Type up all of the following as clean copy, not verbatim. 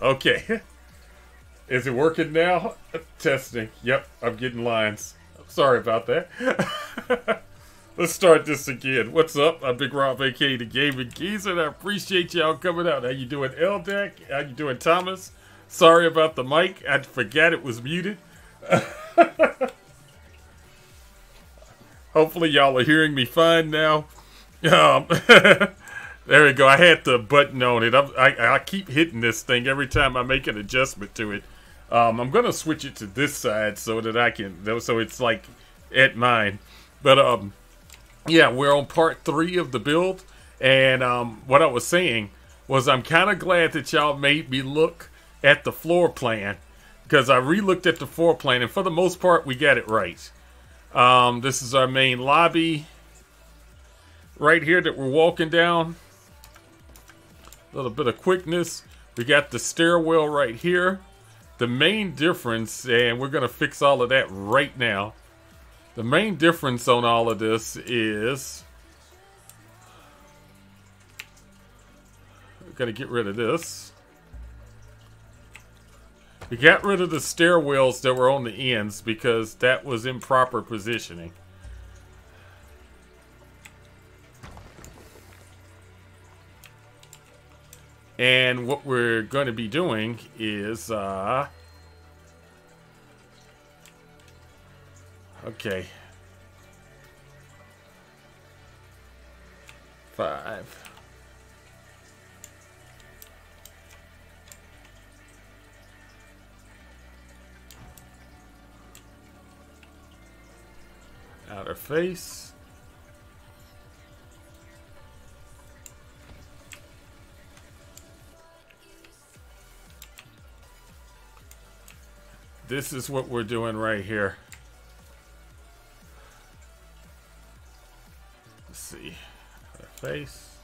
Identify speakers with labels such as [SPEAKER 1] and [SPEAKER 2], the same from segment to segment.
[SPEAKER 1] Okay. Is it working now? Testing. Yep, I'm getting lines. Sorry about that. Let's start this again. What's up? I'm Big Rob, aka the Gaming Geezer, and I appreciate y'all coming out. How you doing, LDEC? How you doing, Thomas? Sorry about the mic. I forgot it was muted. Hopefully y'all are hearing me fine now. There we go. I had the button on it. I keep hitting this thing every time I make an adjustment to it. I'm going to switch it to this side so that I can, so it's like at mine. But yeah, we're on part 3 of the build. And what I was saying was I'm kind of glad that y'all made me look at the floor plan. Because I re-looked at the floor plan, and for the most part, we got it right. This is our main lobby right here that we're walking down. A little bit of quickness. We got the stairwell right here. The main difference, and we're going to fix all of that right now. The main difference on all of this is we're going to get rid of this. We got rid of the stairwells that were on the ends because that was improper positioning. And what we're going to be doing is, okay. 5. Outer face. This is what we're doing right here. Let's see. Outer face.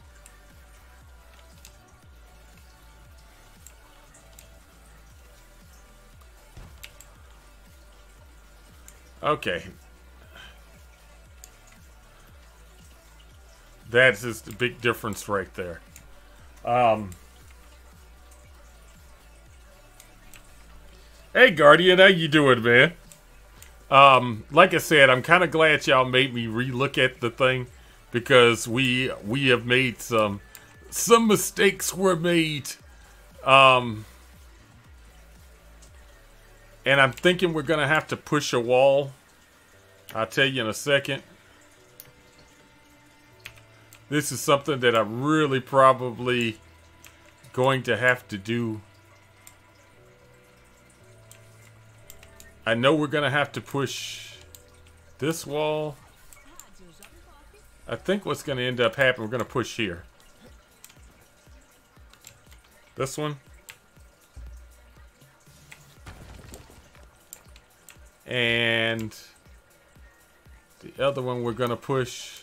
[SPEAKER 1] Okay. That's just the big difference right there. Hey Guardian, how you doing, man? Like I said, I'm kind of glad y'all made me re-look at the thing because we have made some mistakes were made. And I'm thinking we're gonna have to push a wall. I'll tell you in a second. This is something that I'm really probably going to have to do. I know we're going to have to push this wall. I think what's going to end up happening, we're going to push here. This one. And the other one we're going to push.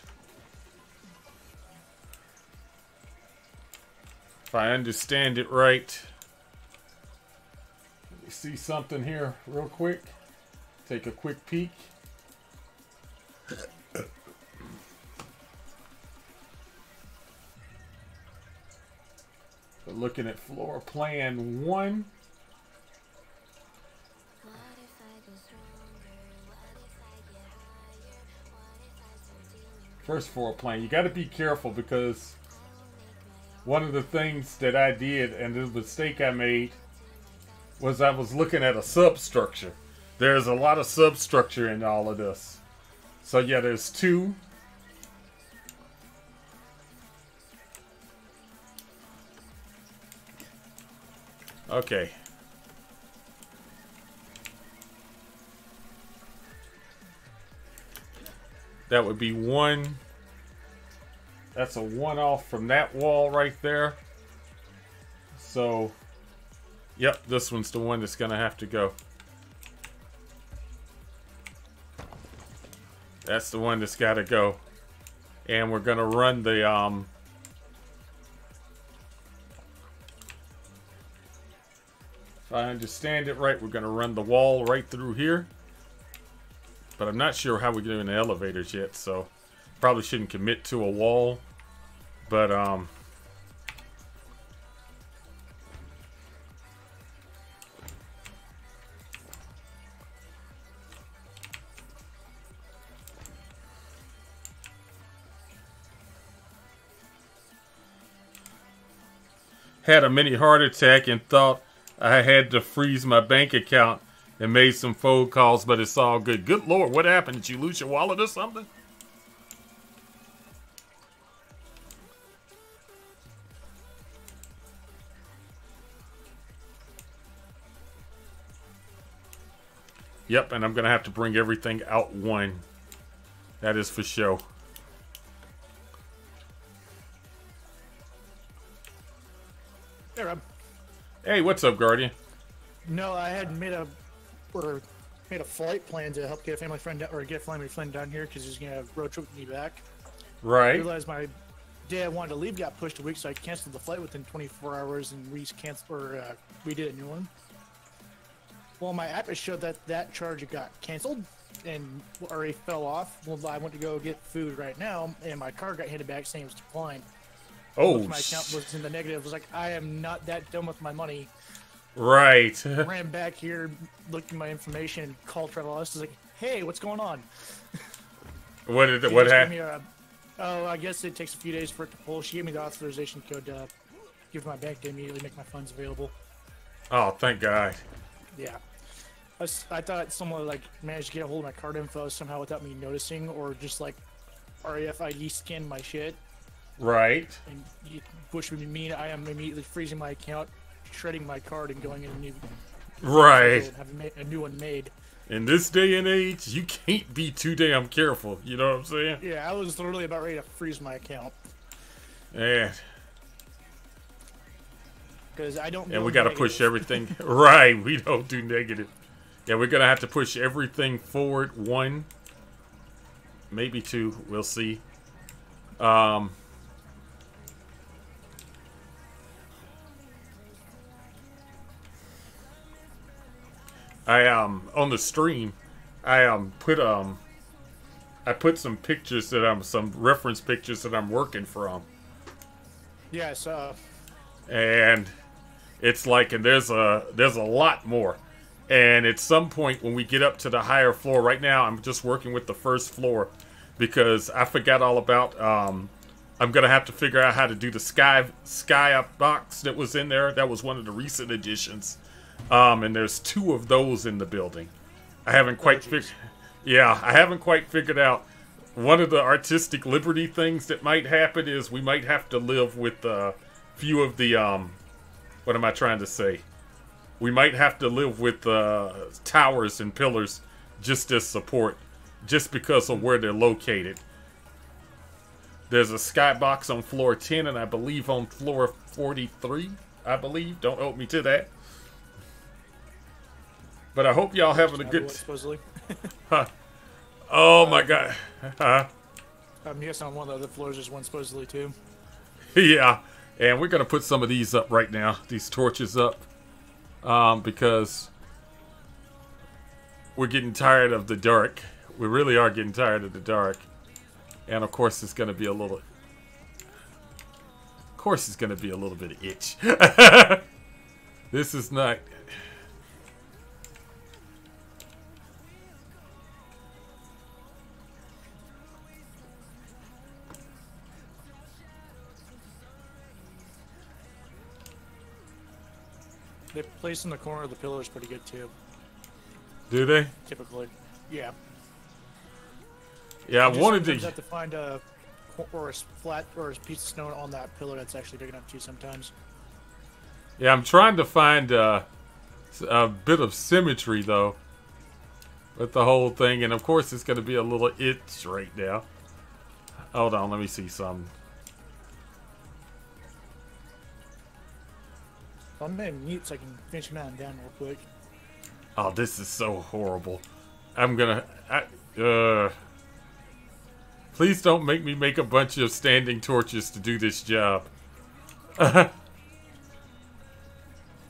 [SPEAKER 1] If I understand it right. Let me see something here real quick. Take a quick peek. So looking at floor plan 1. First floor plan. You got to be careful because one of the things that I did and the mistake I made was I was looking at a substructure. There's a lot of substructure in all of this. So yeah, there's 2. Okay. That would be 1. That's a 1 off from that wall right there. So, yep, this one's the one that's gonna have to go. That's the one that's gotta go. And we're gonna run the if I understand it right, we're gonna run the wall right through here. But I'm not sure how we're doing the elevators yet, so probably shouldn't commit to a wall. But had a mini heart attack and thought I had to freeze my bank account and made some phone calls, but it's all good. Good Lord, what happened? Did you lose your wallet or something? Yep, and I'm going to have to bring everything out one. That is for sure.
[SPEAKER 2] Hey, Rob.
[SPEAKER 1] Hey, what's up, Guardian?
[SPEAKER 2] No, I had made a flight plan to help get a family friend down here because he's gonna road trip with me back.
[SPEAKER 1] Right.
[SPEAKER 2] I realized my day I wanted to leave got pushed a week, so I canceled the flight within 24 hours and redid a new one. Well, my app has showed that that charge got canceled and already fell off. Well, I went to go get food right now, and my card got handed back saying it was declined.
[SPEAKER 1] Oh,
[SPEAKER 2] my account was in the negative. I was like, I am not that dumb with my money.
[SPEAKER 1] Right.
[SPEAKER 2] Ran back here, looked at my information, and called Travel. I was like, hey, what's going on?
[SPEAKER 1] What happened?
[SPEAKER 2] Oh, I guess it takes a few days for it to pull. She gave me the authorization code to give my bank to immediately make my funds available.
[SPEAKER 1] Oh, thank God.
[SPEAKER 2] Yeah. I thought someone like managed to get a hold of my card info somehow without me noticing, or just like RFID scanned my shit.
[SPEAKER 1] Right.
[SPEAKER 2] And which would mean I am immediately freezing my account, shredding my card, and going in a new.
[SPEAKER 1] Right.
[SPEAKER 2] And having a new one made.
[SPEAKER 1] In this day and age, you can't be too damn careful. You know what I'm saying?
[SPEAKER 2] Yeah, I was literally about ready to freeze my account.
[SPEAKER 1] Yeah.
[SPEAKER 2] Because I don't.
[SPEAKER 1] And we got to push everything. Right. We don't do negative. Yeah, we're gonna have to push everything forward one, maybe two. We'll see. I on the stream, I put some pictures that some reference pictures that I'm working from.
[SPEAKER 2] Yes.
[SPEAKER 1] And it's like, and there's a lot more. And at some point when we get up to the higher floor, right now I'm just working with the first floor because I forgot all about. I'm gonna have to figure out how to do the sky box that was in there. That was one of the recent additions. And there's two of those in the building. I haven't quite figured. Yeah, I haven't quite figured out. One of the artistic liberty things that might happen is we might have to live with a few of the what am I trying to say? We might have to live with towers and pillars just as support, just because of where they're located. There's a skybox on floor 10, and I believe on floor 43. I believe. Don't hold me to that. But I hope y'all having a good.
[SPEAKER 2] Supposedly.
[SPEAKER 1] Huh. Oh my God. Huh?
[SPEAKER 2] I'm guessing on one of the other floors there's one supposedly too.
[SPEAKER 1] Yeah, and we're gonna put some of these up right now. These torches up. Because we're getting tired of the dark. We really are getting tired of the dark. And of course it's gonna be a little bit of itch. This is not.
[SPEAKER 2] They place in the corner of the pillar is pretty good too.
[SPEAKER 1] Do they?
[SPEAKER 2] Typically, yeah.
[SPEAKER 1] Yeah, I wanted to.
[SPEAKER 2] You have to find a flat or a piece of stone on that pillar that's actually big enough too. Sometimes.
[SPEAKER 1] Yeah, I'm trying to find a bit of symmetry though with the whole thing, and of course it's going to be a little itch right now. Hold on, let me see something.
[SPEAKER 2] I'm gonna mute so I can finish him out down real quick.
[SPEAKER 1] Oh, this is so horrible. I'm gonna. Please don't make me make a bunch of standing torches to do this job.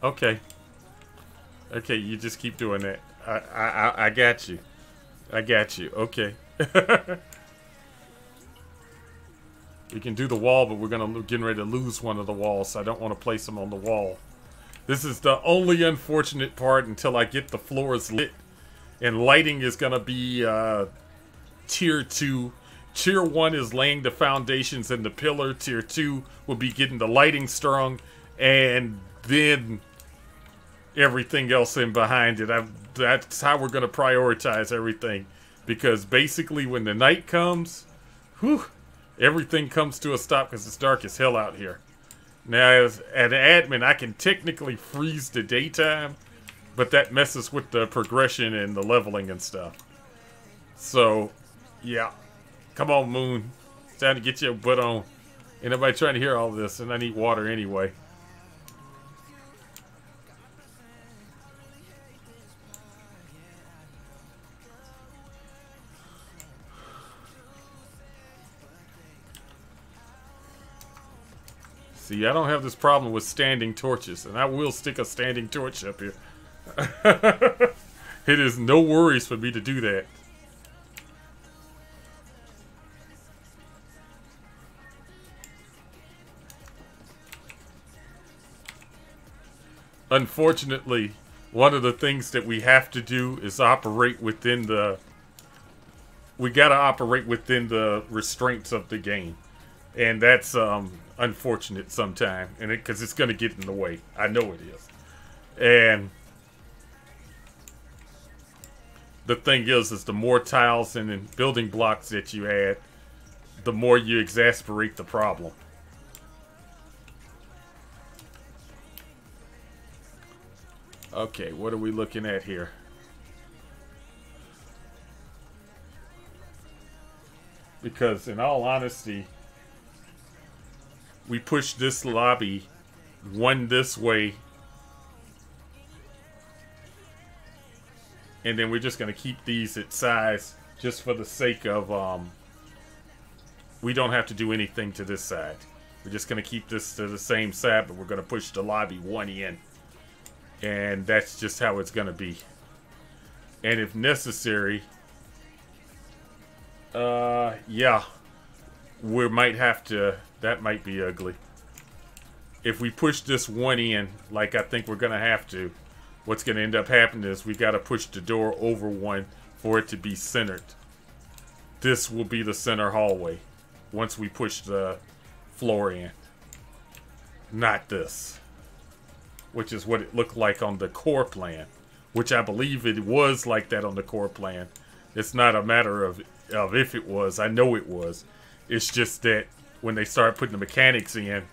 [SPEAKER 1] Okay. Okay, you just keep doing that. I got you. I got you. Okay. We can do the wall, but we're getting ready to lose one of the walls, so I don't want to place them on the wall. This is the only unfortunate part until I get the floors lit. And lighting is going to be tier 2. Tier 1 is laying the foundations and the pillar. Tier 2 will be getting the lighting strung. and then everything else in behind it. That's how we're going to prioritize everything. Because basically when the night comes, whew, everything comes to a stop because it's dark as hell out here. Now, as an admin, I can technically freeze the daytime, but that messes with the progression and the leveling and stuff. So, yeah. Come on, Moon. It's time to get your butt on. Ain't nobody trying to hear all this, and I need water anyway. See, I don't have this problem with standing torches, and I will stick a standing torch up here. It is no worries for me to do that. Unfortunately, one of the things that we have to do is operate within the... We gotta operate within the restraints of the game. And that's unfortunate sometime, and because it's going to get in the way. I know it is. And the thing is the more tiles and building blocks that you add, the more you exasperate the problem. Okay, what are we looking at here? Because in all honesty, we push this lobby one this way, and then we're just going to keep these at size just for the sake of we don't have to do anything to this side. We're just going to keep this to the same side, but we're going to push the lobby one in, and that's just how it's going to be. And if necessary, yeah, we might have to... That might be ugly. If we push this one in, like I think we're going to have to, what's going to end up happening is we got to push the door over one for it to be centered. This will be the center hallway once we push the floor in. Not this. Which is what it looked like on the core plan. Which I believe it was like that on the core plan. It's not a matter of if it was. I know it was. It's just that when they start putting the mechanics in,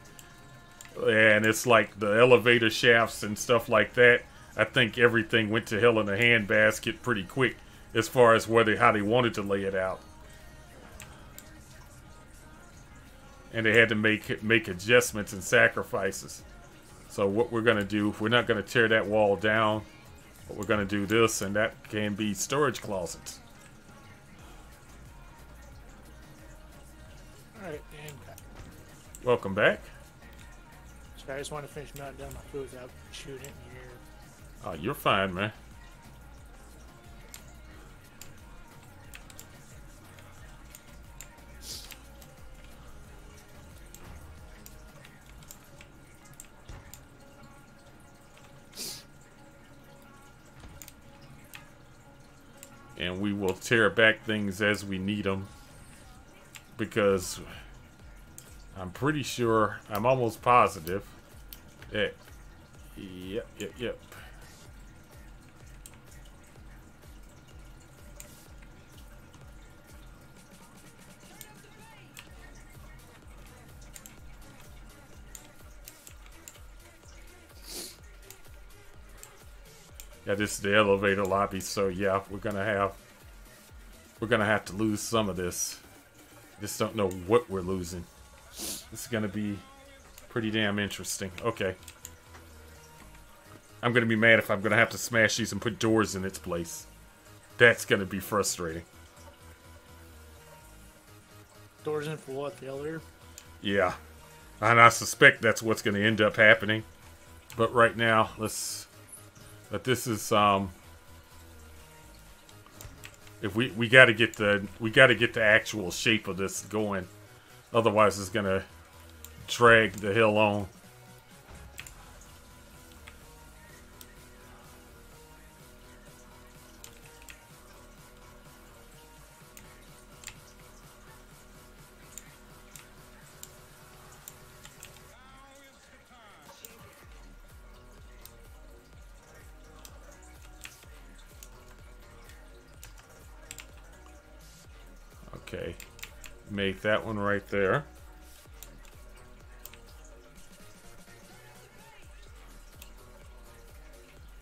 [SPEAKER 1] and it's like the elevator shafts and stuff like that, I think everything went to hell in a handbasket pretty quick as far as how they wanted to lay it out. And they had to make adjustments and sacrifices. So what we're going to do, we're not going to tear that wall down, but we're going to do this, and that can be storage closets.
[SPEAKER 2] Alright, and back.
[SPEAKER 1] Welcome back.
[SPEAKER 2] Sorry, I just want to finish melting down my food without shooting it in your ear.
[SPEAKER 1] Oh, you're fine, man. And we will tear back things as we need them. Because I'm pretty sure, I'm almost positive that, yep. Yeah, this is the elevator lobby, so yeah, we're gonna have to lose some of this. Just don't know what we're losing. This is gonna be pretty damn interesting. Okay. I'm gonna be mad if I'm gonna have to smash these and put doors in its place. That's gonna be frustrating.
[SPEAKER 2] Doors in for what? The elevator? Yeah.
[SPEAKER 1] And I suspect that's what's gonna end up happening. But right now, but this is if we got to get the actual shape of this going, otherwise it's gonna drag the hell on. Okay. Make that one right there.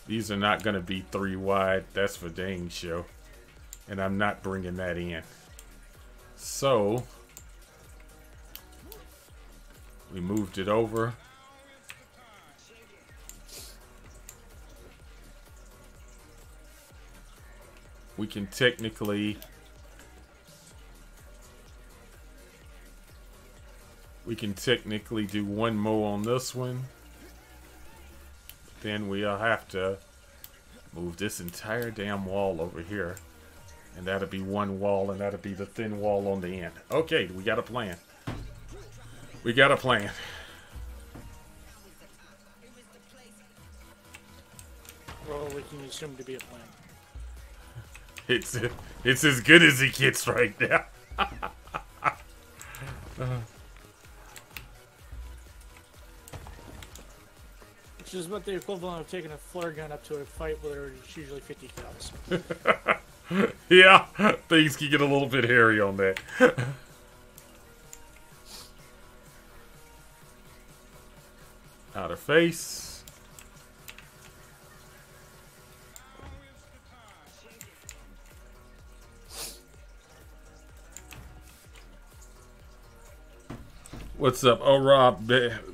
[SPEAKER 1] These are not going to be 3 wide. That's for dang show. And I'm not bringing that in. So, we moved it over. We can technically do one more on this one. Then we'll have to move this entire damn wall over here. And that'll be one wall, and that'll be the thin wall on the end. Okay, we got a plan. We got a plan.
[SPEAKER 2] Well, we can assume to be a plan.
[SPEAKER 1] It's as good as it gets right now.
[SPEAKER 2] Which is what the equivalent of taking a flare gun up to a fight where it's usually 50 cows.
[SPEAKER 1] Yeah, things can get a little bit hairy on that. Outer face. What's up? Oh, Rob,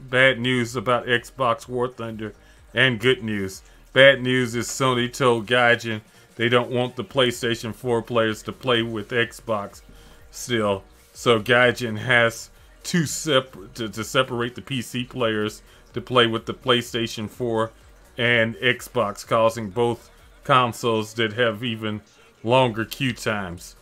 [SPEAKER 1] bad news about Xbox War Thunder and good news. Bad news is Sony told Gaijin they don't want the PlayStation 4 players to play with Xbox still. So Gaijin has to separate the PC players to play with the PlayStation 4 and Xbox, causing both consoles that have even longer queue times.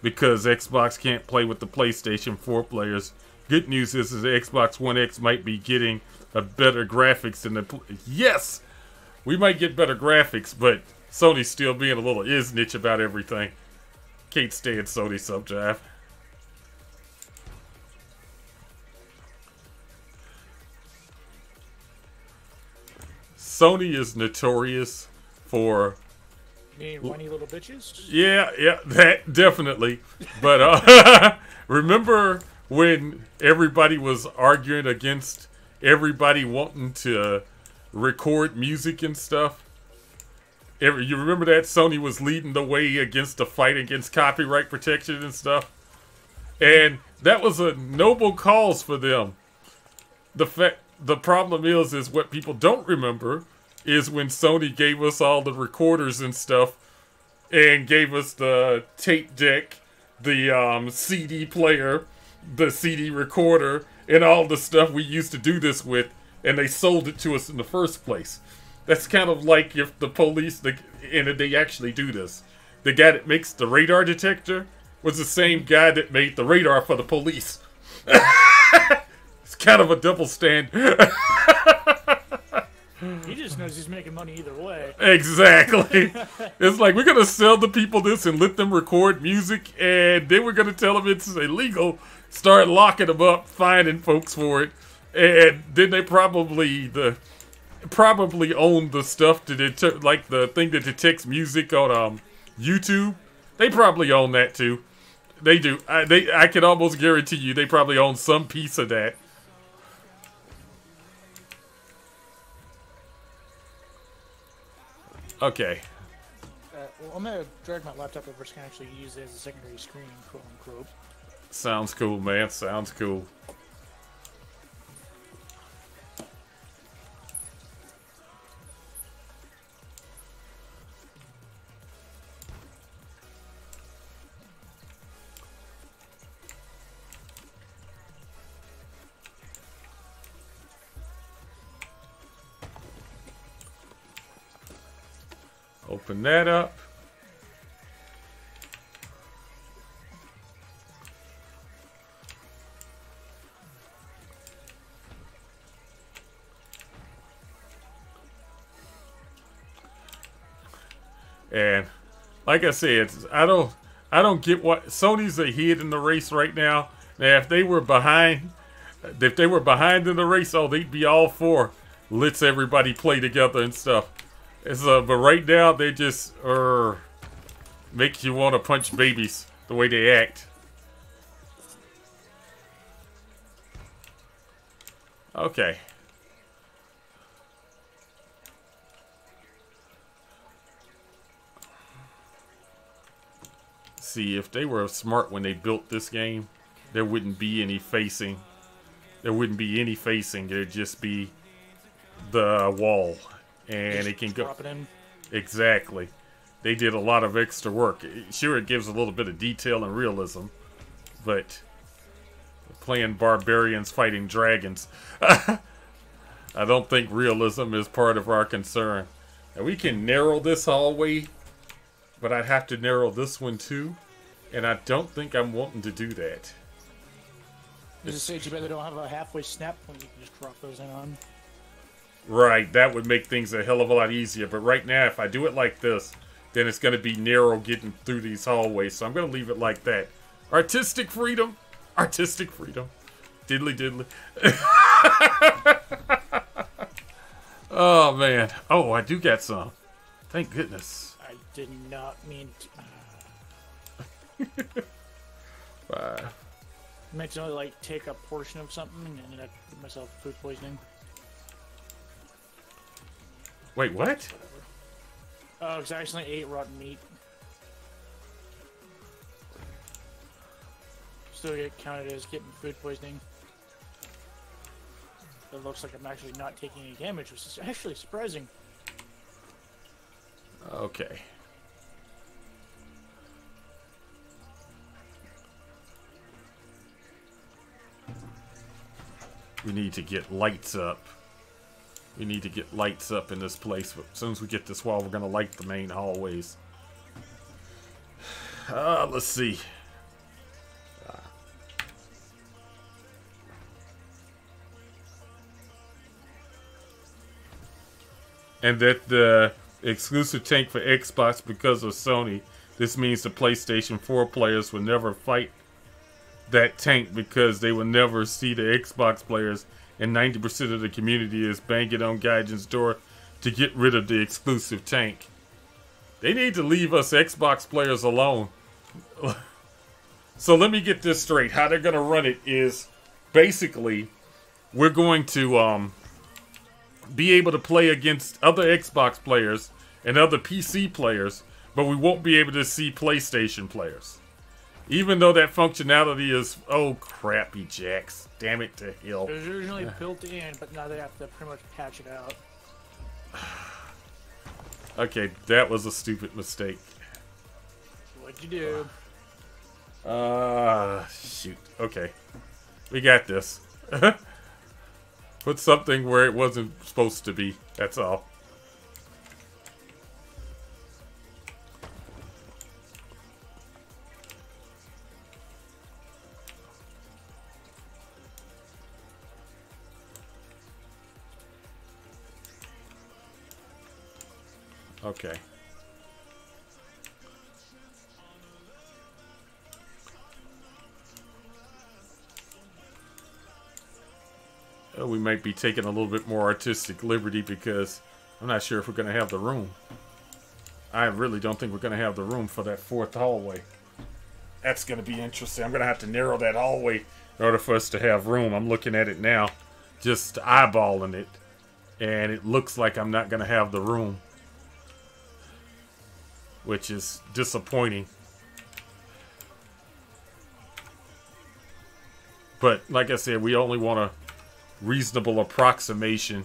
[SPEAKER 1] Because Xbox can't play with the PlayStation 4 players. Good news is the Xbox One X might be getting a better graphics than the... Yes! We might get better graphics, but Sony's still being a little isnitch about everything. Can't stand Sony sometimes. Sony is notorious for...
[SPEAKER 2] You mean whiny little bitches?
[SPEAKER 1] Yeah, that definitely. But remember when everybody was arguing against everybody wanting to record music and stuff? You remember that? Sony was leading the way against the fight against copyright protection and stuff? And that was a noble cause for them. The problem is what people don't remember is when Sony gave us all the recorders and stuff and gave us the tape deck, the CD player, the CD recorder, and all the stuff we used to do this with, and they sold it to us in the first place. That's kind of like if the police, and they actually do this. The guy that makes the radar detector was the same guy that made the radar for the police. It's kind of a double standard.
[SPEAKER 2] He just knows he's making money either way.
[SPEAKER 1] Exactly. It's like, we're going to sell the people this and let them record music, and then we're going to tell them it's illegal, start locking them up, finding folks for it, and then they probably own the stuff to like the thing that detects music on YouTube. They probably own that too. They do. I can almost guarantee you they probably own some piece of that. Okay.
[SPEAKER 2] Well, I'm going to drag my laptop over so I can actually use it as a secondary screen, quote unquote.
[SPEAKER 1] Sounds cool, man. Sounds cool. Open that up. And like I said, I don't get what Sony's ahead in the race right now. Now, if they were behind in the race, oh, they'd be all for let's everybody play together and stuff. But right now, they just make you want to punch babies the way they act. Okay. See, if they were smart when they built this game, there wouldn't be any facing. There wouldn't be any facing. There'd just be the wall. And it can go...
[SPEAKER 2] Drop it in.
[SPEAKER 1] Exactly. They did a lot of extra work. Sure, it gives a little bit of detail and realism, but playing barbarians fighting dragons, I don't think realism is part of our concern. Now, we can narrow this hallway, but I'd have to narrow this one too, and I don't think I'm wanting to do that.
[SPEAKER 2] Just say too bad they don't have a halfway snap point you can just drop those in on.
[SPEAKER 1] Right, that would make things a hell of a lot easier, but right now, if I do it like this, then it's going to be narrow getting through these hallways, so I'm going to leave it like that. Artistic freedom! Artistic freedom. Diddly diddly. Oh, man. Oh, I do get some. Thank goodness.
[SPEAKER 2] I did not mean to...
[SPEAKER 1] Bye.
[SPEAKER 2] I meant to only, like, take a portion of something and ended up giving myself food poisoning.
[SPEAKER 1] Wait, what?
[SPEAKER 2] Whatever. Oh, because I accidentally ate rotten meat. Still get counted as getting food poisoning. It looks like I'm actually not taking any damage, which is actually surprising.
[SPEAKER 1] Okay. We need to get lights up. We need to get lights up in this place. But as soon as we get this wall, we're going to light the main hallways. Let's see. And that the exclusive tank for Xbox because of Sony. This means the PlayStation 4 players will never fight that tank because they will never see the Xbox players, and 90% of the community is banging on Gaijin's door to get rid of the exclusive tank. They need to leave us Xbox players alone. So let me get this straight. How they're going to run it is basically we're going to be able to play against other Xbox players and other PC players, but we won't be able to see PlayStation players. Even though that functionality is, oh crappy jacks, damn it to hell.
[SPEAKER 2] It was originally built in, but now they have to pretty much patch it out.
[SPEAKER 1] Okay, that was a stupid mistake.
[SPEAKER 2] What'd you do?
[SPEAKER 1] Shoot. Okay. We got this. Put something where it wasn't supposed to be. That's all. Okay. We might be taking a little bit more artistic liberty because I'm not sure if we're going to have the room. I really don't think we're going to have the room for that fourth hallway. That's going to be interesting. I'm going to have to narrow that hallway in order for us to have room. I'm looking at it now, just eyeballing it, and it looks like I'm not going to have the room, which is disappointing. But like I said, we only want a reasonable approximation.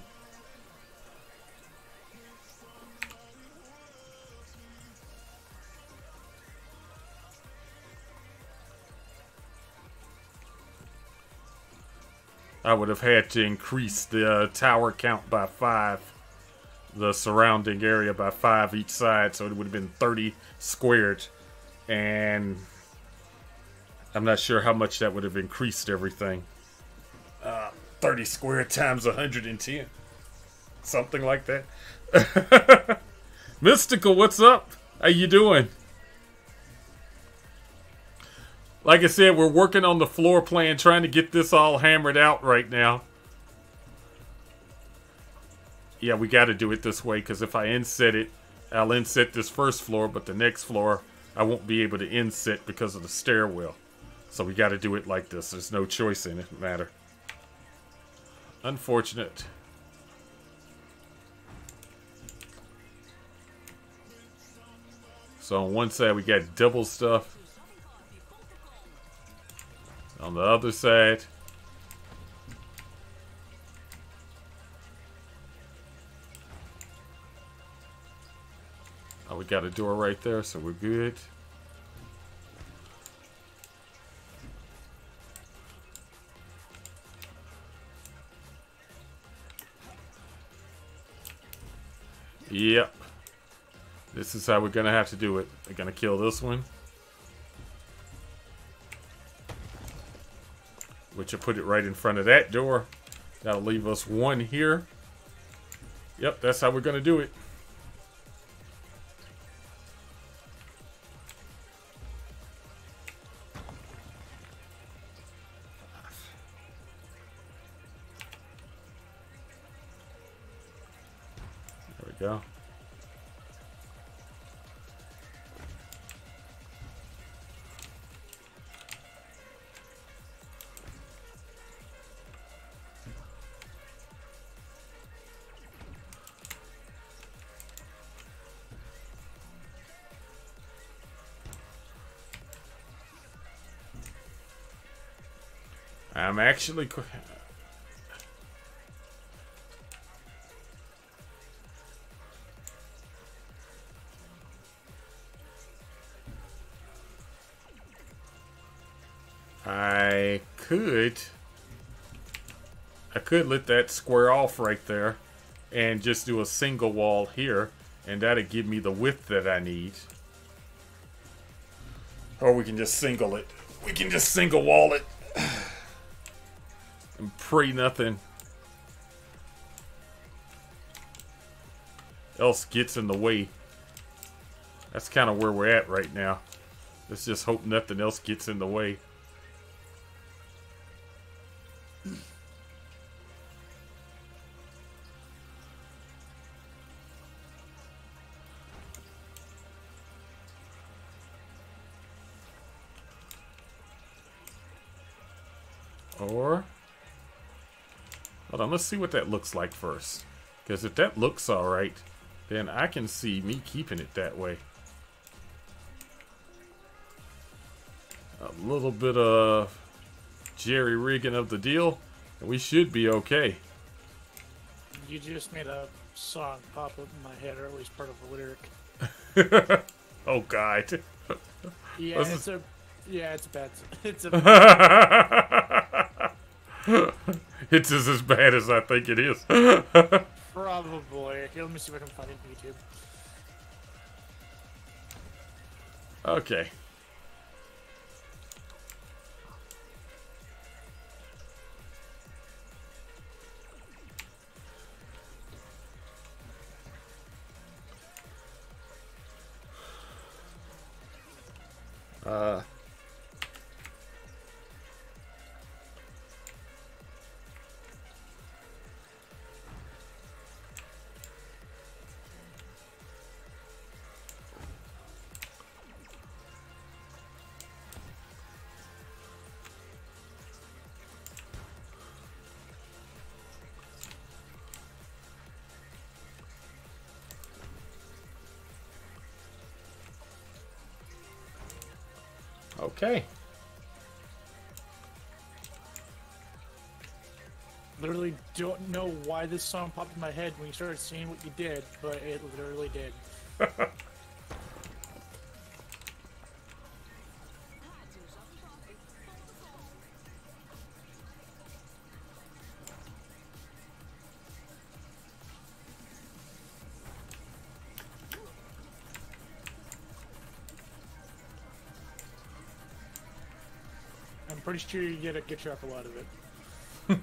[SPEAKER 1] I would have had to increase the tower count by 5, the surrounding area by 5 each side, so it would have been 30 squared, and I'm not sure how much that would have increased everything. 30 squared times 110. Something like that. Mystical, what's up? How you doing? Like I said, we're working on the floor plan, trying to get this all hammered out right now. Yeah, we got to do it this way, because if I inset it, I'll inset this first floor, but the next floor, I won't be able to inset because of the stairwell. So we got to do it like this. There's no choice in it matter. Unfortunate. So on one side we got double stuff. On the other side, oh, we got a door right there, so we're good. Yep. This is how we're gonna have to do it. We're gonna kill this one. Which will put it right in front of that door. That'll leave us one here. Yep, that's how we're gonna do it. There we go. I'm actually... I could let that square off right there and just do a single wall here, and that'll give me the width that I need. Or we can just single it. We can just single wall it. And pray nothing else gets in the way. That's kind of where we're at right now. Let's just hope nothing else gets in the way. Or... hold on, let's see what that looks like first. Because if that looks alright, then I can see me keeping it that way. A little bit of jerry-rigging of the deal, and we should be okay.
[SPEAKER 2] You just made a song pop up in my head, or at least part of the lyric.
[SPEAKER 1] Oh, God.
[SPEAKER 2] Yeah, it's a bad... It's a...
[SPEAKER 1] It's as bad as I think it is.
[SPEAKER 2] Probably. Here, let me see if I can find it on YouTube.
[SPEAKER 1] Okay. Okay.
[SPEAKER 2] Literally don't know why this song popped in my head when you started seeing what you did, but it literally did. I'm pretty sure you get a good chuckle out of it.
[SPEAKER 1] I'll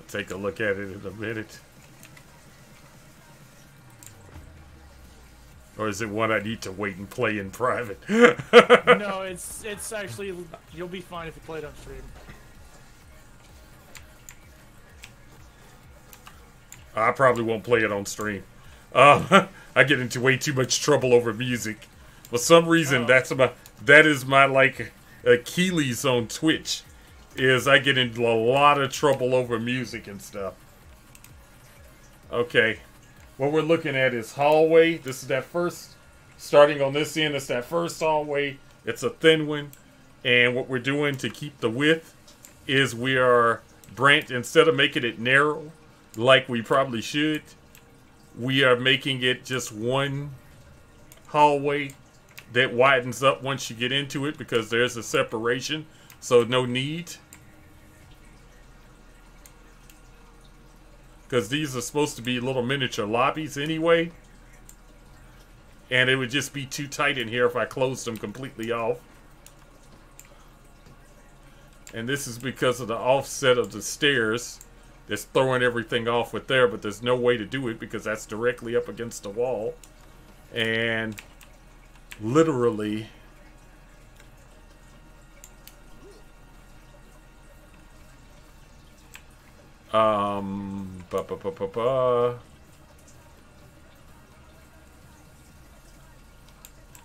[SPEAKER 1] take a look at it in a minute. Or is it one I need to wait and play in private?
[SPEAKER 2] No, it's actually, you'll be fine if you play it on stream.
[SPEAKER 1] I probably won't play it on stream. I get into way too much trouble over music. For some reason, that is my like Achilles on Twitch. Is I get into a lot of trouble over music and stuff. Okay, what we're looking at is hallway. This is that first, starting on this end, it's that first hallway. It's a thin one. And what we're doing to keep the width is we are instead of making it narrow, like we probably should, we are making it just one hallway that widens up once you get into it because there's a separation, so no need. Because these are supposed to be little miniature lobbies anyway. And it would just be too tight in here if I closed them completely off. And this is because of the offset of the stairs that's throwing everything off with there, but there's no way to do it because that's directly up against the wall. And literally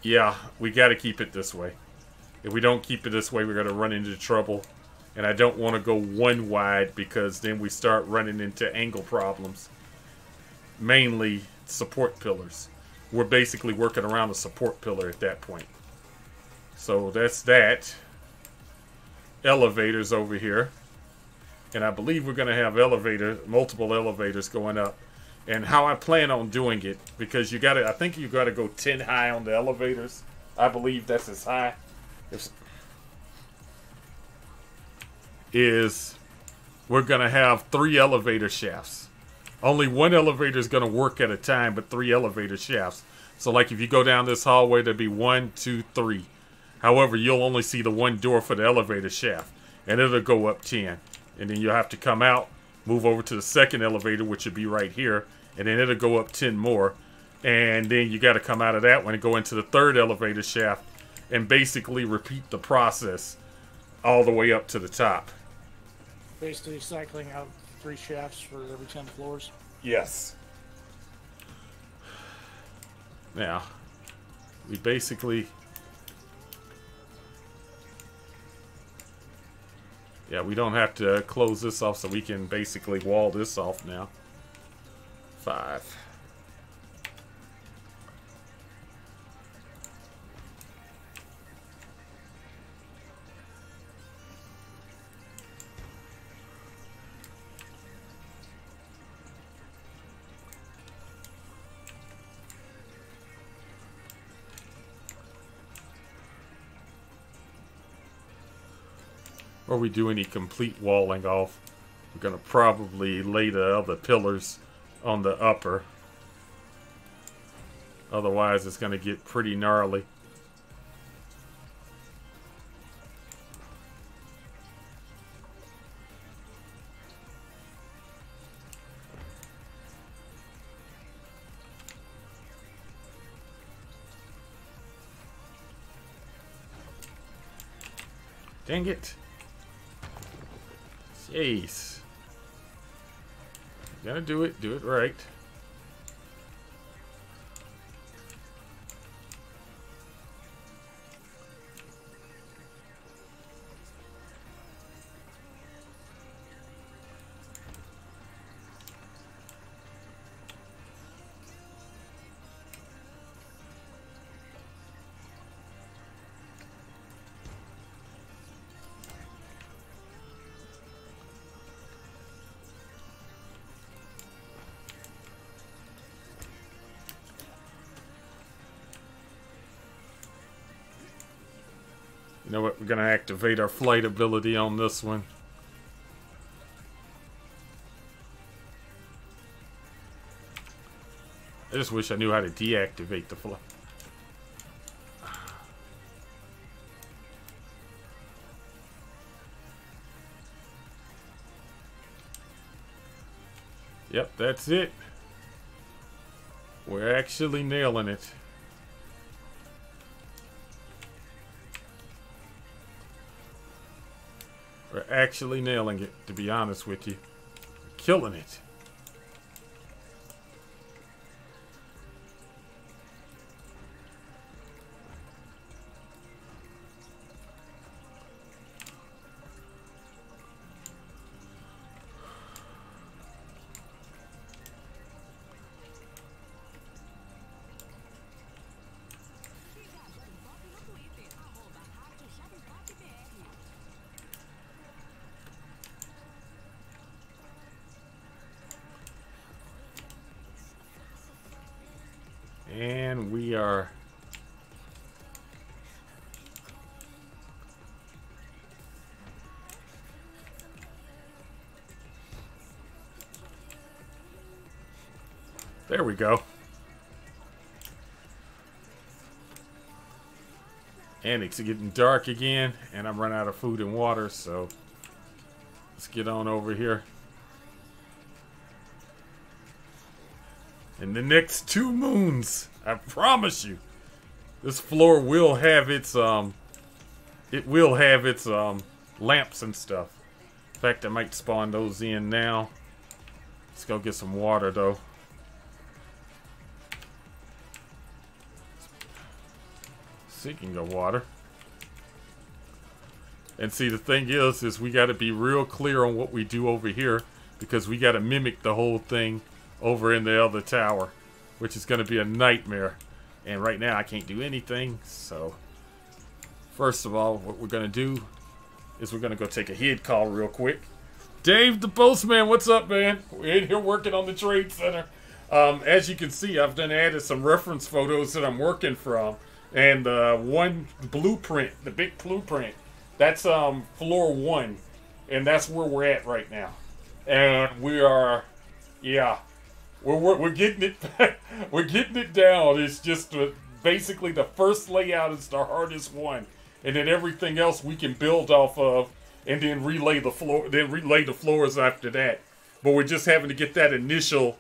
[SPEAKER 1] yeah, we got to keep it this way. If we don't keep it this way, we're going to run into trouble. And I don't want to go one wide because then we start running into angle problems. Mainly support pillars. We're basically working around a support pillar at that point. So that's that. Elevators over here. And I believe we're going to have multiple elevators going up. And how I plan on doing it, because I think you got to go 10 high on the elevators. I believe that's as high. Is we're going to have 3 elevator shafts. Only one elevator is going to work at a time, but 3 elevator shafts. So like if you go down this hallway, there'll be 1, 2, 3. However, you'll only see the one door for the elevator shaft. And it'll go up 10. And then you'll have to come out, move over to the second elevator, which would be right here. And then it'll go up 10 more. And then you got to come out of that one and go into the third elevator shaft. And basically repeat the process all the way up to the top.
[SPEAKER 2] Basically cycling out 3 shafts for every 10 floors.
[SPEAKER 1] Yes. Now, we basically... yeah, we don't have to close this off, so we can basically wall this off now. 5. Or we do any complete walling off, we're going to probably lay the other pillars on the upper. Otherwise, it's going to get pretty gnarly. Dang it. Jeez. You gotta do it right. You know what? We're going to activate our flight ability on this one. I just wish I knew how to deactivate the flight. Yep, that's it. We're actually nailing it. We're actually nailing it, to be honest with you. Killing it. we are... There we go. And it's getting dark again, and I'm running out of food and water, so let's get on over here. In the next 2 moons, I promise you, this floor will have its lamps and stuff. In fact, I might spawn those in now. Let's go get some water though. Speaking of water. And see, the thing is we got to be real clear on what we do over here, because we got to mimic the whole thing over in the other tower, which is going to be a nightmare. And right now I can't do anything, so first of all, what we're going to do is we're going to go take a head call real quick. Dave the postman, what's up, man? We're in here working on the trade center. As you can see, I've done added some reference photos that I'm working from, and one blueprint, the big blueprint, that's floor 1, and that's where we're at right now. And we are, yeah, we're getting it, we're getting it down. It's just basically the first layout is the hardest one, and then everything else we can build off of, and then relay the floors after that. But we're just having to get that initial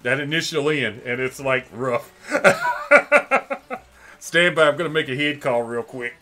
[SPEAKER 1] in, and it's like rough. Stand by. I'm gonna make a head call real quick.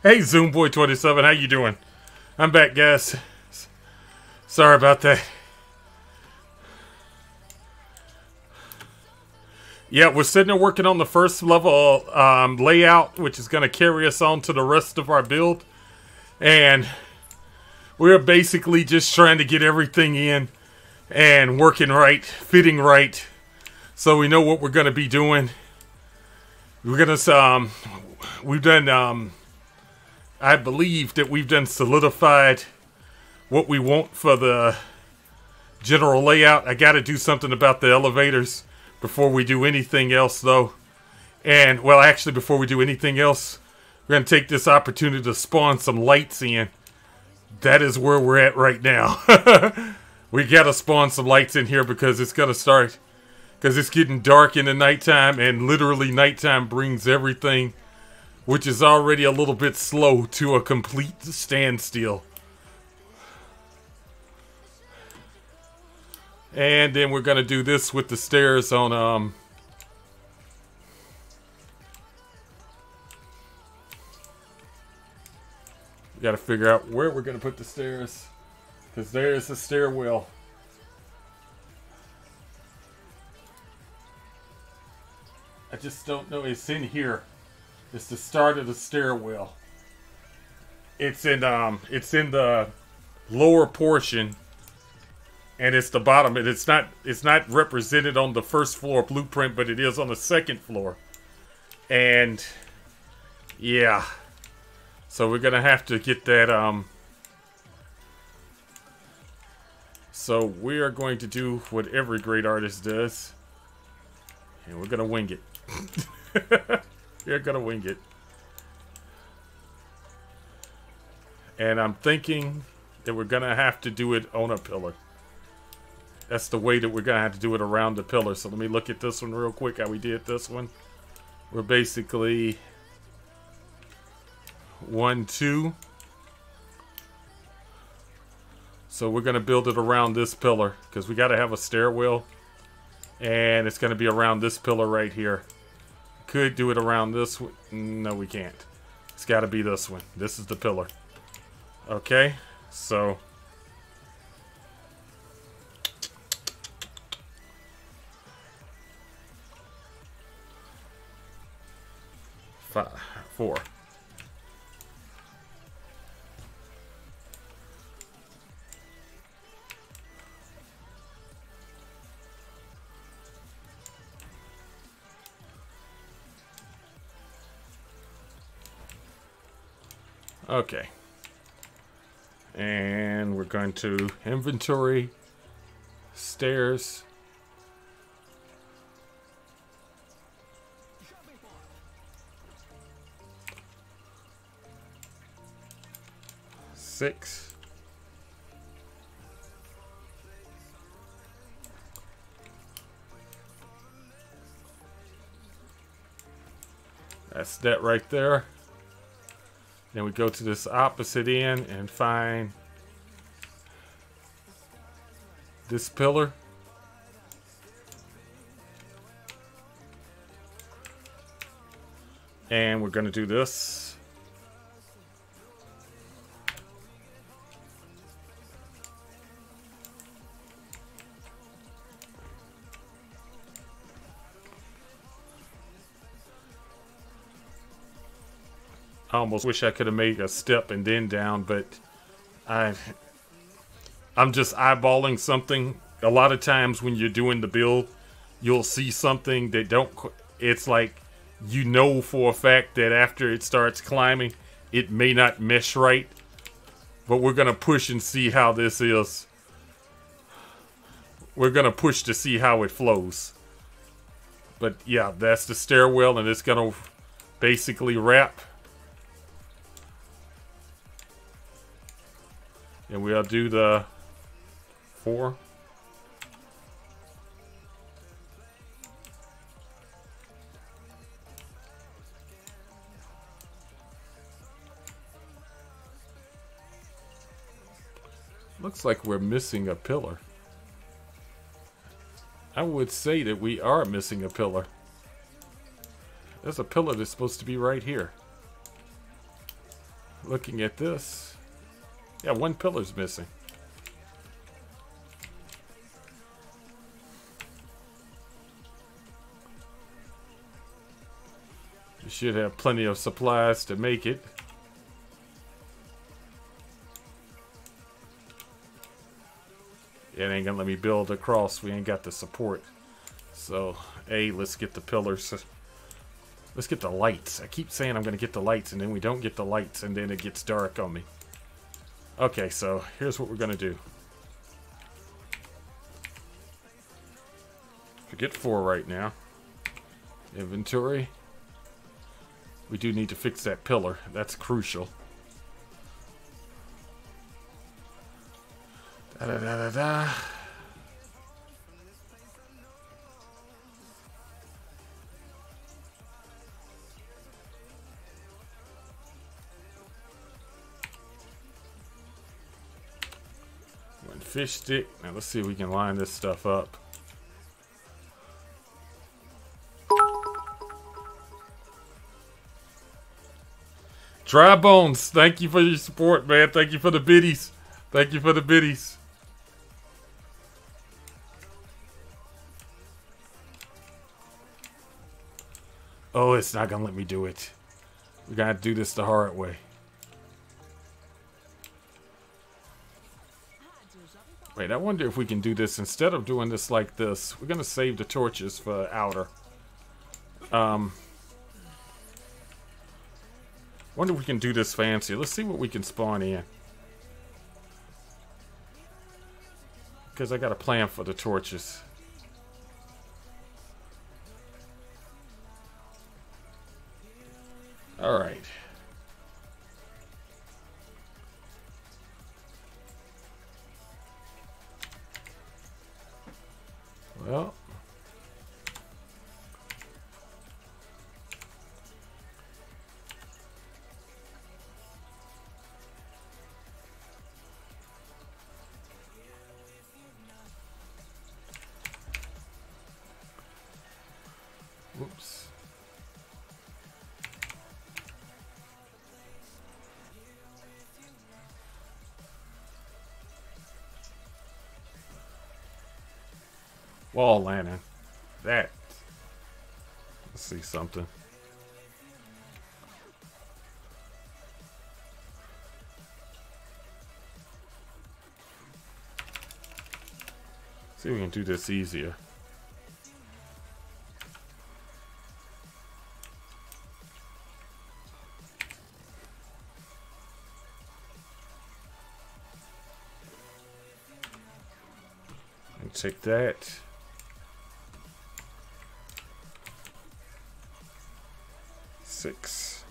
[SPEAKER 1] Hey, Zoomboy27, how you doing? I'm back, guys. Sorry about that. Yeah, we're sitting there working on the first level layout, which is going to carry us on to the rest of our build. And we're basically just trying to get everything in and working right, fitting right, so we know what we're going to be doing. We're going to, we've done, I believe that we've done solidified what we want for the general layout. I got to do something about the elevators before we do anything else, though. And, well, actually, before we do anything else, we're going to take this opportunity to spawn some lights in. That is where we're at right now. We got to spawn some lights in here because it's going to start, because it's getting dark in the nighttime, and literally nighttime brings everything, which is already a little bit slow, to a complete standstill. And then we're going to do this with the stairs on, we got to figure out where we're going to put the stairs, because there's the stairwell. I just don't know. It's in here. It's the start of the stairwell. It's in the lower portion, and it's the bottom. And it's not represented on the first floor blueprint, but it is on the second floor. And yeah, so we're gonna have to get that. So we are going to do what every great artist does, and we're gonna wing it. We're gonna wing it. And I'm thinking that we're gonna have to do it on a pillar. That's the way that we're gonna have to do it, around the pillar. So let me look at this one real quick, how we did this one. We're basically 1, 2. So we're gonna build it around this pillar, because we gotta have a stairwell, and it's gonna be around this pillar right here. Could do it around this one. No, we can't. It's got to be this one. This is the pillar. Okay, so five, 4. Okay. And we're going to inventory, stairs. Six. That's that right there. Then we go to this opposite end and find this pillar. And we're going to do this. I almost wish I could have made a step and then down, but I'm just eyeballing something. A lot of times when you're doing the build, you'll see something that it's like, you know for a fact that after it starts climbing, it may not mesh right. But we're going to push and see how this is. We're going to push to see how it flows. But yeah, that's the stairwell, and it's going to basically wrap. And we'll do the 4. Looks like we're missing a pillar. I would say that we are missing a pillar. There's a pillar that's supposed to be right here. looking at this. Yeah, one pillar's missing. You should have plenty of supplies to make it. It ain't gonna let me build across. We ain't got the support. So, let's get the pillars. Let's get the lights. I keep saying I'm gonna get the lights, and then we don't get the lights, and then it gets dark on me. Okay, so here's what we're gonna do. Forget 4 right now. Inventory. We do need to fix that pillar. That's crucial. Da da da da da. One fish stick. Now let's see if we can line this stuff up. Dry Bones, thank you for your support, man. Thank you for the biddies. Thank you for the biddies. Oh, it's not gonna let me do it. We gotta do this the hard way. Wait, I wonder if we can do this instead of doing this like this. We're gonna save the torches for outer. Wonder if we can do this fancy. Let's see what we can spawn in. Because I got a plan for the torches. Alright. Well. Whoops. Wall lantern. That. Let's see something. See if we can do this easier. And take that. Six.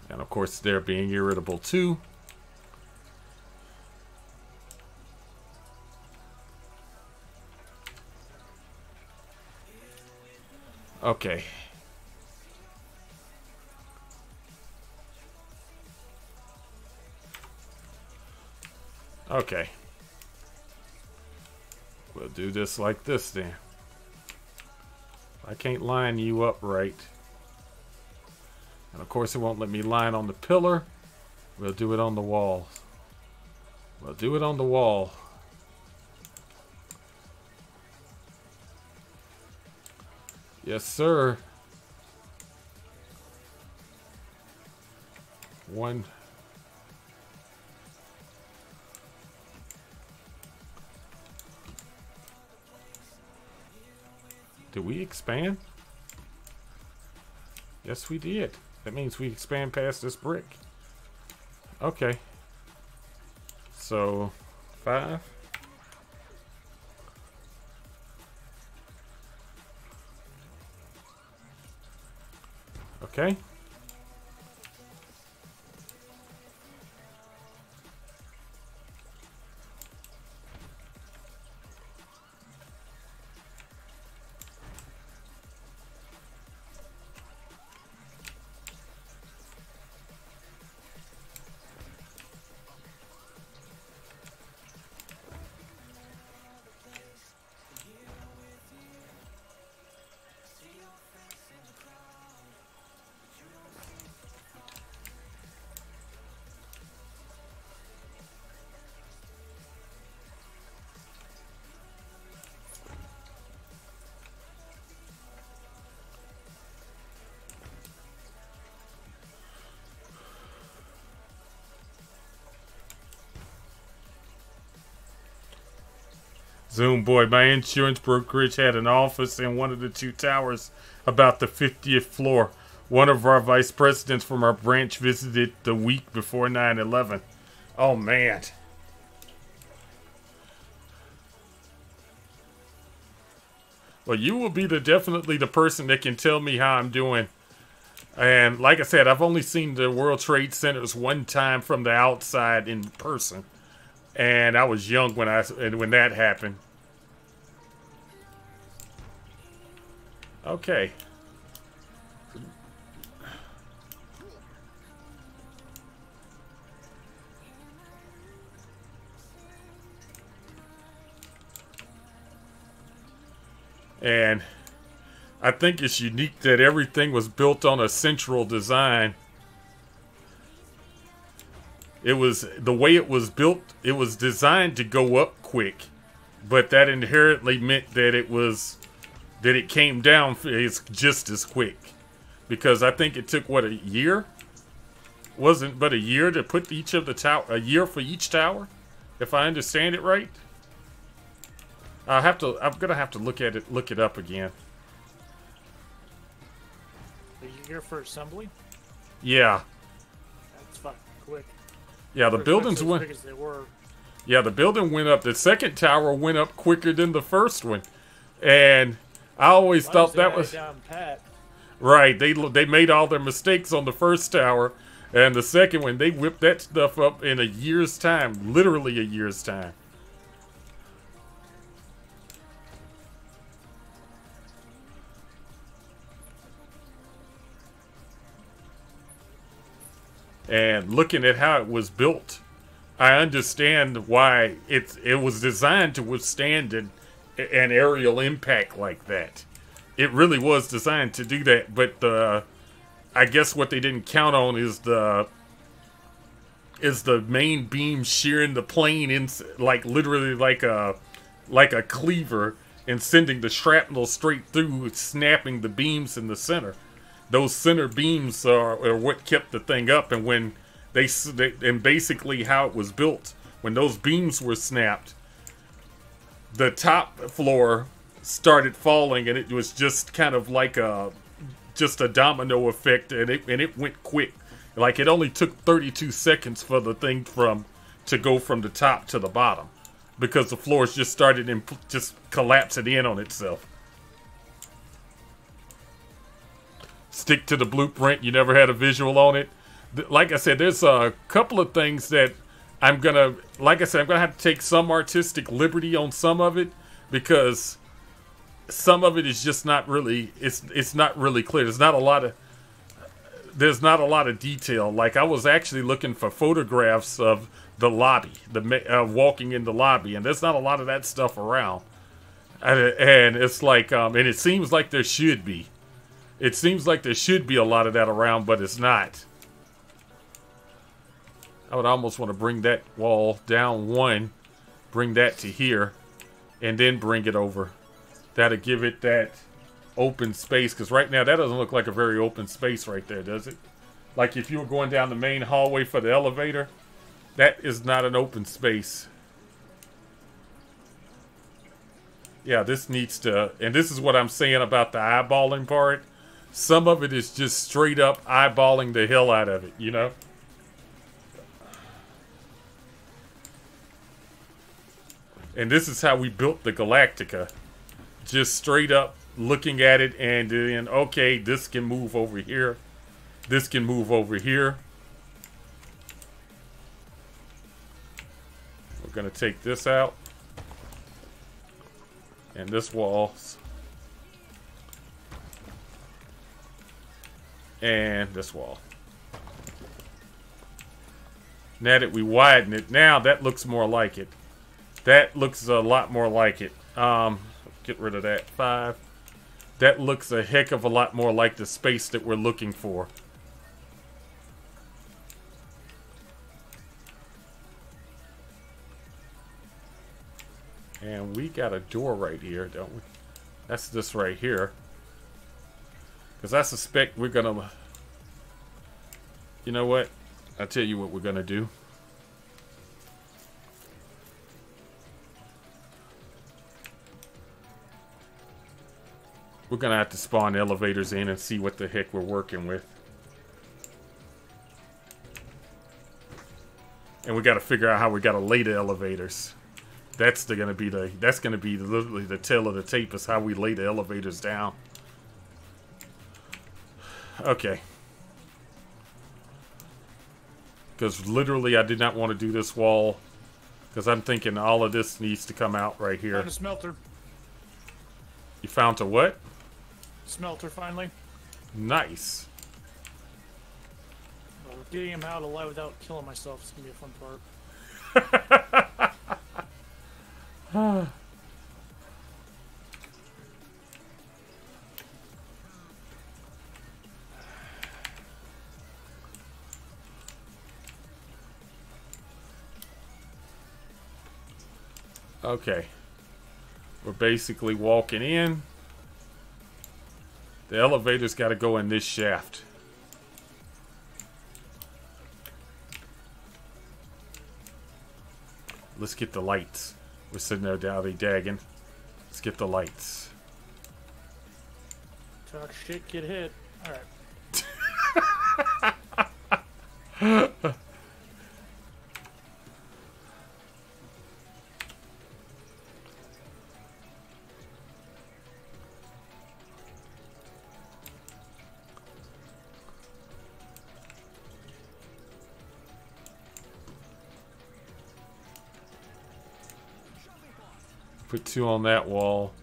[SPEAKER 1] And of course they're being irritable too. Okay. Okay. We'll do this like this then. I can't line you up right. And of course it won't let me line on the pillar. We'll do it on the wall. We'll do it on the wall. Yes, sir. One. Did we expand? Yes, we did. That means we expand past this brick. Okay. So, 5. Okay. Zoom boy, my insurance brokerage had an office in one of the two towers about the 50th floor. One of our vice presidents from our branch visited the week before 9/11. Oh, man. Well, you will be definitely the person that can tell me how I'm doing. And like I said, I've only seen the World Trade Centers one time from the outside in person. And I was young when that happened. Okay. And I think it's unique that everything was built on a central design. It was the way it was built, it was designed to go up quick, but that inherently meant that it came down just as quick. Because I think it took a year? Wasn't but a year to put each of the tower, a year for each tower, if I understand it right. I'm gonna have to look it up again.
[SPEAKER 2] A year for assembly?
[SPEAKER 1] Yeah.
[SPEAKER 2] That's fucking quick.
[SPEAKER 1] Yeah, the buildings went.
[SPEAKER 2] As big as they were.
[SPEAKER 1] Yeah, the building went up. The second tower went up quicker than the first one, and I always thought that was
[SPEAKER 2] down pat.
[SPEAKER 1] Right. They made all their mistakes on the first tower, and the second one they whipped that stuff up in a year's time, literally a year's time. And looking at how it was built, I understand why it was designed to withstand an aerial impact like that. It really was designed to do that, but I guess what they didn't count on is the main beam shearing the plane in, like literally like a cleaver, and sending the shrapnel straight through, snapping the beams in the center. Those center beams are what kept the thing up, and when and basically how it was built, when those beams were snapped, the top floor started falling, and it was just kind of like a domino effect, and it went quick. Like it only took 32 seconds for the thing to go from the top to the bottom, because the floors just started just collapsing in on itself. Stick to the blueprint. You never had a visual on it. Like I said, there's a couple of things that I'm gonna have to take some artistic liberty on some of it, because some of it is just not really, it's not really clear. There's not a lot of detail. Like I was actually looking for photographs of the lobby, walking in the lobby, and there's not a lot of that stuff around. And it's like, and it seems like there should be. It seems like there should be a lot of that around, but it's not. I would almost want to bring that wall down one, bring that to here, and then bring it over. That'll give it that open space, because right now that doesn't look like a very open space right there, does it? Like if you were going down the main hallway for the elevator, that is not an open space. Yeah, this needs to, and this is what I'm saying about the eyeballing part. Some of it is just straight up eyeballing the hell out of it, you know? And this is how we built the Galactica. Just straight up looking at it, and then, okay, this can move over here. This can move over here. We're going to take this out. And this wall. And this wall. Now that we widen it, now that looks more like it. That looks a lot more like it. Get rid of that 5. That looks a heck of a lot more like the space that we're looking for. And we got a door right here, don't we? That's this right here. Because I suspect we're gonna... You know what? I'll tell you what we're gonna do. We're gonna have to spawn elevators in and see what the heck we're working with. And we got to figure out how we got to lay the elevators. That's gonna be literally the tail of the tape, is how we lay the elevators down. Okay. Because literally I did not want to do this wall. Because I'm thinking all of this needs to come out right here.
[SPEAKER 2] Found a smelter.
[SPEAKER 1] You found a what?
[SPEAKER 2] Smelter, finally.
[SPEAKER 1] Nice.
[SPEAKER 2] Well, getting him out alive without killing myself is going to be a fun part.
[SPEAKER 1] Okay. We're basically walking in. The elevator's got to go in this shaft. Let's get the lights. We're sitting there dagging. Let's get the lights.
[SPEAKER 2] Talk shit, get hit. Alright.
[SPEAKER 1] Put 2 on that wall.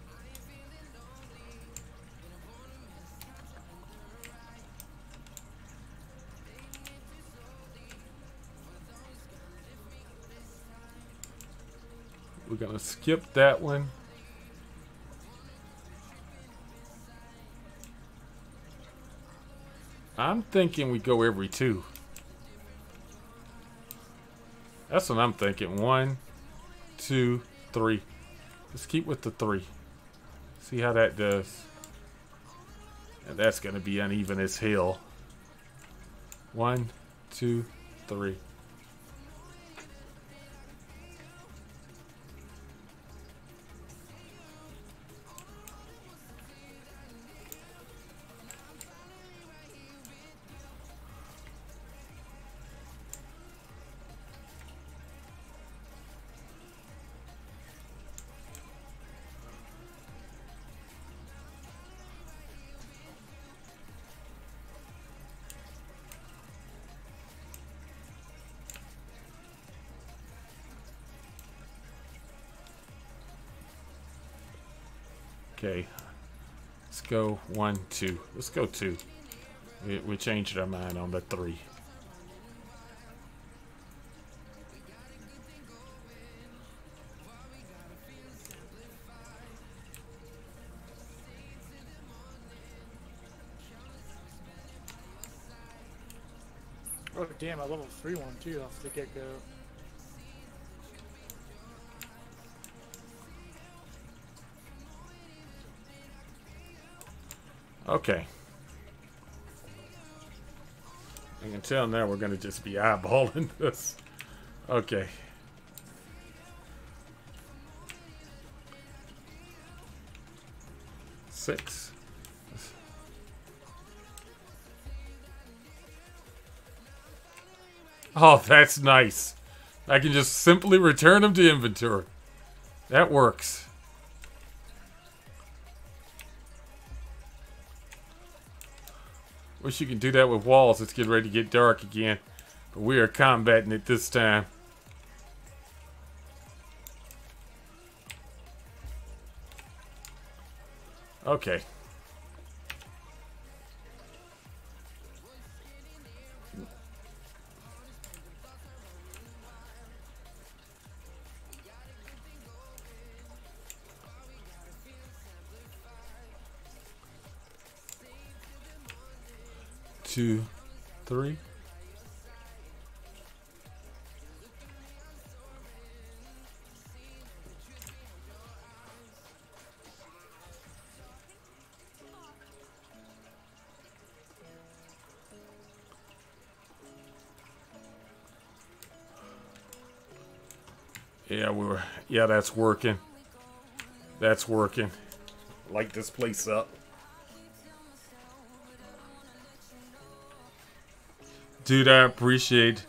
[SPEAKER 1] We're gonna skip that one. I'm thinking we go every 2. That's what I'm thinking. 1, 2, 3. Let's keep with the 3. See how that does. And that's going to be uneven as hell. 1, 2, 3. Okay, let's go 1, 2. Let's go 2. We changed our mind on the 3.
[SPEAKER 2] Oh damn, I level 3 one too off the get-go.
[SPEAKER 1] Okay. I can tell now we're going to just be eyeballing this. Okay. Six. Oh, that's nice. I can just simply return them to inventory. That works. Wish you could do that with walls. It's getting ready to get dark again. But we are combating it this time. Okay. Two, 3. Yeah, that's working. That's working. Light this place up. Dude, I appreciate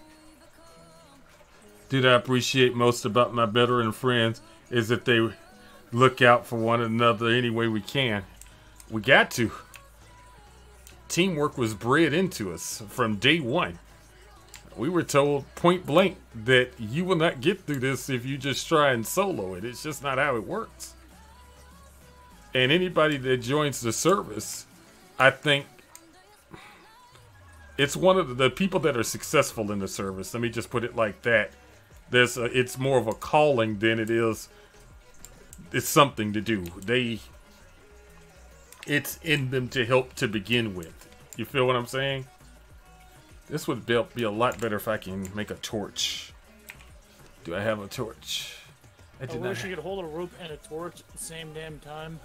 [SPEAKER 1] most about my veteran friends is that they look out for one another any way we can. We got to. Teamwork was bred into us from day one. We were told point blank that you will not get through this if you just try and solo it. It's just not how it works. And anybody that joins the service, I think it's one of the people that are successful in the service. Let me just put it like that. It's more of a calling than it is. It's something to do. It's in them to help to begin with. You feel what I'm saying? This would be a lot better if I can make a torch. Do I have a torch?
[SPEAKER 2] I wish you could hold a rope and a torch at the same damn time.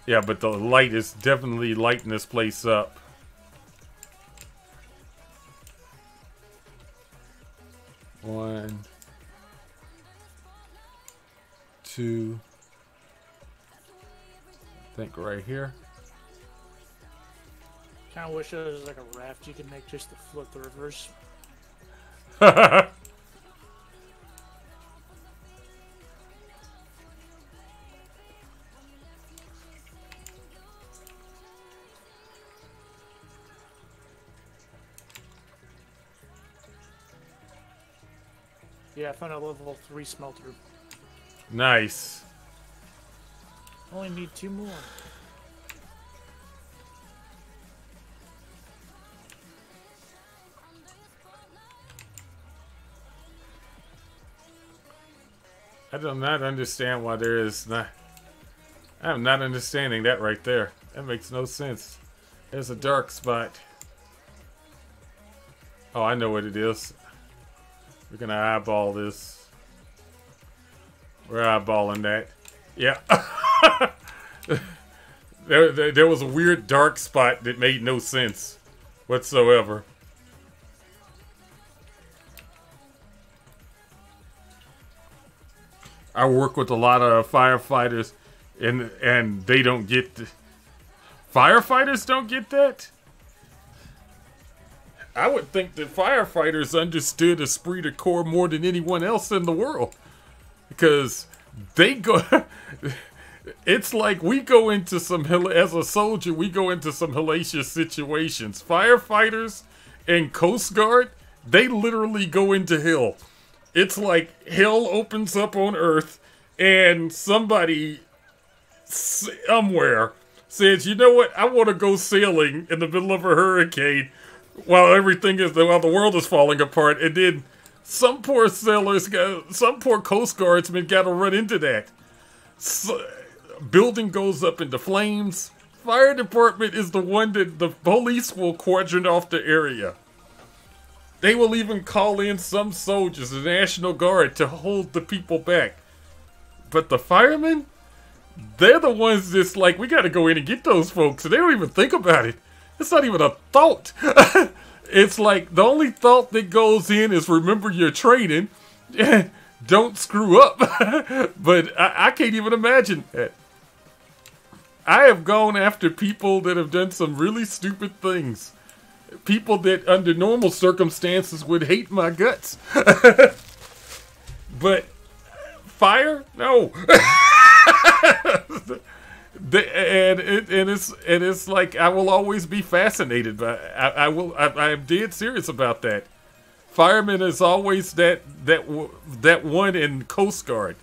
[SPEAKER 1] Yeah, but the light is definitely lighting this place up. One, two, I think right here.
[SPEAKER 2] Kind of wish there was like a raft you could make just to float the rivers. Yeah, I found a level 3 smelter.
[SPEAKER 1] Nice.
[SPEAKER 2] Only need 2 more.
[SPEAKER 1] I do not understand why there is not. I'm not understanding that right there. That makes no sense. There's a dark spot. Oh, I know what it is. We're gonna eyeball this. We're eyeballing that. Yeah. there was a weird dark spot that made no sense whatsoever. I work with a lot of firefighters, and they don't get firefighters don't get that. I would think that firefighters understood esprit de corps more than anyone else in the world, because they go. It's like we go into some as a soldier, we go into some hellacious situations. Firefighters and Coast Guard, they literally go into hell. It's like hell opens up on Earth, and somebody somewhere says, "You know what? I want to go sailing in the middle of a hurricane while the world is falling apart." And then some poor some poor Coast Guardsmen got to run into that. Building goes up into flames. Fire department is the one that the police will quadrant off the area. They will even call in some soldiers, the National Guard, to hold the people back. But the firemen, they're the ones that's like, we got to go in and get those folks. And they don't even think about it. It's not even a thought. It's like the only thought that goes in is remember your training. Don't screw up. But I can't even imagine that. I have gone after people that have done some really stupid things. People that under normal circumstances would hate my guts. But fire? No. It's like I will always be fascinated by I am dead serious about that. Fireman is always that one in Coast Guard.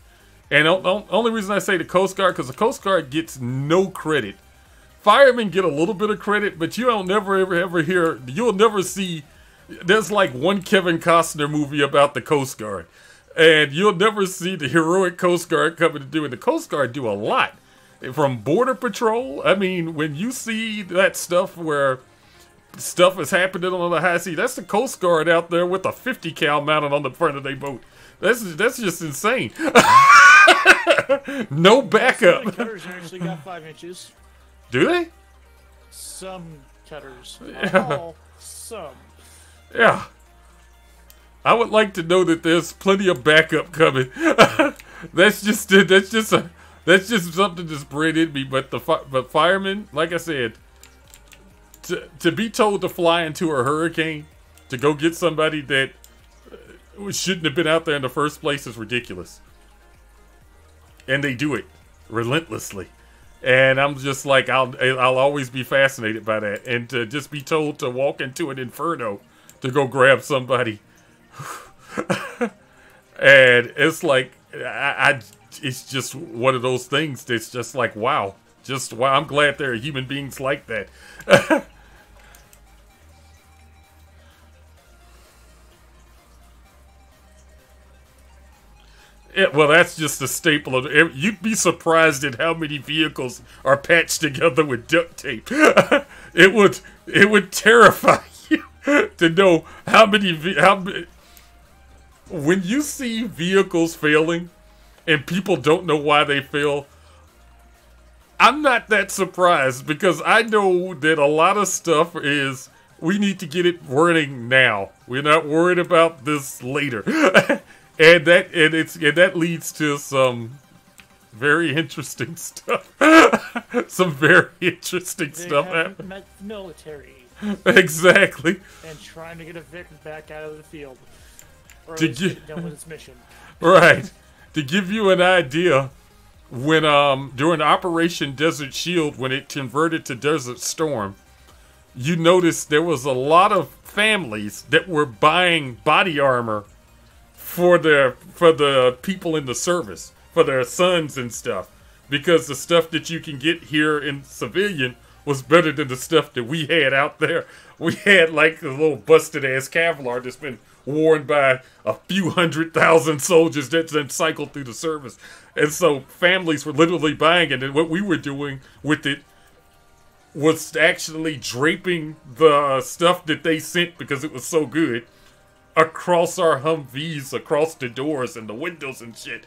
[SPEAKER 1] And only reason I say the Coast Guard, because the Coast Guard gets no credit. Firemen get a little bit of credit, but you don't ever hear, you'll never see, there's like one Kevin Costner movie about the Coast Guard. And you'll never see the heroic Coast Guard coming to do it. The Coast Guard do a lot. From Border Patrol, I mean, when you see that stuff where stuff is happening on the high sea, that's the Coast Guard out there with a 50 cal mounted on the front of their boat. That's just insane. No backup.
[SPEAKER 2] Some cutters actually got 5 inches.
[SPEAKER 1] Do they?
[SPEAKER 2] Some cutters.
[SPEAKER 1] Yeah.
[SPEAKER 2] All, some.
[SPEAKER 1] Yeah. I would like to know that there's plenty of backup coming. That's just something that's bred in me. But firemen, like I said, to be told to fly into a hurricane to go get somebody that shouldn't have been out there in the first place is ridiculous. And they do it relentlessly. And I'm just like, I'll always be fascinated by that. And to just be told to walk into an inferno to go grab somebody. And it's like, it's just one of those things that's just like, wow. Just, wow, I'm glad there are human beings like that. Well, that's just a staple of it. You'd be surprised at how many vehicles are patched together with duct tape. It would terrify you to know how many. When you see vehicles failing and people don't know why they fail, I'm not that surprised because I know that a lot of stuff is we need to get it running now. We're not worried about this later. And that leads to some very interesting stuff. Some very interesting stuff happening.
[SPEAKER 2] Military.
[SPEAKER 1] Exactly.
[SPEAKER 2] And trying to get a Vic back out of the field. Or
[SPEAKER 1] To
[SPEAKER 2] get it done with its mission.
[SPEAKER 1] Right. To give you an idea, when during Operation Desert Shield, when it converted to Desert Storm, you noticed there was a lot of families that were buying body armor for the people in the service, for their sons and stuff, because the stuff that you can get here in civilian was better than the stuff that we had out there. We had like a little busted ass Kevlar that's been worn by a few 100,000 soldiers that then cycled through the service, and so families were literally buying it. And what we were doing with it was actually draping the stuff that they sent because it was so good across our Humvees, across the doors and the windows and shit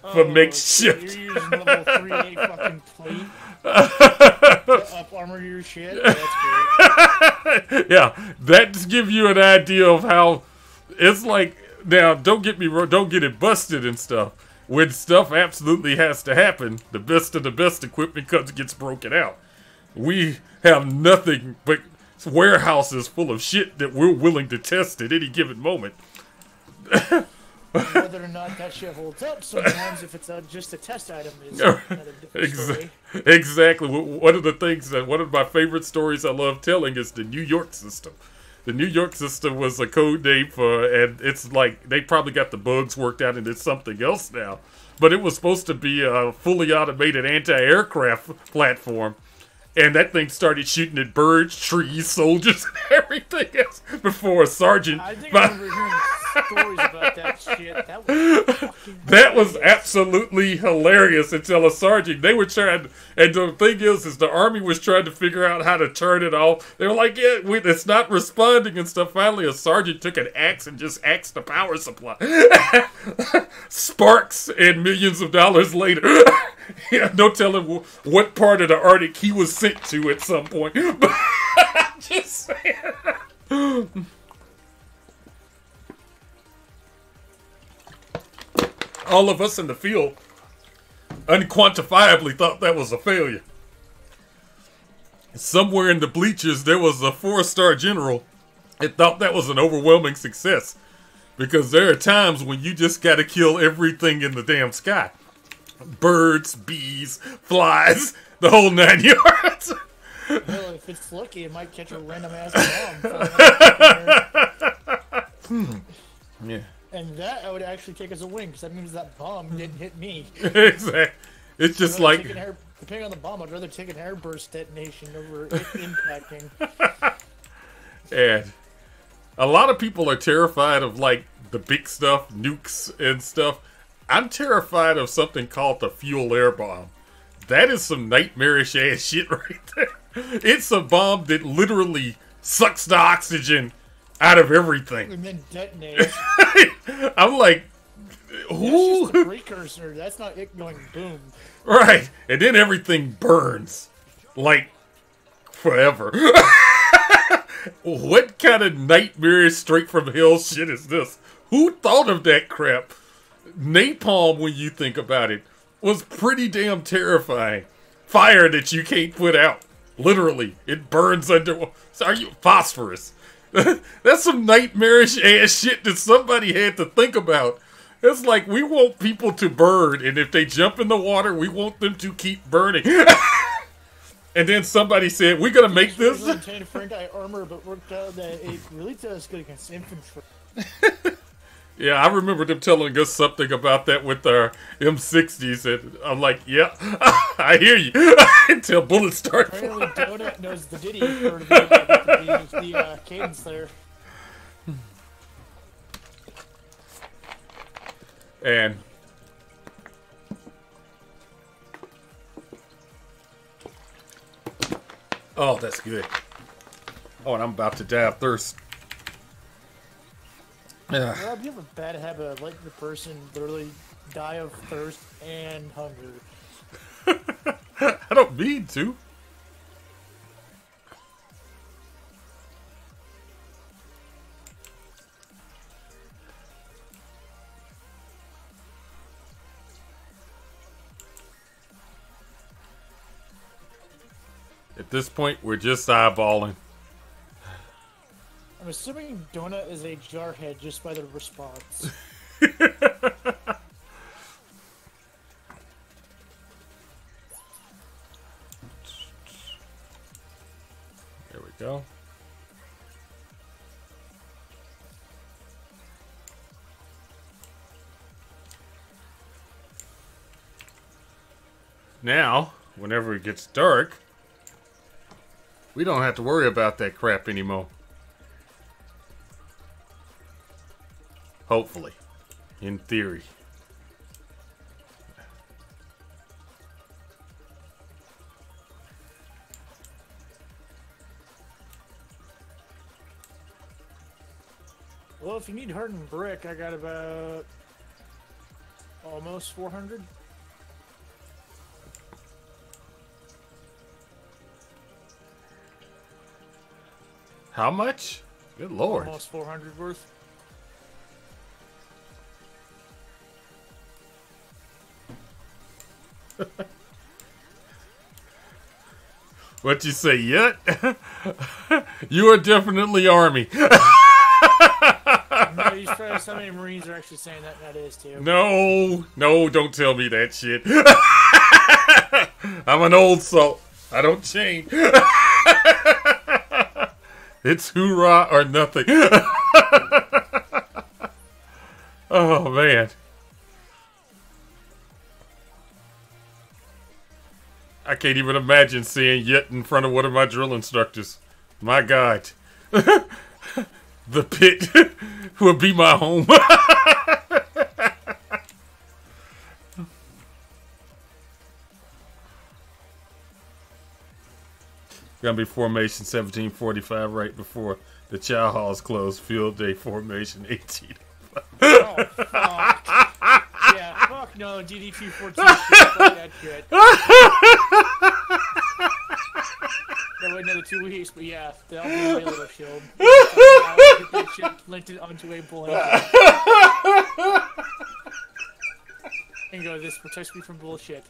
[SPEAKER 1] for makeshift.
[SPEAKER 2] So you're using a little 3A fucking plate to up armor your shit? That's great.
[SPEAKER 1] Yeah, that just gives you an idea of how it's like. Now, don't get it busted and stuff. When stuff absolutely has to happen, the best of the best equipment gets broken out. We have nothing but warehouses full of shit that we're willing to test at any given moment.
[SPEAKER 2] Whether or not that shit holds up, sometimes if it's just a test item, is another different story.
[SPEAKER 1] Exactly. One of my favorite stories I love telling is the New York system. The New York system was a code name for, and it's like they probably got the bugs worked out and it's something else now. But it was supposed to be a fully automated anti-aircraft platform. And that thing started shooting at birds, trees, soldiers, and everything else before a sergeant.
[SPEAKER 2] I think I remember hearing stories about that shit.
[SPEAKER 1] That was absolutely hilarious until a sergeant, they were trying, and the thing is the Army was trying to figure out how to turn it off. They were like, yeah, it's not responding and stuff. Finally, a sergeant took an axe and just axed the power supply. Sparks and millions of dollars later. Yeah, no telling what part of the Arctic he was sent to at some point. But I'm just saying. All of us in the field unquantifiably thought that was a failure. Somewhere in the bleachers, there was a 4-star general that thought that was an overwhelming success. Because there are times when you just gotta kill everything in the damn sky. Birds, bees, flies, the whole 9 yards.
[SPEAKER 2] Well, if it's lucky, it might catch a random ass bomb.
[SPEAKER 1] Yeah.
[SPEAKER 2] And that I would actually take as a win, because that means that bomb didn't hit me.
[SPEAKER 1] Exactly. It's just like,
[SPEAKER 2] depending on the bomb, I'd rather take an airburst detonation over it impacting.
[SPEAKER 1] And a lot of people are terrified of like the big stuff, nukes and stuff. I'm terrified of something called the fuel air bomb. That is some nightmarish ass shit right there. It's a bomb that literally sucks the oxygen out of everything.
[SPEAKER 2] And then detonates.
[SPEAKER 1] I'm like, who?
[SPEAKER 2] That's just the precursor. That's not it going boom.
[SPEAKER 1] Right. And then everything burns. Like, forever. What kind of nightmarish straight from hell shit is this? Who thought of that crap? Napalm, when you think about it, was pretty damn terrifying. Fire that you can't put out. Literally, it burns under. Are you phosphorus? That's some nightmarish ass shit that somebody had to think about. It's like we want people to burn, and if they jump in the water, we want them to keep burning. And then somebody said, "We're gonna make this."
[SPEAKER 2] Frank armor, but worked out that it really does good against infantry.
[SPEAKER 1] Yeah, I remember them telling us something about that with our M60s, and I'm like, "Yeah, I hear you." Until bullets start
[SPEAKER 2] Apparently, Donut knows the ditty for the cadence there.
[SPEAKER 1] And oh, that's good. Oh, and I'm about to die of thirst.
[SPEAKER 2] Rob, you have a bad habit of letting the person literally die of thirst and hunger.
[SPEAKER 1] I don't mean to. At this point, we're just eyeballing.
[SPEAKER 2] I'm assuming Donut is a jarhead just by the response.
[SPEAKER 1] There we go. Now, whenever it gets dark, we don't have to worry about that crap anymore. Hopefully. In theory.
[SPEAKER 2] Well, if you need hardened brick, I got about almost 400.
[SPEAKER 1] How much? Good lord.
[SPEAKER 2] Almost 400 worth.
[SPEAKER 1] What you say yet? You are definitely Army.
[SPEAKER 2] No, you try so many Marines are actually saying that nowadays too.
[SPEAKER 1] No, no, don't tell me that shit. I'm an old salt. I don't change. It's hoorah or nothing. Oh, man. I can't even imagine seeing Yet in front of one of my drill instructors. My God. The pit will be my home. Gonna be formation 1745 right before the chow halls close. Field day formation 18.
[SPEAKER 2] Oh, fuck. Yeah, fuck no, DD214 shit, fuck that shit. That wait another 2 weeks, but yeah, that'll be my little shield. I'll get that shit planted onto a blanket. And go, this protects me from bullshit.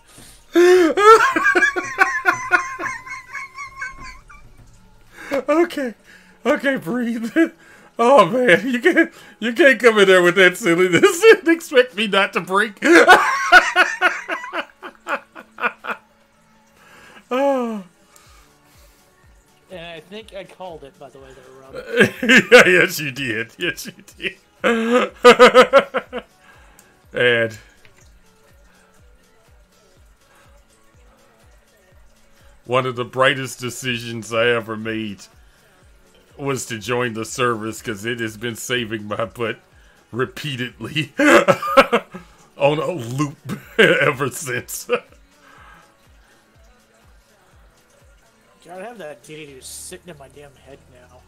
[SPEAKER 1] Okay, okay, breathe. Oh man, you can't come in there with that silliness and expect me not to break. Oh.
[SPEAKER 2] And I think I called it, by the way, there, Rob.
[SPEAKER 1] Yeah, yes, you did. Yes, you did. And one of the brightest decisions I ever made was to join the service because it has been saving my butt repeatedly on a loop ever since.
[SPEAKER 2] God, I have that ditty just sitting in my damn head now.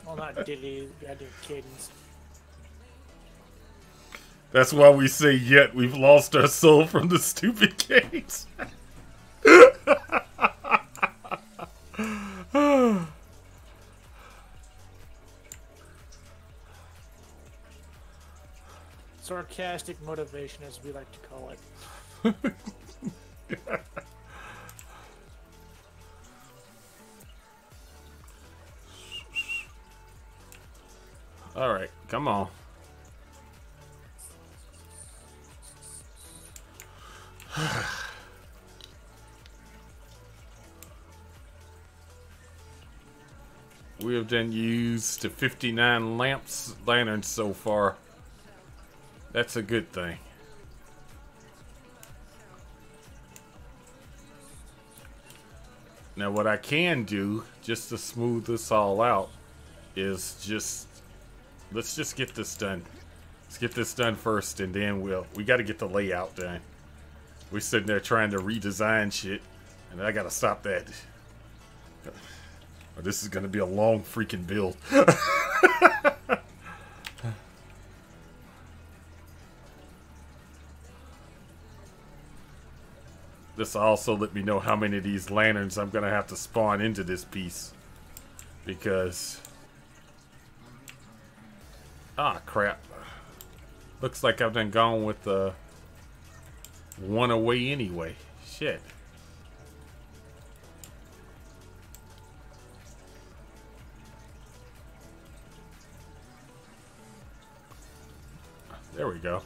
[SPEAKER 2] Well, not ditty, goddamn cadence.
[SPEAKER 1] That's why we say yet we've lost our soul from the stupid games.
[SPEAKER 2] Sarcastic motivation, as we like to call it.
[SPEAKER 1] Alright, come on. We have done used 59 lanterns so far. That's a good thing. Now what I can do, just to smooth this all out, is let's just get this done. Let's get this done first, and then we got to get the layout done. We're sitting there trying to redesign shit, and I got to stop that. Or this is going to be a long freaking build. This also let me know how many of these lanterns I'm going to have to spawn into this piece. Because... ah, crap. Looks like I've done gone with the one away anyway. Shit. There we go.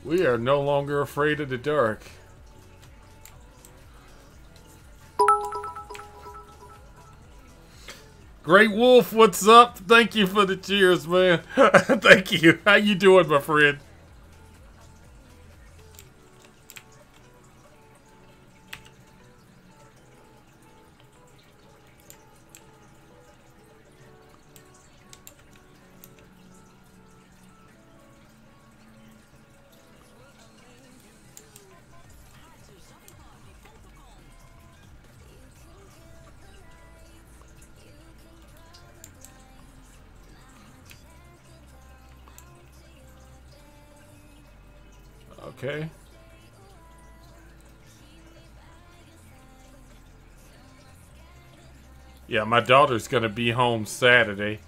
[SPEAKER 1] We are no longer afraid of the dark. Great Wolf, what's up? Thank you for the cheers, man. Thank you. How you doing, my friend? Okay. Yeah, my daughter's gonna be home Saturday.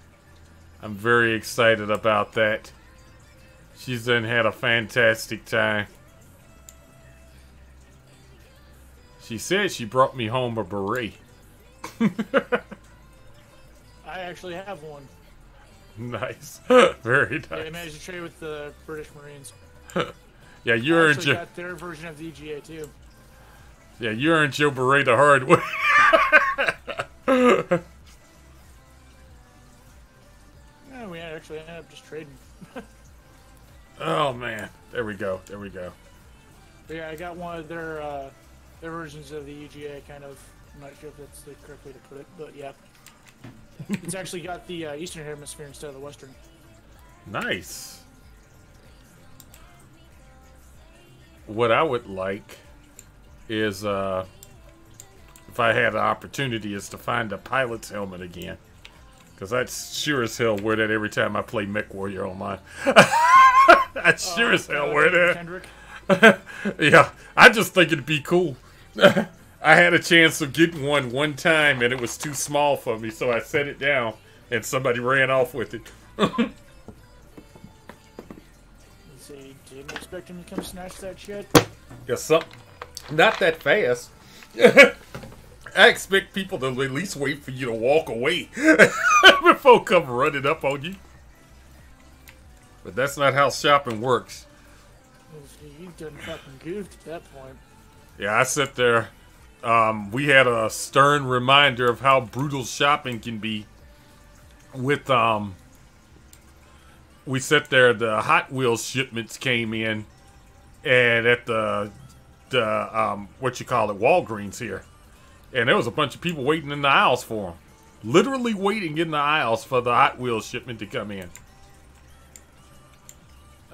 [SPEAKER 1] I'm very excited about that. She's done had a fantastic time. She said she brought me home a beret.
[SPEAKER 2] I actually have one.
[SPEAKER 1] Nice. Very nice.
[SPEAKER 2] Yeah, I managed to trade with the British Marines.
[SPEAKER 1] Yeah, you
[SPEAKER 2] I
[SPEAKER 1] earned
[SPEAKER 2] actually
[SPEAKER 1] your...
[SPEAKER 2] got their version of the EGA too.
[SPEAKER 1] Yeah, you earned your beret the hard way.
[SPEAKER 2] Yeah, we actually ended up just trading.
[SPEAKER 1] Oh, man. There we go. There we go.
[SPEAKER 2] But yeah, I got one of their versions of the EGA, kind of. I'm not sure if that's the correct way to put it, but yeah. It's actually got the Eastern Hemisphere instead of the Western.
[SPEAKER 1] Nice. What I would like is, if I had an opportunity, is to find a pilot's helmet again. Because I sure as hell wear that every time I play Mech Warrior Online. I sure as hell wear that. Yeah, I just think it'd be cool. I had a chance of getting one time, and it was too small for me, so I set it down, and somebody ran off with it.
[SPEAKER 2] Let's see, didn't expect him to come snatch that shit.
[SPEAKER 1] Yes, not that fast. I expect people to at least wait for you to walk away before come running up on you. But that's not how shopping works.
[SPEAKER 2] You done fucking goofed at that point.
[SPEAKER 1] Yeah, I sat there. We had a stern reminder of how brutal shopping can be. With we sat there. The Hot Wheels shipments came in, and at the what you call it, Walgreens here, and there was a bunch of people waiting in the aisles for them. Literally waiting in the aisles for the Hot Wheels shipment to come in.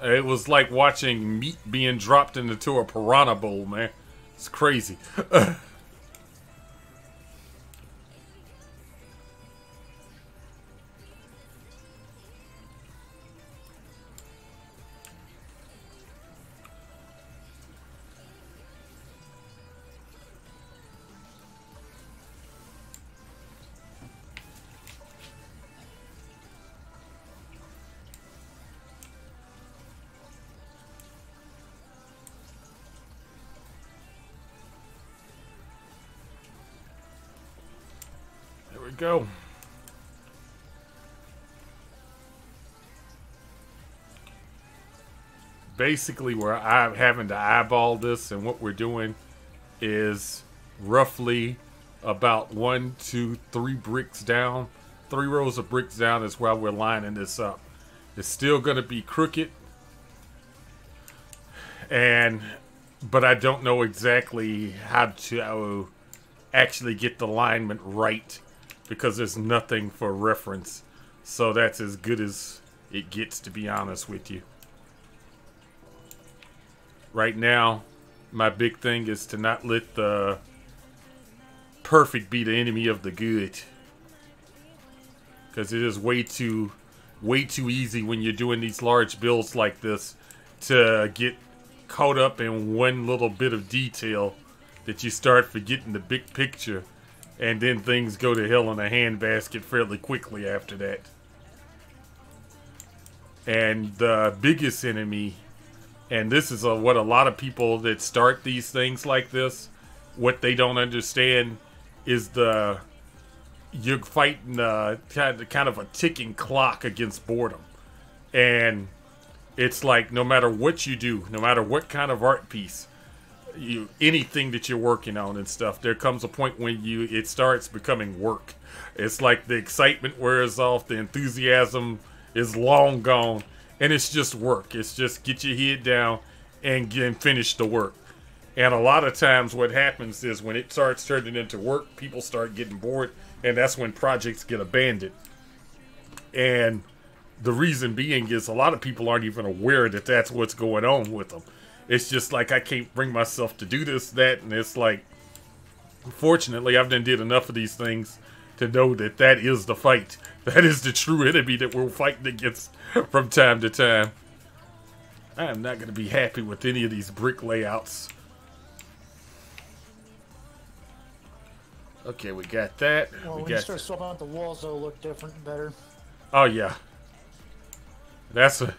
[SPEAKER 1] It was like watching meat being dropped into a piranha bowl, man. It's crazy. go. Basically, we're having to eyeball this, and what we're doing is roughly about 1, 2, 3 bricks down. 3 rows of bricks down is where we're lining this up. It's still going to be crooked, but I don't know exactly how to actually get the alignment right because there's nothing for reference. So that's as good as it gets, to be honest with you. Right now, my big thing is to not let the perfect be the enemy of the good. Because it is way too easy when you're doing these large builds like this to get caught up in one little bit of detail that you start forgetting the big picture, and then things go to hell in a handbasket fairly quickly after that. And the biggest enemy, and this is what a lot of people that start these things like this, what they don't understand is you're fighting kind of a ticking clock against boredom. And it's like no matter what you do, no matter what kind of art piece, anything that you're working on and stuff, there comes a point when it starts becoming work. It's like the excitement wears off, the enthusiasm is long gone, and it's just work. It's just get your head down and finish the work. And a lot of times what happens is when it starts turning into work, people start getting bored, and that's when projects get abandoned. And the reason being is a lot of people aren't even aware that that's what's going on with them. It's just like, I can't bring myself to do this, that, and it's like, fortunately, I've done did enough of these things to know that that is the fight. That is the true enemy that we're fighting against from time to time. I am not going to be happy with any of these brick layouts. Okay, we got that.
[SPEAKER 2] Well, when you start swapping out the walls, they'll look different and better.
[SPEAKER 1] Oh, yeah. That's a...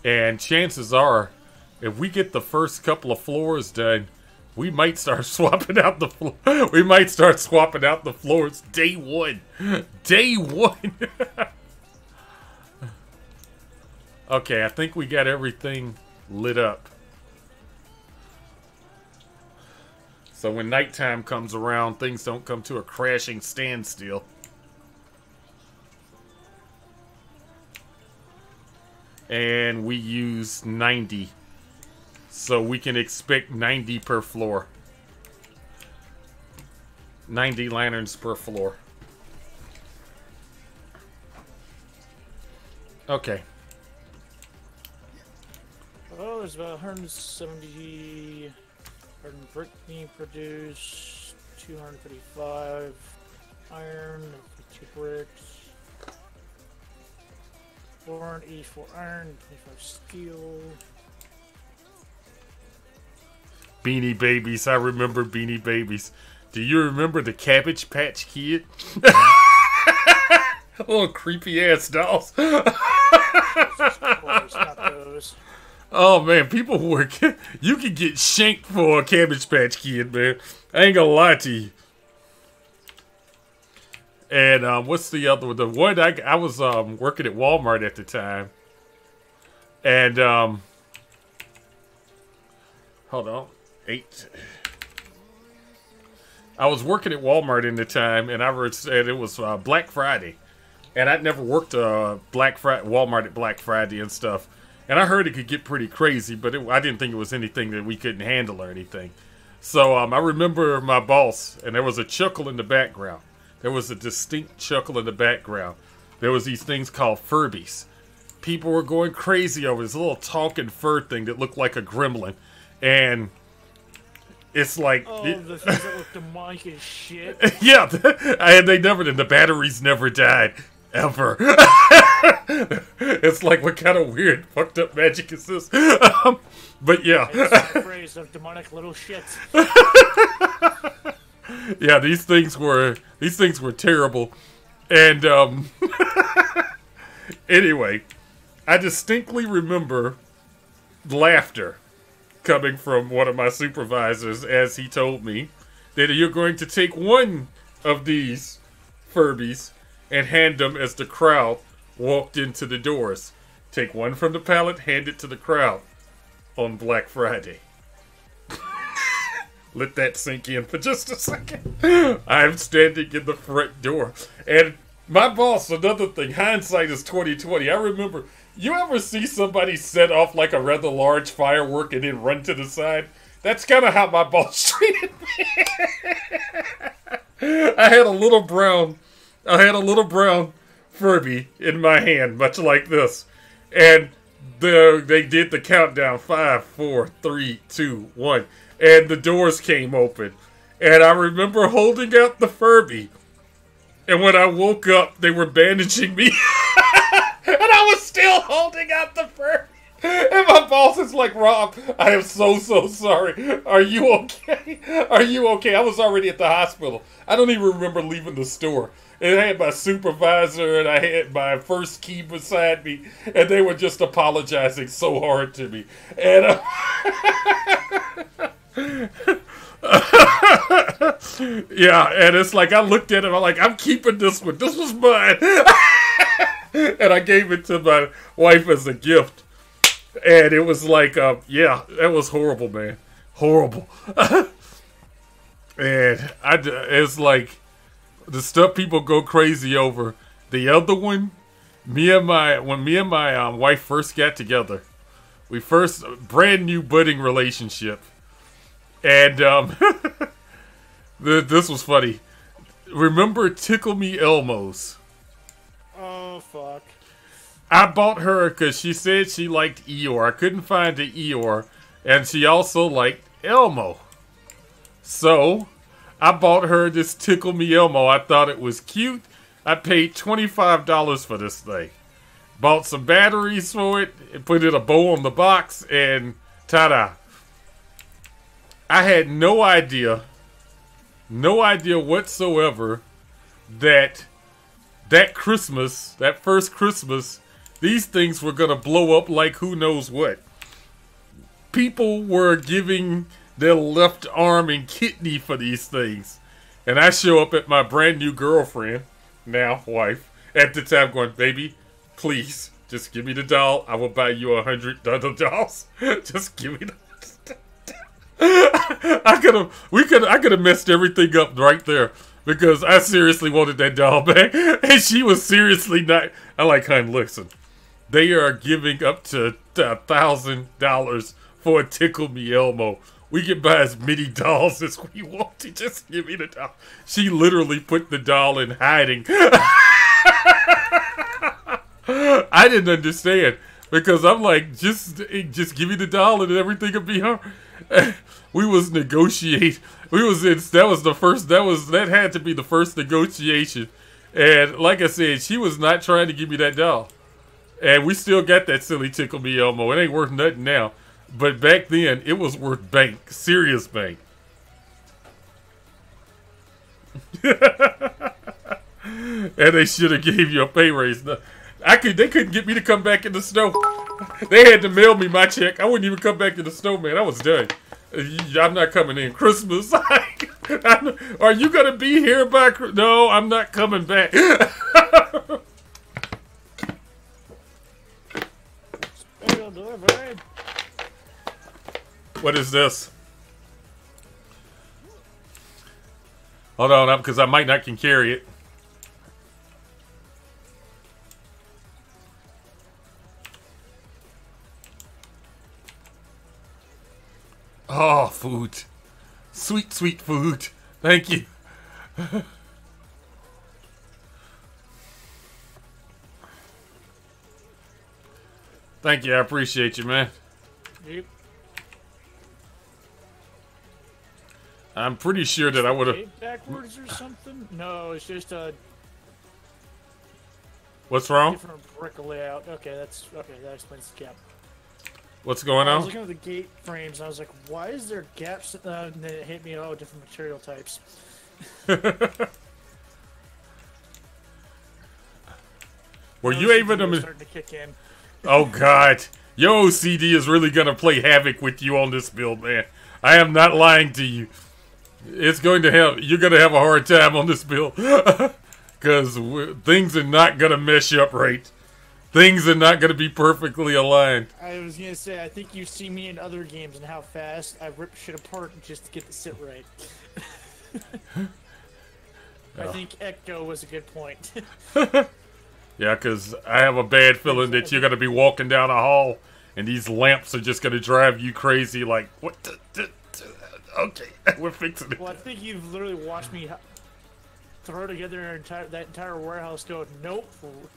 [SPEAKER 1] And chances are, if we get the first couple of floors done, we might start swapping out the floor. We might start swapping out the floors day one. Day one. Okay, I think we got everything lit up. So when nighttime comes around, things don't come to a crashing standstill. And we use 90. So we can expect 90 per floor. 90 lanterns per floor. Okay.
[SPEAKER 2] Oh, there's about 170... brick being produced, 235 iron, 52 bricks, 484 iron, 25 steel.
[SPEAKER 1] Beanie Babies, I remember Beanie Babies. Do you remember the Cabbage Patch Kid? Little creepy ass dolls.
[SPEAKER 2] Of course, not those.
[SPEAKER 1] Oh man, people were you could get shanked for a Cabbage Patch Kid, man. I ain't gonna lie to you. And what's the other one? The one I was working at Walmart at the time, and hold on, 8. I was working at Walmart in the time, and it was Black Friday, and I'd never worked Walmart at Black Friday and stuff. And I heard it could get pretty crazy, but I didn't think it was anything that we couldn't handle or anything. So I remember my boss, and there was a chuckle in the background. There was a distinct chuckle in the background. There was these things called Furbies. People were going crazy over this little talking fur thing that looked like a gremlin. And it's like...
[SPEAKER 2] Oh, the things that look demonic as shit.
[SPEAKER 1] Yeah, and the batteries never died. Ever. It's like, what kind of weird, fucked up magic is this? But yeah.
[SPEAKER 2] It's the phrase of demonic little shits.
[SPEAKER 1] Yeah, these things were terrible. And anyway, I distinctly remember laughter coming from one of my supervisors as he told me that you're going to take one of these Furbies and hand them as the crowd walked into the doors. Take one from the pallet, hand it to the crowd on Black Friday. Let that sink in for just a second. I'm standing in the front door. And my boss, another thing, hindsight is 20/20. I remember, you ever see somebody set off like a rather large firework and then run to the side? That's kind of how my boss treated me. I had a little brown Furby in my hand, much like this. And they did the countdown, 5, 4, 3, 2, 1. And the doors came open. And I remember holding out the Furby. And when I woke up, they were bandaging me. And I was still holding out the Furby. And my boss is like, Rob, I am so sorry. Are you okay? Are you okay? I was already at the hospital. I don't even remember leaving the store. And I had my supervisor and I had my first key beside me. And they were just apologizing so hard to me. And yeah, and it's like I looked at it, I'm like, I'm keeping this one. This was mine. And I gave it to my wife as a gift. And it was like, yeah, that was horrible, man. Horrible. And it's like the stuff people go crazy over. The other one, when me and my wife first got together, brand new budding relationship. And this was funny. Remember Tickle Me Elmos?
[SPEAKER 2] Oh, fuck.
[SPEAKER 1] I bought her because she said she liked Eeyore. I couldn't find the Eeyore. And she also liked Elmo. So, I bought her this Tickle Me Elmo. I thought it was cute. I paid $25 for this thing. Bought some batteries for it. And put in a bow on the box. And ta-da. I had no idea whatsoever that Christmas, that first Christmas, these things were going to blow up like who knows what. People were giving their left arm and kidney for these things. And I show up at my brand new girlfriend, now wife, at the time going, baby, please, just give me the doll. I will buy you 100 other dolls. Just give me the... I could have messed everything up right there because I seriously wanted that doll back, and she was seriously not. I like, hun, listen, they are giving up to $1,000 for a Tickle Me Elmo. We can buy as many dolls as we want to. Just give me the doll. She literally put the doll in hiding. I didn't understand because I'm like, just give me the doll and everything will be her. We was negotiate. That had to be the first negotiation. And like I said, she was not trying to give me that doll. And we still got that silly Tickle Me Elmo. It ain't worth nothing now. But back then, it was worth bank. Serious bank. And they should have gave you a pay raise. They couldn't get me to come back in the snow. They had to mail me my check. I wouldn't even come back to the snow, man. I was done. I'm not coming in Christmas. Are you going to be here by... No, I'm not coming back. What is this? Hold on up, because I might not can carry it. Oh, food. Sweet, sweet food. Thank you. Thank you, I appreciate you, man.
[SPEAKER 2] Yep.
[SPEAKER 1] I'm pretty sure that I would have...
[SPEAKER 2] backwards or something? No, it's just a...
[SPEAKER 1] What's wrong?
[SPEAKER 2] Different brick layout. Okay, that explains the gap.
[SPEAKER 1] What's going on?
[SPEAKER 2] I was looking at the gate frames, and I was like, why is there gaps? And then it hit me, oh, different material types.
[SPEAKER 1] Were you able to...
[SPEAKER 2] starting to kick in.
[SPEAKER 1] Oh, God. Yo, CD is really going to play havoc with you on this build, man. I am not lying to you. It's going to have, you're going to have a hard time on this build. Because things are not going to mesh up right. Things are not going to be perfectly aligned.
[SPEAKER 2] I was going to say, I think you see me in other games and how fast I rip shit apart just to get the sit right. I think Ecto was a good point.
[SPEAKER 1] Yeah, because I have a bad feeling that you're going to be walking down a hall and these lamps are just going to drive you crazy like, what the okay, we're fixing it.
[SPEAKER 2] Well, I think you've literally watched me throw together that entire warehouse, go, nope,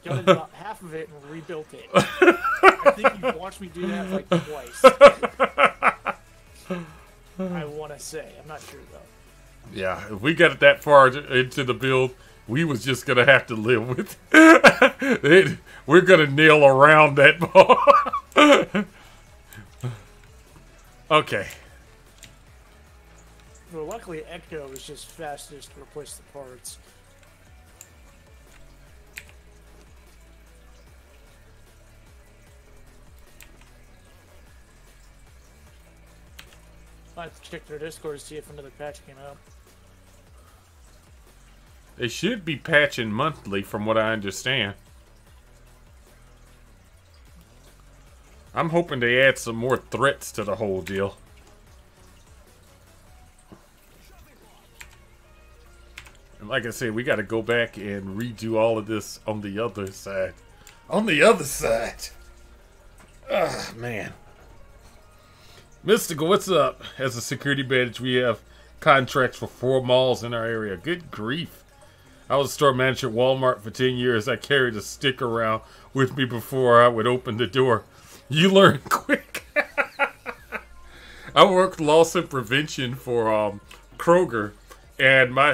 [SPEAKER 2] got about half of it and rebuilt it. I think you've watched me do that like twice. I want to say. I'm not sure, though.
[SPEAKER 1] Yeah, if we got it that far into the build, we was just going to have to live with it. We're going to nail around that ball. Okay.
[SPEAKER 2] Well, luckily, Ecto is just fastest to replace the parts. I have to check their Discord to see if another patch came out.
[SPEAKER 1] They should be patching monthly, from what I understand. I'm hoping they add some more threats to the whole deal. And like I said, we got to go back and redo all of this on the other side. On the other side! Ah, man. Mystical, what's up? As a security badge, we have contracts for 4 malls in our area. Good grief. I was a store manager at Walmart for 10 years. I carried a stick around with me before I would open the door. You learn quick. I worked loss and prevention for Kroger, and my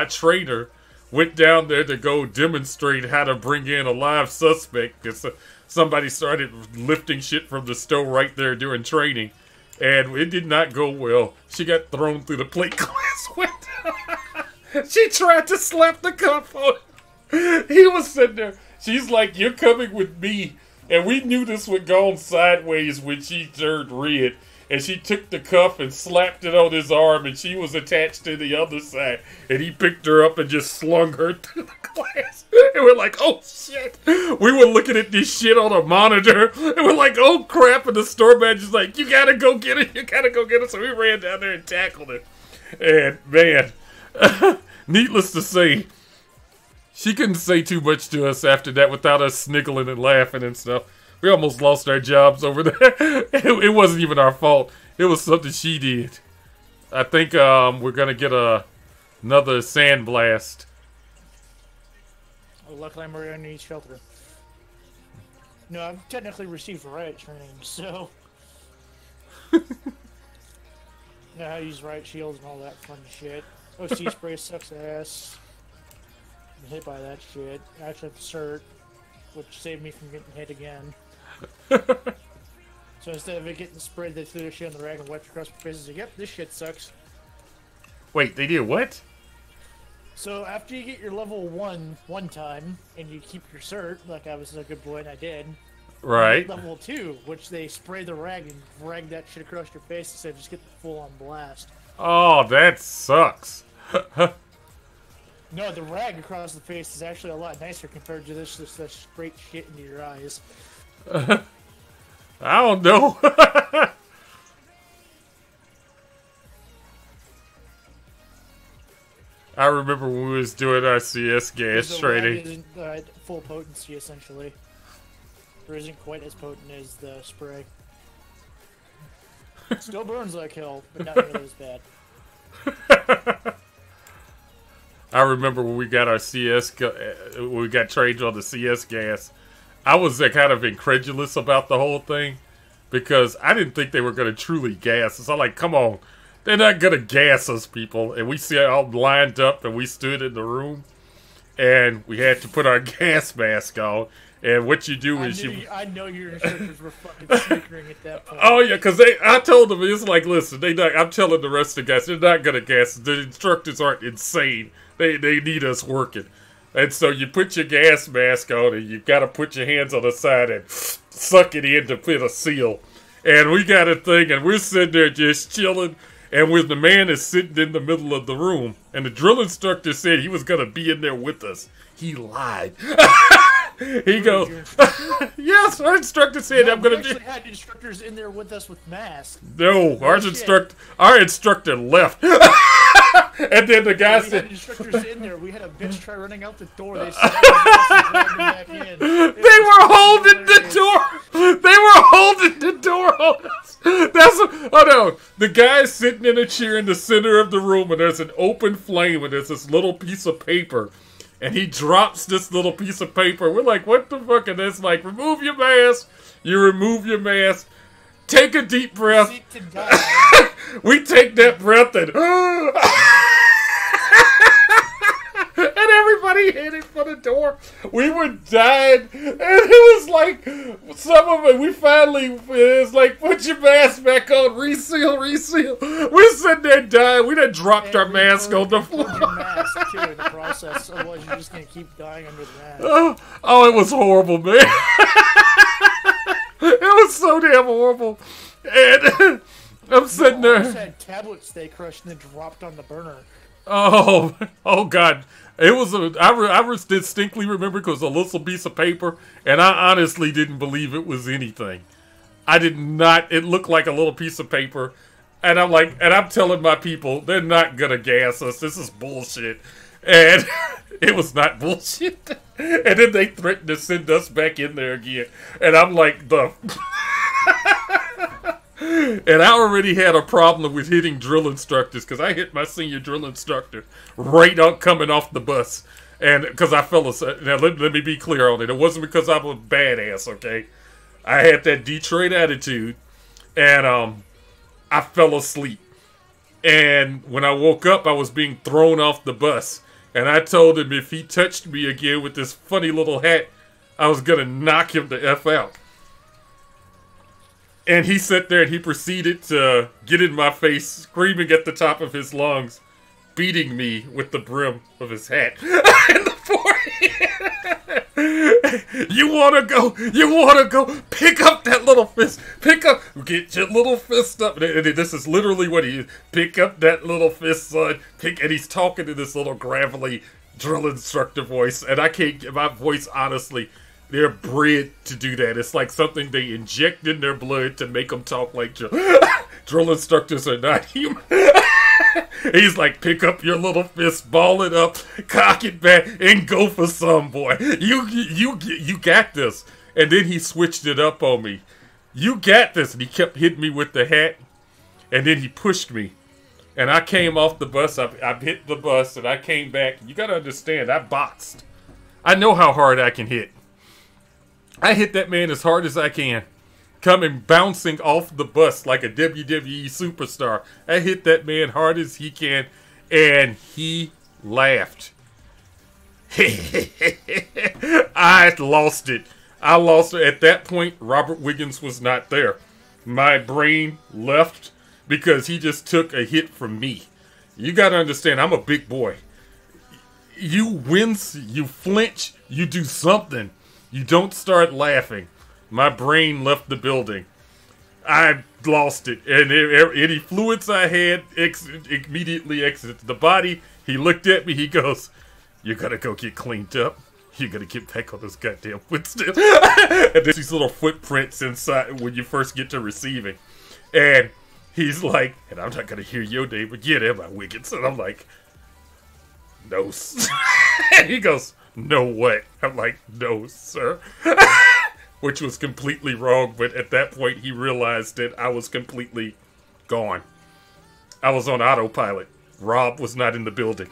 [SPEAKER 1] trainer went down there to go demonstrate how to bring in a live suspect because somebody started lifting shit from the store right there during training, and it did not go well. She got thrown through the plate glass window. She tried to slap the cuff on him. He was sitting there. She's like, "You're coming with me." And we knew this would go sideways when she turned red. And she took the cuff and slapped it on his arm, and she was attached to the other side. And he picked her up and just slung her through the glass. And we're like, oh shit. We were looking at this shit on a monitor. And we're like, oh crap. And the store manager's like, you gotta go get it. You gotta go get it. So we ran down there and tackled it. And man, needless to say, she couldn't say too much to us after that without us sniggling and laughing and stuff. We almost lost our jobs over there. It wasn't even our fault. It was something she did. I think we're going to get another sandblast.
[SPEAKER 2] Oh, luckily I'm already underneath shelter. No, I've technically received riot training, so... know how to use riot shields and all that fun shit. OC spray sucks ass. I'm hit by that shit. I actually have cert, which saved me from getting hit again. So instead of it getting sprayed, they threw their shit on the rag and wiped across my faces. Like, yep, this shit sucks.
[SPEAKER 1] Wait, they did what?
[SPEAKER 2] So after you get your level 1 time, and you keep your cert, like I was a good boy and I did.
[SPEAKER 1] Right.
[SPEAKER 2] Level 2, which they spray the rag and rag that shit across your face instead of just get the full-on blast.
[SPEAKER 1] Oh, that sucks.
[SPEAKER 2] No, the rag across the face is actually a lot nicer compared to this just straight shit into your eyes.
[SPEAKER 1] I don't know. I remember when we was doing our CS gas training.
[SPEAKER 2] Isn't full potency, essentially. Or isn't quite as potent as the spray. Still burns like hell, but not nearly as bad.
[SPEAKER 1] I remember when we got our when we got trained on the CS gas. I was kind of incredulous about the whole thing because I didn't think they were going to truly gas us. I'm like, come on, they're not going to gas us, people. And we see all lined up, and we stood in the room, and we had to put our gas mask on. And what you do is
[SPEAKER 2] I know your instructors were fucking snickering at that point.
[SPEAKER 1] Oh yeah, because I told them, it's like, listen, I'm telling the rest of the guys, they're not going to gas us. The instructors aren't insane. They need us working. And so you put your gas mask on, and you got to put your hands on the side and suck it in to put a seal. And we got a thing, and we're sitting there just chilling. And when the man is sitting in the middle of the room, and the drill instructor said he was going to be in there with us, he lied. He goes, yes, our instructor said I'm going to be.
[SPEAKER 2] We actually had instructors in there with us with masks.
[SPEAKER 1] No, our instructor left. And then the guy said,
[SPEAKER 2] we had instructors in there. We had a bitch try running out the door. They said back in.
[SPEAKER 1] They were holding the door. They were holding the door on us. Oh no, the guy's sitting in a chair in the center of the room, and there's an open flame, and there's this little piece of paper. And he drops this little piece of paper. We're like, what the fuck? And it's like, remove your mask. You remove your mask. Take a deep breath. We take that breath and... and everybody headed for the door. We were dying. And it was like, some of it, we finally, it was like, put your mask back on. Reseal. We're sitting there dying. We done dropped our mask on the floor.
[SPEAKER 2] Your mask, too, in the process. Otherwise, you're just going to keep dying under the mask.
[SPEAKER 1] Oh, it was horrible, man. It was so damn horrible. And I'm sitting there.
[SPEAKER 2] I had tablets they crushed and then dropped on the burner.
[SPEAKER 1] Oh God. It was I distinctly remember because it was a little piece of paper, and I honestly didn't believe it was anything. I did not. It looked like a little piece of paper, and I'm telling my people, they're not gonna gas us. This is bullshit. And it was not bullshit. And then they threatened to send us back in there again. And I'm like, and I already had a problem with hitting drill instructors because I hit my senior drill instructor right out coming off the bus. And because I fell asleep. Now, let me be clear on it. It wasn't because I was a badass, okay? I had that Detroit attitude, and I fell asleep. And when I woke up, I was being thrown off the bus. And I told him if he touched me again with this funny little hat, I was going to knock him the F out. And he sat there and he proceeded to get in my face, screaming at the top of his lungs, beating me with the brim of his hat in the forehead. You wanna go, pick up that little fist, get your little fist up. And this is literally what he is. Pick up that little fist, son. And he's talking in this little gravelly drill instructor voice. And I can't get my voice, honestly. They're bred to do that. It's like something they inject in their blood to make them talk like drill instructors are not human. He's like, pick up your little fist, ball it up, cock it back, and go for some, boy. You got this. And then he switched it up on me. You got this. And he kept hitting me with the hat. And then he pushed me. And I came off the bus. I hit the bus, and I came back. You got to understand, I boxed. I know how hard I can hit. I hit that man as hard as I can. Coming bouncing off the bus like a WWE superstar. I hit that man hard as he can, and he laughed. I lost it. At that point, Robert Wiggins was not there. My brain left because he just took a hit from me. You gotta understand, I'm a big boy. You wince, you flinch, you do something. You don't start laughing. My brain left the building. I lost it. And any fluids I had immediately exited the body. He looked at me. He goes, you gotta go get cleaned up. You gotta get back on those goddamn footsteps. And there's these little footprints inside when you first get to receiving. And he's like, and I'm not gonna hear your name again, am I, Wiggins? And I'm like, no. And he goes, no what? I'm like, no, sir. Which was completely wrong, but at that point he realized that I was completely gone. I was on autopilot. Rob was not in the building.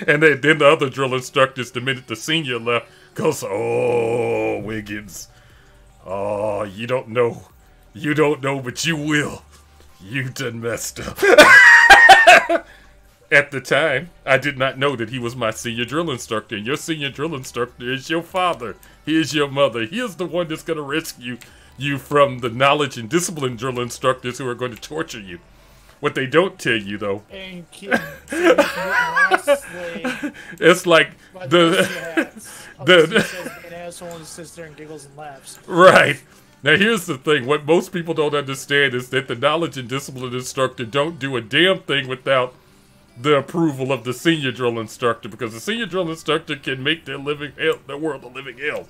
[SPEAKER 1] And then the other drill instructors, the minute the senior left, goes, oh, Wiggins. Oh, you don't know. You don't know, but you will. You done messed up. At the time, I did not know that he was my senior drill instructor. And your senior drill instructor is your father. He is your mother. He is the one that's going to rescue you from the knowledge and discipline drill instructors who are going to torture you. What they don't tell you, though, it's like the
[SPEAKER 2] asshole just sits there and giggles and laughs.
[SPEAKER 1] Right. Now here's the thing, what most people don't understand is that the knowledge and discipline instructor don't do a damn thing without the approval of the senior drill instructor, because the senior drill instructor can make their world a living hell.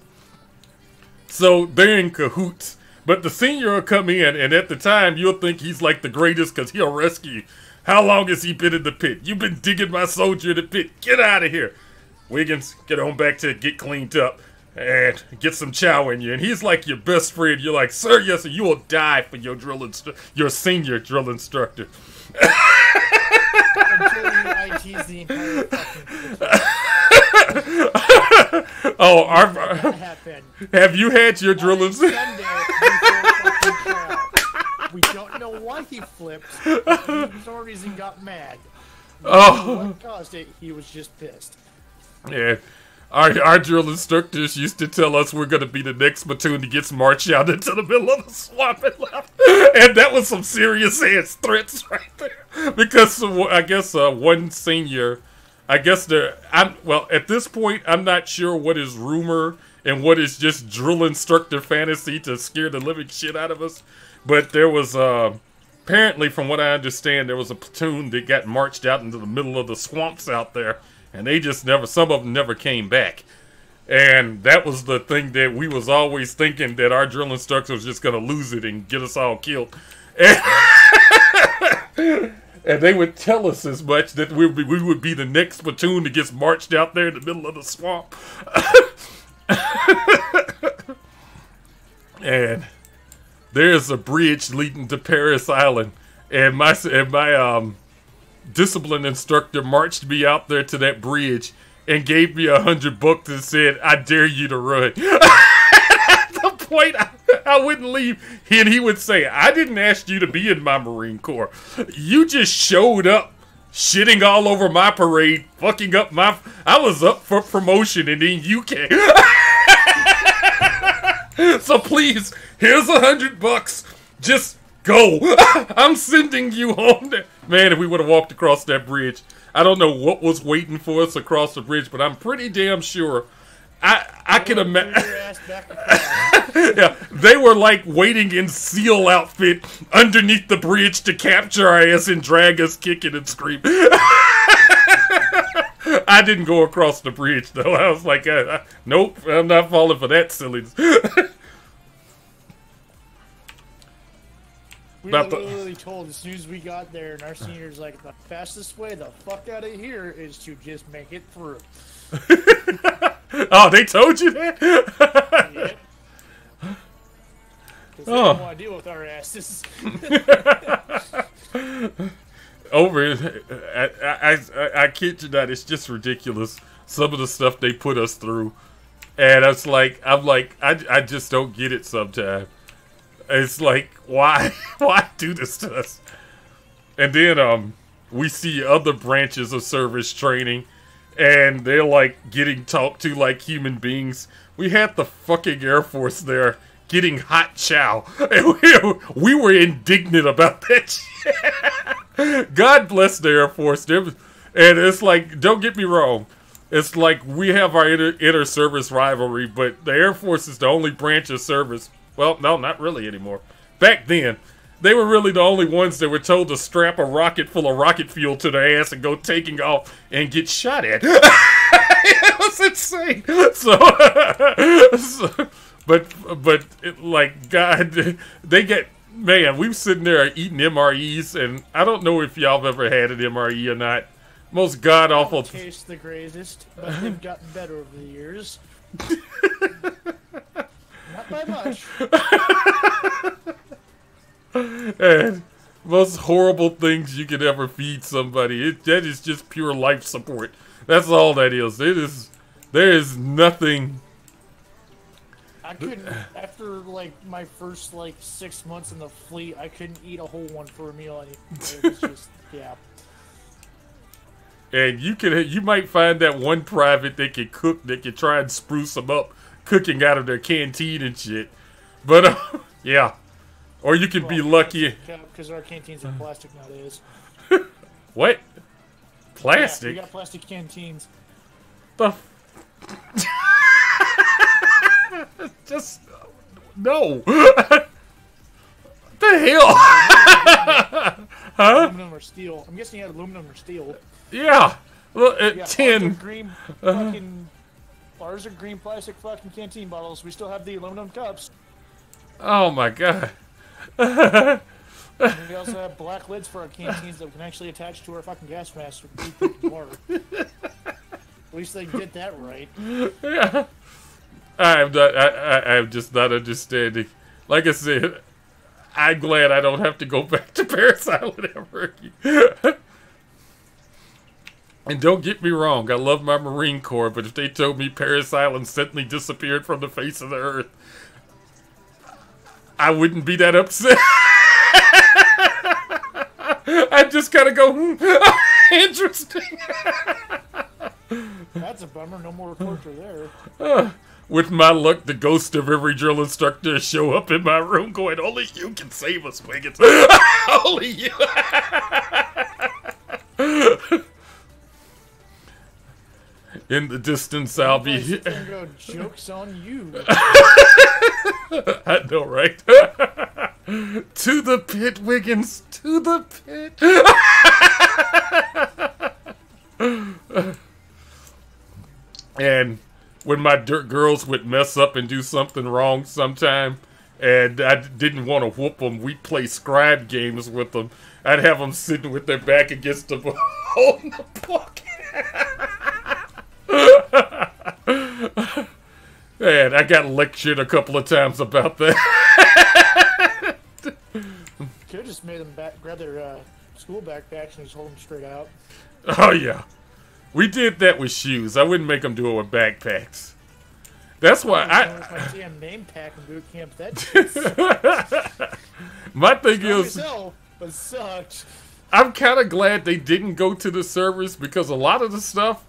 [SPEAKER 1] So they're in cahoots. But the senior will come in, and at the time, you'll think he's like the greatest because he'll rescue you. How long has he been in the pit? You've been digging my soldier in the pit. Get out of here. Wiggins, get on back to get cleaned up and get some chow in you. And he's like your best friend. You're like, sir, yes, sir, you will die for your your senior drill instructor.
[SPEAKER 2] Until you IT's the entire fucking
[SPEAKER 1] Oh, have you had your drill instructor?
[SPEAKER 2] We don't know why he flipped. For some reason got mad.
[SPEAKER 1] Oh.
[SPEAKER 2] What caused it? He was just pissed.
[SPEAKER 1] Yeah. Our drill instructors used to tell us we're going to be the next platoon that gets marched out into the middle of the swamp and left. And that was some serious ass threats right there. Because I guess one senior, at this point, I'm not sure what is rumor and what is just drill instructor fantasy to scare the living shit out of us. But there was, apparently from what I understand, there was a platoon that got marched out into the middle of the swamps out there. And they just some of them never came back. And that was the thing that we was always thinking, that our drill instructor was just going to lose it and get us all killed. And they would tell us as much, that we would be the next platoon that gets marched out there in the middle of the swamp. And there's a bridge leading to Paris Island. And my discipline instructor marched me out there to that bridge and gave me $100 and said, I dare you to run. At the point I wouldn't leave, and he would say, I didn't ask you to be in my Marine Corps. You just showed up shitting all over my parade, fucking up I was up for promotion, and then you came. So please, here's $100. Just go. I'm sending you home there. Man, if we would have walked across that bridge, I don't know what was waiting for us across the bridge, but I'm pretty damn sure I can imagine. Yeah, they were like waiting in SEAL outfit underneath the bridge to capture our ass and drag us kicking and screaming. I didn't go across the bridge though. I was like, nope, I'm not falling for that silliness.
[SPEAKER 2] We were literally told as soon as we got there, and our senior's like, the fastest way the fuck out of here is to just make it through.
[SPEAKER 1] Oh, they told you that?
[SPEAKER 2] Yep. Because they don't want to deal with our asses.
[SPEAKER 1] I kid you not, it's just ridiculous. Some of the stuff they put us through. And I just don't get it sometimes. It's like, why do this to us? And then we see other branches of service training, and they're like getting talked to like human beings. We had the fucking Air Force there getting hot chow, and we were indignant about that shit. God bless the Air Force. And it's like, don't get me wrong, it's like we have our inter-service rivalry, but the Air Force is the only branch of service. Well, no, not really anymore. Back then, they were really the only ones that were told to strap a rocket full of rocket fuel to their ass and go taking off and get shot at. It was insane. But like, God, they get, man, we were sitting there eating MREs, and I don't know if y'all have ever had an MRE or not. Most god-awful.
[SPEAKER 2] Taste the greatest, but they've gotten better over the years. Not by much.
[SPEAKER 1] And most horrible things you could ever feed somebody. That is just pure life support. That's all that is. There is nothing.
[SPEAKER 2] I couldn't, after like my first like 6 months in the fleet, I couldn't eat a whole one for a meal anymore. It was just, yeah.
[SPEAKER 1] And you might find that one private that can cook, that can try and spruce them up, cooking out of their canteen and shit. But yeah, or you could be lucky
[SPEAKER 2] because our canteens are plastic nowadays.
[SPEAKER 1] What? Plastic?
[SPEAKER 2] Yeah, we got plastic canteens.
[SPEAKER 1] The just no. hell? Huh?
[SPEAKER 2] Aluminum or steel. I'm guessing you had aluminum or steel.
[SPEAKER 1] Yeah. Well,
[SPEAKER 2] Yeah,
[SPEAKER 1] tin.
[SPEAKER 2] ours are green fucking. Ours are green plastic fucking canteen bottles. We still have the aluminum cups.
[SPEAKER 1] Oh my god.
[SPEAKER 2] And we also have black lids for our canteens that we can actually attach to our fucking gas mask with heat water. At least they did that right.
[SPEAKER 1] Yeah. I'm just not understanding. Like I said, I'm glad I don't have to go back to Paris Island ever again. And don't get me wrong, I love my Marine Corps, but if they told me Paris Island suddenly disappeared from the face of the earth, I wouldn't be that upset. I'd just kind of go, interesting.
[SPEAKER 2] That's a bummer. No more torture there.
[SPEAKER 1] With my luck, the ghost of every drill instructor show up in my room going, only you can save us, Wiggins. Only you. In the distance, I'll be...
[SPEAKER 2] Go, joke's on you.
[SPEAKER 1] I know, right? To the pit, Wiggins. To the pit. And when my dirt girls would mess up and do something wrong sometime, and I didn't want to whoop them, we'd play scribe games with them. I'd have them sitting with their back against the book, holding the book. And I got lectured a couple of times about that.
[SPEAKER 2] Could have just made them grab their school backpacks and just hold them straight out.
[SPEAKER 1] Oh, yeah. We did that with shoes. I wouldn't make them do it with backpacks. That's why
[SPEAKER 2] my damn name pack in boot camp. That
[SPEAKER 1] my thing is,
[SPEAKER 2] myself, but sucked.
[SPEAKER 1] I'm kind of glad they didn't go to the servers because a lot of the stuff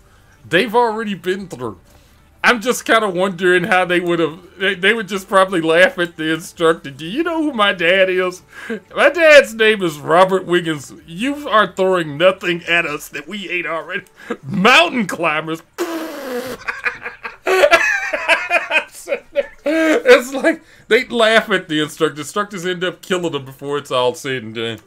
[SPEAKER 1] they've already been through. I'm just kind of wondering how they would have. They would just probably laugh at the instructor. Do you know who my dad is? My dad's name is Robert Wiggins. You are throwing nothing at us that we ain't already. Mountain climbers. It's like they laugh at the instructor. Instructors end up killing them before it's all said and done.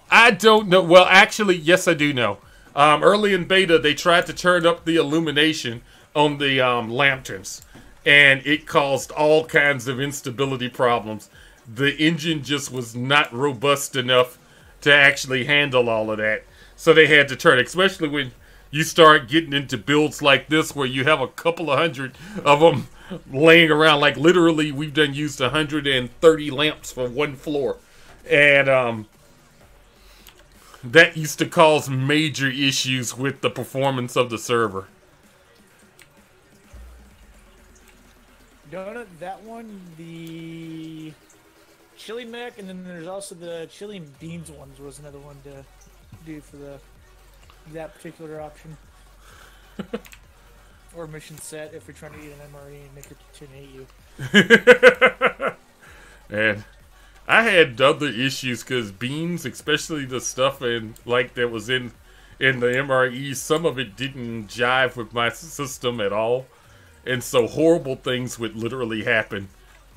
[SPEAKER 1] I don't know. Well, actually, yes, I do know. Early in beta, they tried to turn up the illumination on the lanterns, and it caused all kinds of instability problems. The engine just was not robust enough to actually handle all of that. So they had to turn, especially when you start getting into builds like this where you have a couple of hundred of them laying around. Like literally, we've done used 130 lamps for one floor. And that used to cause major issues with the performance of the server.
[SPEAKER 2] Donut, that one, the chili mac, and then there's also the chili and beans ones was another one to do for that particular option. Or mission set if you're trying to eat an MRE and make it 10 you.
[SPEAKER 1] And I had other issues because beans, especially the stuff in like that was in the MRE, some of it didn't jive with my system at all, and so horrible things would literally happen.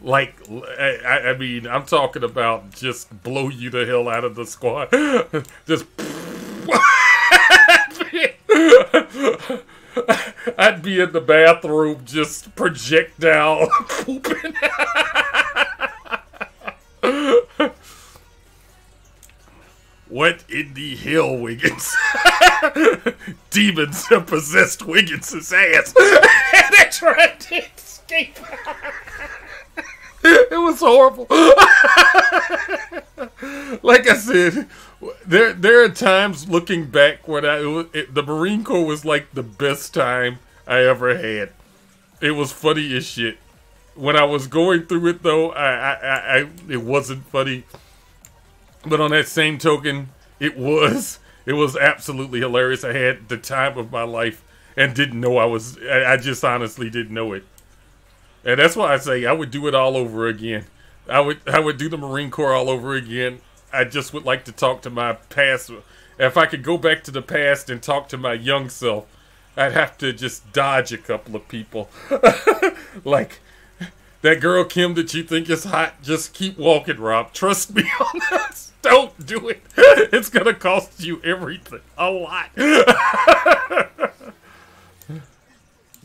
[SPEAKER 1] Like, I mean, I'm talking about just blow you the hell out of the squad. Just. I'd be in the bathroom just projectile pooping. What in the hell, Wiggins? Demons have possessed Wiggins' ass. And they tried to escape. It was horrible. Like I said, there are times looking back when the Marine Corps was like the best time I ever had. It was funny as shit. When I was going through it, though, it wasn't funny. But on that same token, it was absolutely hilarious. I had the time of my life and didn't know I just honestly didn't know it. And that's why I say I would do it all over again. I would do the Marine Corps all over again. I just would like to talk to my past. If I could go back to the past and talk to my young self, I'd have to just dodge a couple of people. Like, that girl Kim that you think is hot, just keep walking, Rob. Trust me on this. Don't do it. It's going to cost you everything. A lot.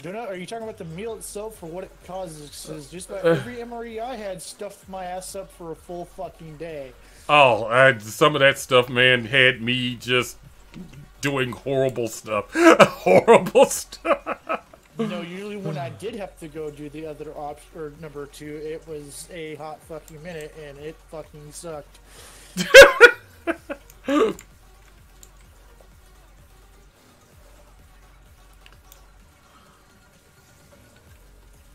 [SPEAKER 2] Are you talking about the meal itself or what it causes? Because just about every MRE I had stuffed my ass up for a full fucking day.
[SPEAKER 1] Oh, some of that stuff, man, had me just doing horrible stuff. Horrible stuff.
[SPEAKER 2] You know, usually when I did have to go do the other option, or number 2, it was a hot fucking minute, and it fucking sucked.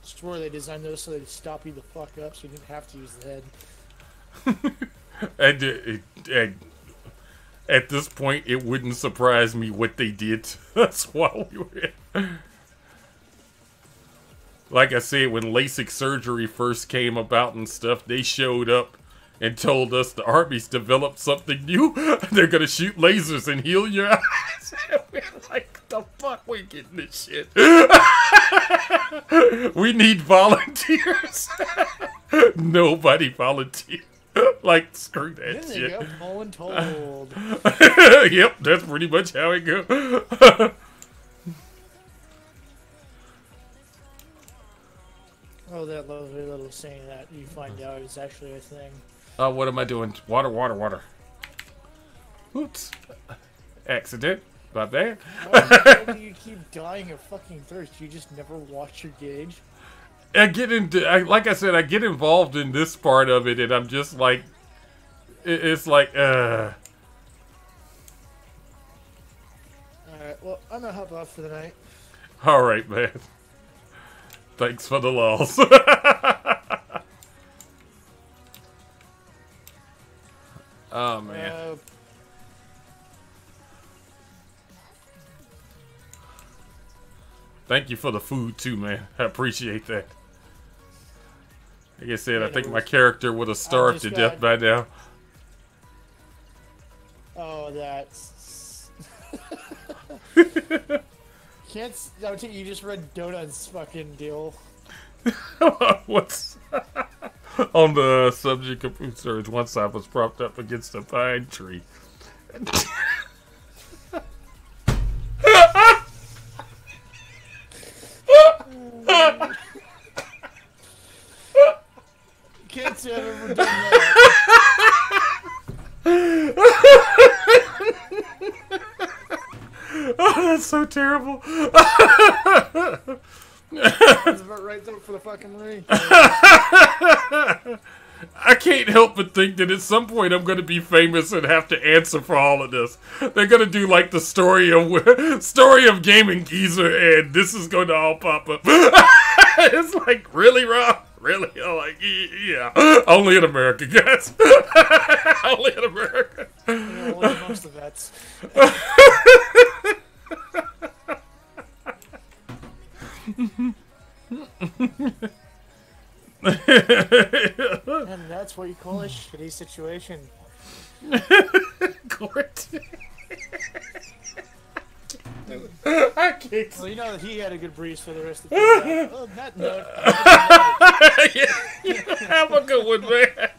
[SPEAKER 2] Swear they designed those so they'd stop you the fuck up, so you didn't have to use the head.
[SPEAKER 1] And at this point, it wouldn't surprise me what they did to us while we were in. Like I said, when LASIK surgery first came about and stuff, they showed up and told us the Army's developed something new. They're gonna shoot lasers and heal your eyes. We're like, the fuck we getting this shit? We need volunteers. Nobody volunteered. Like, screw that
[SPEAKER 2] then
[SPEAKER 1] shit.
[SPEAKER 2] They got voluntold.
[SPEAKER 1] Yep, that's pretty much how it goes.
[SPEAKER 2] Oh, that lovely little saying that you find out is actually a thing.
[SPEAKER 1] Oh, what am I doing? Water, water, water. Oops. Accident. My bad.
[SPEAKER 2] Why do you keep dying of fucking thirst? You just never watch your gauge?
[SPEAKER 1] I get into, like I said, I get involved in this part of it, and I'm just like, it's like,
[SPEAKER 2] Alright, well, I'm gonna hop off for the night.
[SPEAKER 1] Alright, man. Thanks for the loss. Oh, man. Thank you for the food, too, man. I appreciate that. Like I said, I think my character would have starved to death by now.
[SPEAKER 2] Oh, that's... I think you just read Donut's fucking deal.
[SPEAKER 1] What's... On the subject of food storage, once I was propped up against a pine tree.
[SPEAKER 2] Can't say I've ever done that.
[SPEAKER 1] Oh, that's so terrible.
[SPEAKER 2] That's about right there for the fucking ring.
[SPEAKER 1] I can't help but think that at some point I'm going to be famous and have to answer for all of this. They're going to do like the story of Gaming Geezer, and this is going to all pop up. It's like, really, Rob? Really? I'm like, yeah. Only in America, guys. Only in America.
[SPEAKER 2] Yeah, only most of vets. And that's what you call a shitty situation.
[SPEAKER 1] Court. I can't.
[SPEAKER 2] Well, you know that he had a good breeze for the rest of the day. On that note,
[SPEAKER 1] Yeah, have a good one, man.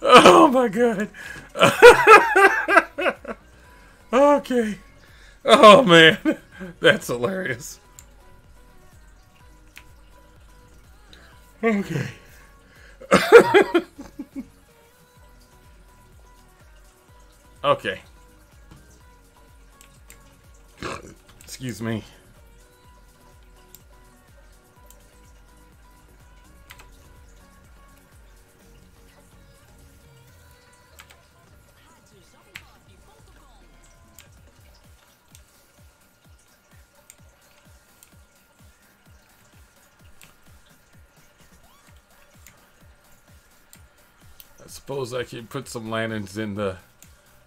[SPEAKER 1] Oh my god. Okay. Oh man, that's hilarious. Okay. Okay. Excuse me. I suppose I can put some lanterns in the...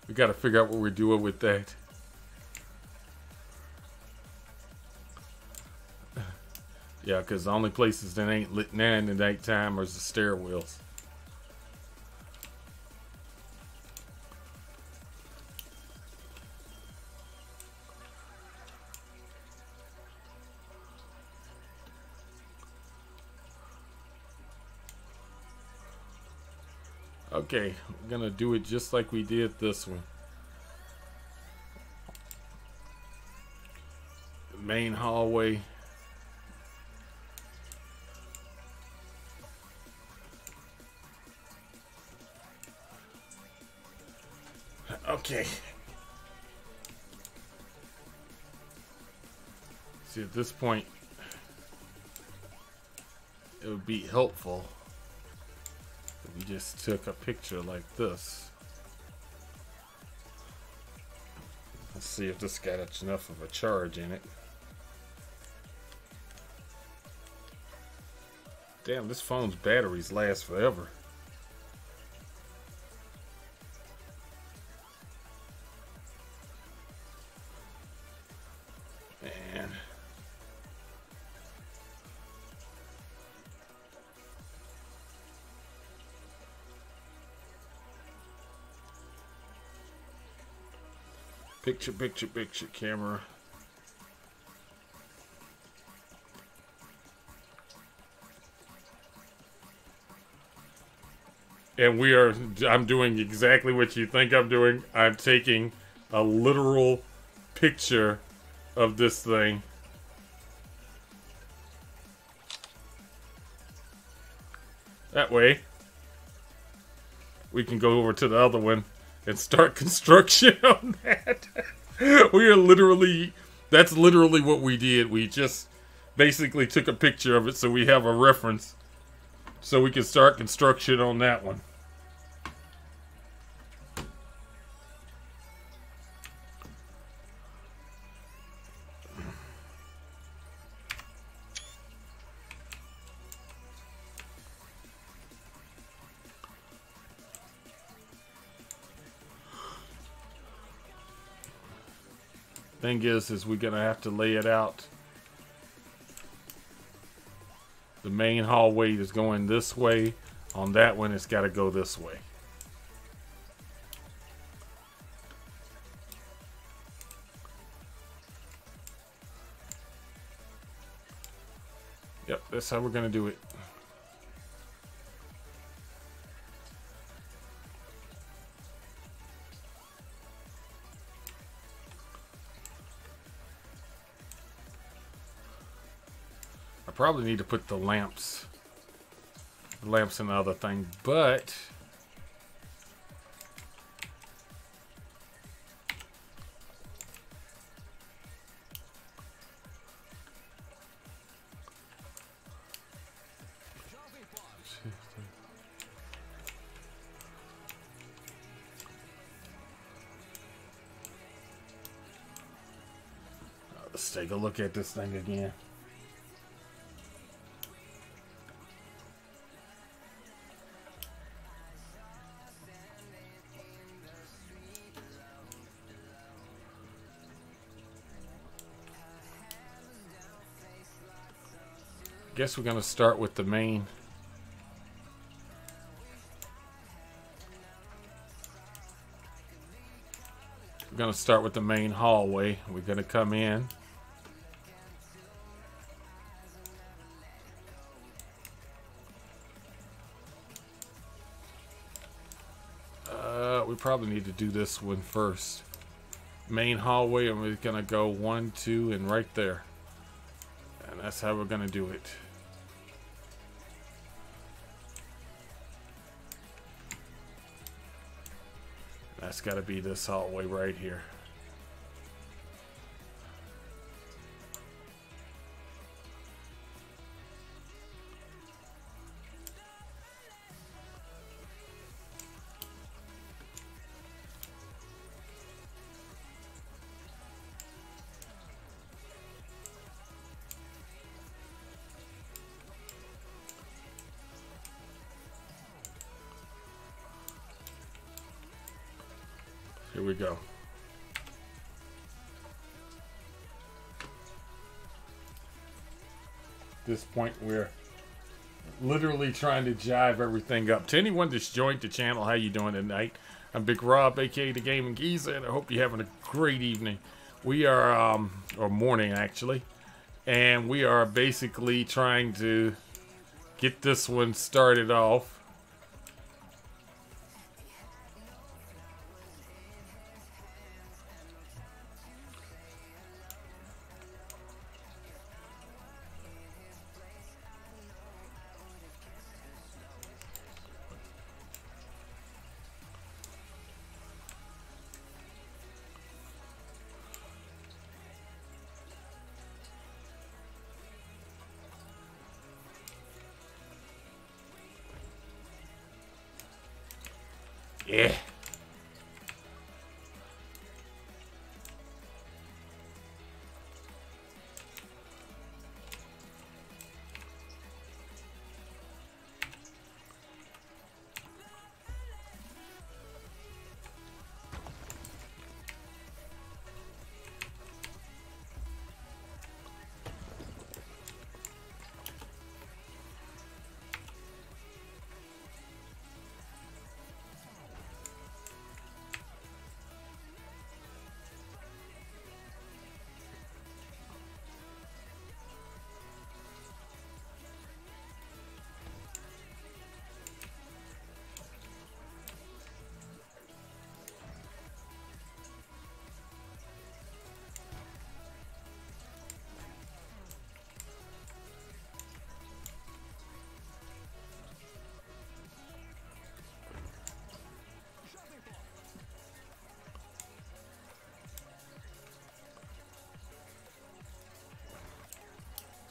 [SPEAKER 1] We gotta figure out what we're doing with that. Yeah, because the only places that ain't lit now in the nighttime are the stairwells. Okay, we're gonna do it just like we did this one. The main hallway. Okay. See, at this point, it would be helpful if we just took a picture like this. Let's see if this got enough of a charge in it. Damn, this phone's batteries last forever. Man. Picture, picture, picture, camera. And I'm doing exactly what you think I'm doing. I'm taking a literal picture of this thing. That way, we can go over to the other one and start construction on that. We are literally, that's literally what we did. We just basically took a picture of it so we have a reference so we can start construction on that one. Thing is we're gonna have to lay it out. The main hallway is going this way. On that one, it's got to go this way. Yep, that's how we're gonna do it. Probably need to put the lamps in the other thing, but let's take a look at this thing again. Guess we're gonna start with the main. We're gonna start with the main hallway. We're gonna come in. We probably need to do this one first. Main hallway, and we're gonna go 1, 2, and right there. And that's how we're gonna do it. That's got to be this hallway right here. Here we go. At this point, we're literally trying to jive everything up. To anyone that's joined the channel, how you doing tonight? I'm Big Rob, aka the Gaming Geezer, and I hope you're having a great evening. We are, or morning actually, and we are basically trying to get this one started off. Yeah.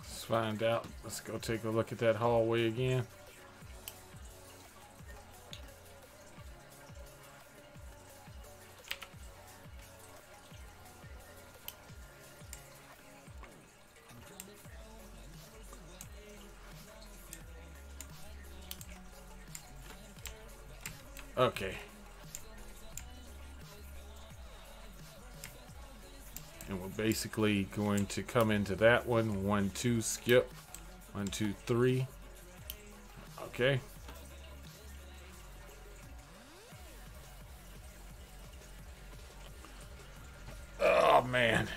[SPEAKER 1] Let's find out. Let's go take a look at that hallway again. Okay. And we're basically going to come into that one. 1, 2, skip. 1, 2, 3. Okay. Oh, man.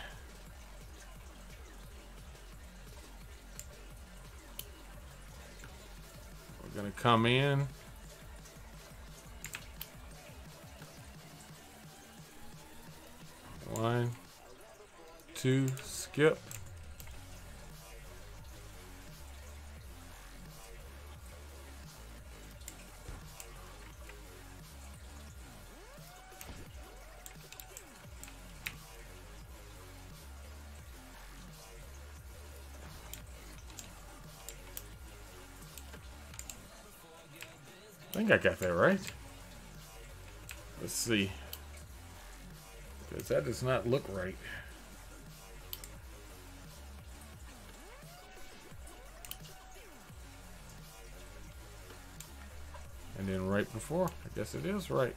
[SPEAKER 1] We're going to come in. One, 2, skip. I think I got that right. Let's see. Because that does not look right. And then right before, I guess it is right.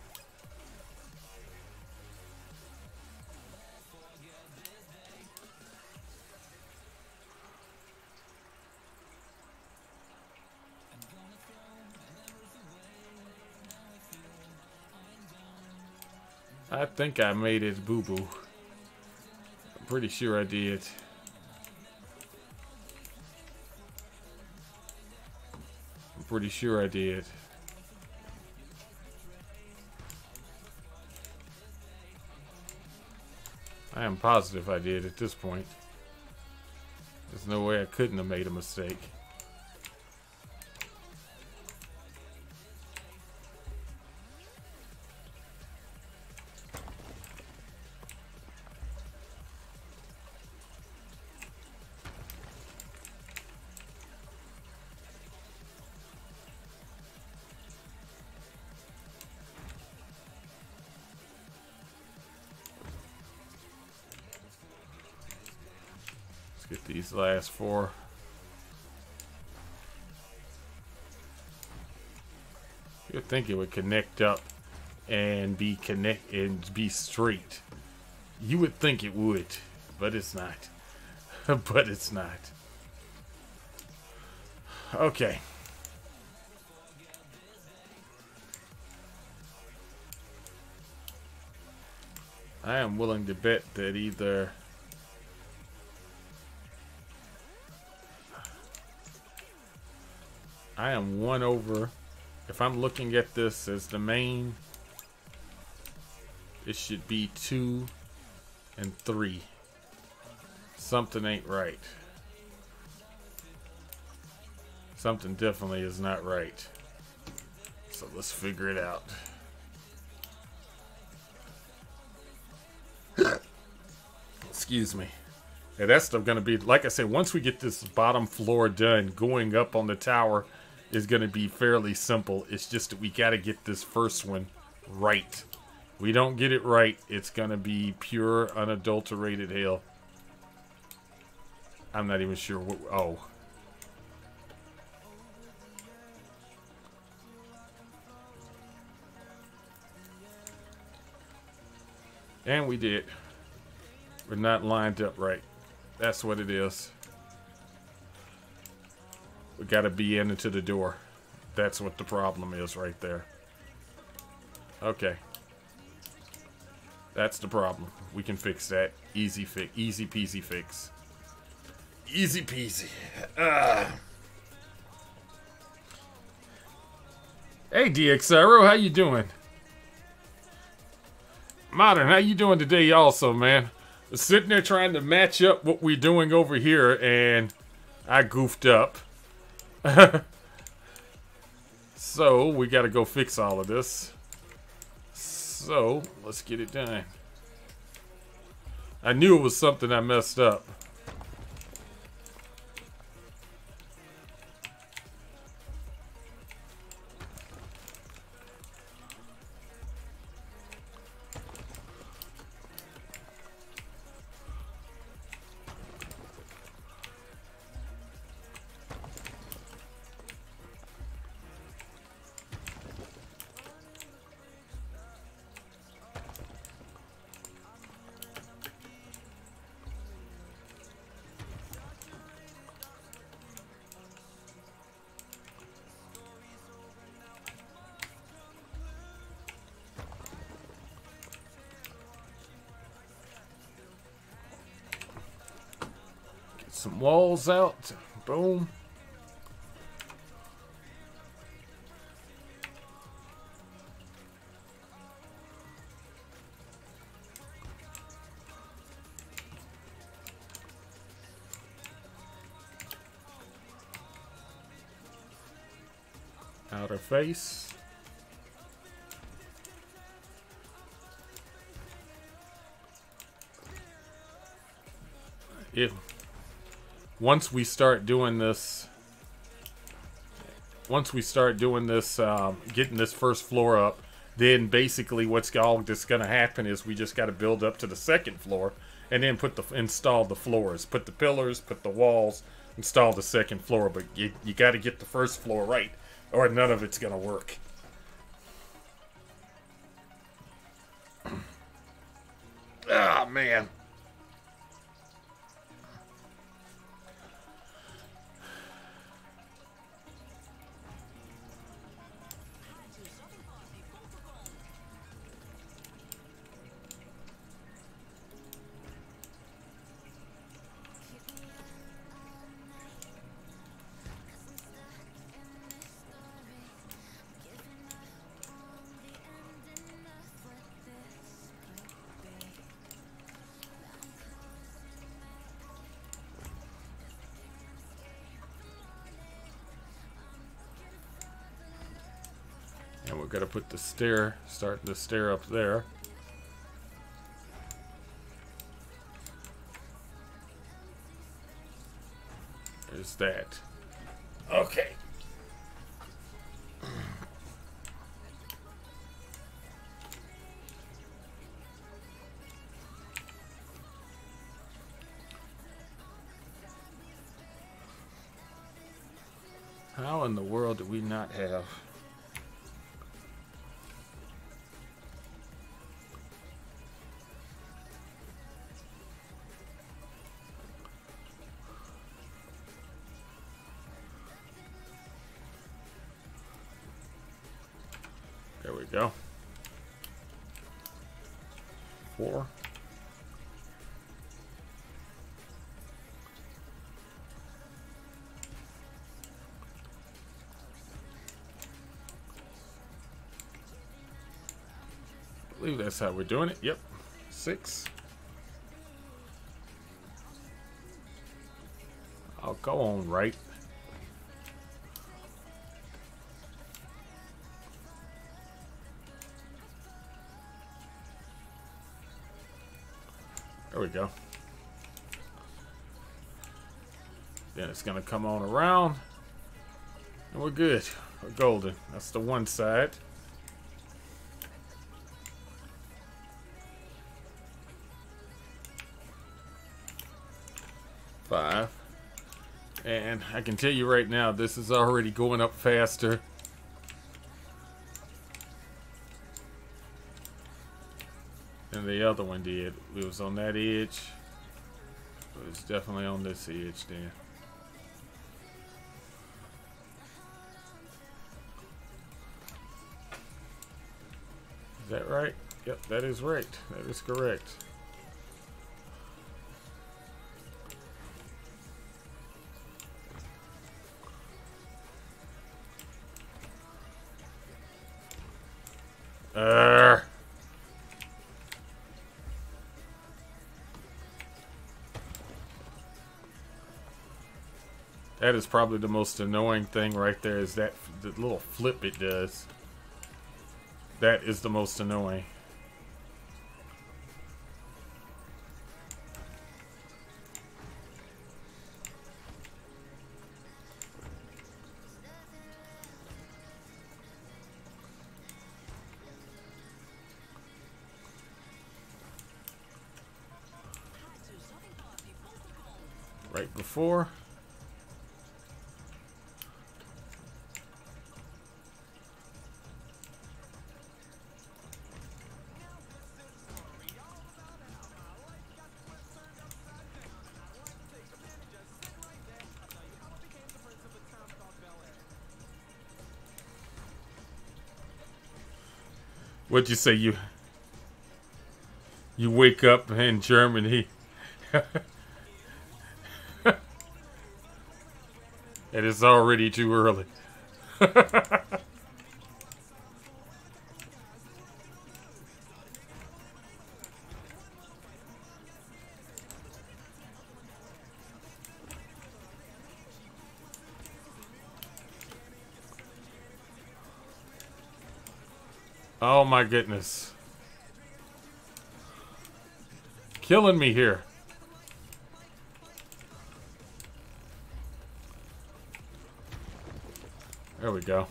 [SPEAKER 1] I think I made it boo-boo. I'm pretty sure I did. I'm pretty sure I did. I am positive I did at this point. There's no way I couldn't have made a mistake. Get these last 4. You'd think it would connect up and be straight. You would think it would, but it's not. But it's not. Okay. I am willing to bet that either I am 1 over. If I'm looking at this as the main, it should be 2 and 3. Something ain't right. Something definitely is not right. So let's figure it out. Excuse me. Yeah, that's still going to be, like I said, once we get this bottom floor done, going up on the tower is going to be fairly simple. It's just that we got to get this first one right. We don't get it right, it's gonna be pure, unadulterated hell. I'm not even sure what... Oh. And we did. We're not lined up right. That's what it is. We gotta be in into the door. That's what the problem is right there. Okay. That's the problem. We can fix that. Easy fix. Easy peasy fix. Easy peasy. Hey DXRO, how you doing? Modern, how you doing today also, man? Sitting there trying to match up what we're doing over here, and I goofed up. So, we gotta go fix all of this. So, let's get it done. I knew it was something I messed up. Some walls out. Boom. Outer face. Once we start doing this, getting this first floor up, then basically what's all that's going to happen is we just got to build up to the second floor, and then install the floors, put the pillars, put the walls, install the second floor. But you got to get the first floor right, or none of it's going to work. Ah, man. And we're going to put the stair, starting the stair up there. There's that. Okay. How in the world do we not have... There we go. 4. I believe that's how we're doing it. Yep. 6. I'll go on right. There we go. Then it's going to come on around. And we're good. We're golden. That's the one side. 5. And I can tell you right now, this is already going up faster. Than the other one did. It was on that edge. It was definitely on this edge then. Is that right? Yep, that is right. That is correct. That is probably the most annoying thing right there, is that the little flip it does. That is the most annoying. Right before. What'd you say? You wake up in Germany. It is already too early. Oh my goodness. Killing me here. There we go.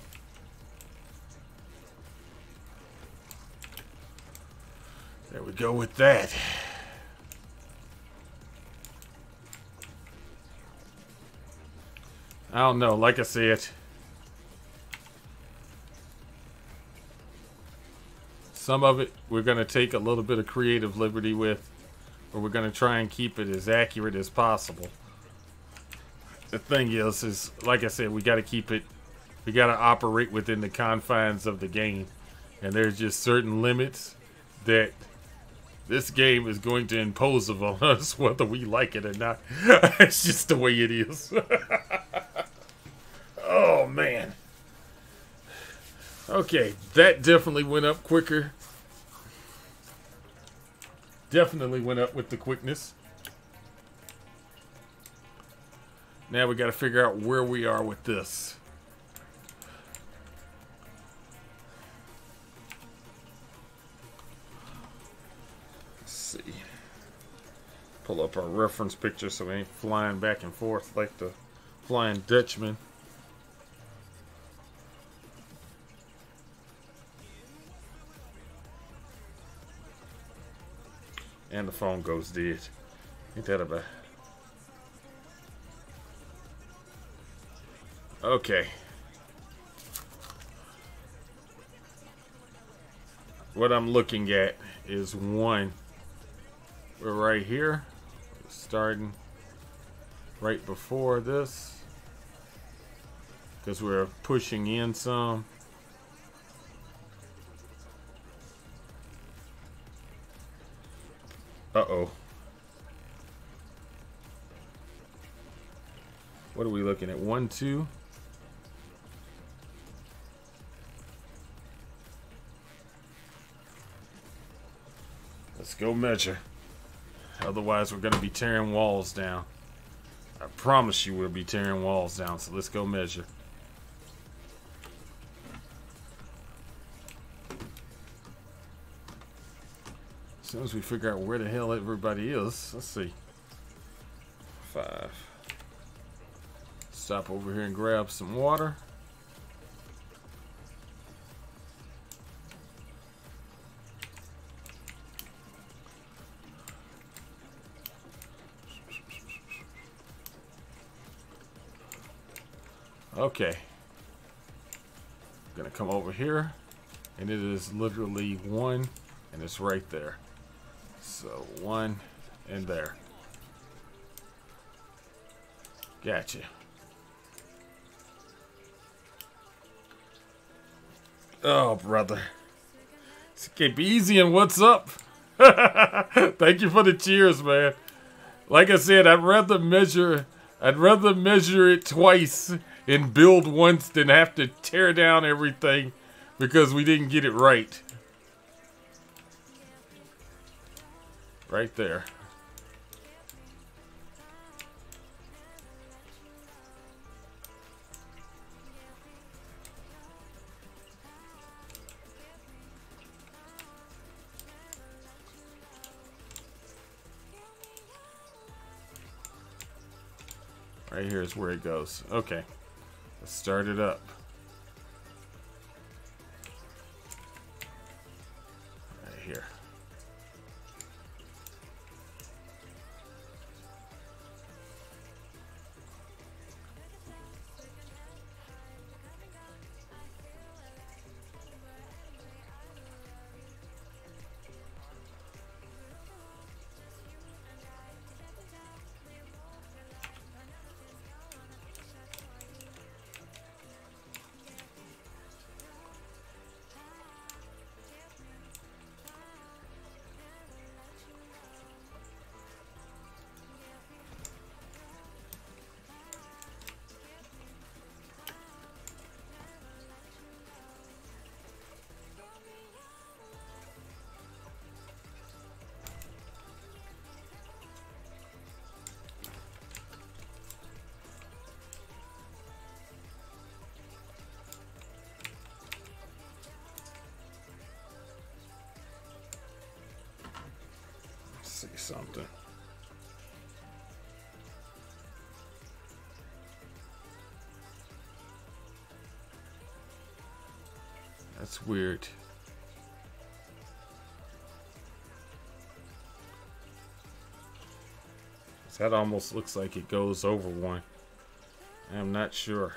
[SPEAKER 1] There we go with that. I don't know, like I said, some of it we're going to take a little bit of creative liberty with, or we're going to try and keep it as accurate as possible. The thing is like I said, we got to keep it, we got to operate within the confines of the game. And there's just certain limits that this game is going to impose upon us, whether we like it or not. It's just the way it is. Oh, man. Okay, that definitely went up quicker. Definitely went up with the quickness. Now we got to figure out where we are with this. Let's see. Pull up our reference picture so we ain't flying back and forth like the Flying Dutchman. And the phone goes dead. Ain't that about? Okay. What I'm looking at is one. We're right here. Starting right before this. Because we're pushing in some. Uh-oh. What are we looking at? 1, 2. Let's go measure. Otherwise, we're going to be tearing walls down. I promise you we'll be tearing walls down, so let's go measure. As soon as we figure out where the hell everybody is, let's see. 5. Stop over here and grab some water. Okay. Gonna come over here, and it is literally 1, and it's right there. So 1 and there. Gotcha. Oh, brother. Keep easy and what's up? Thank you for the cheers, man. Like I said, I'd rather measure it twice and build once than have to tear down everything because we didn't get it right. Right there. Right here is where it goes. Okay. Let's start it up. Right here. See something. That's weird. That almost looks like it goes over 1. I'm not sure.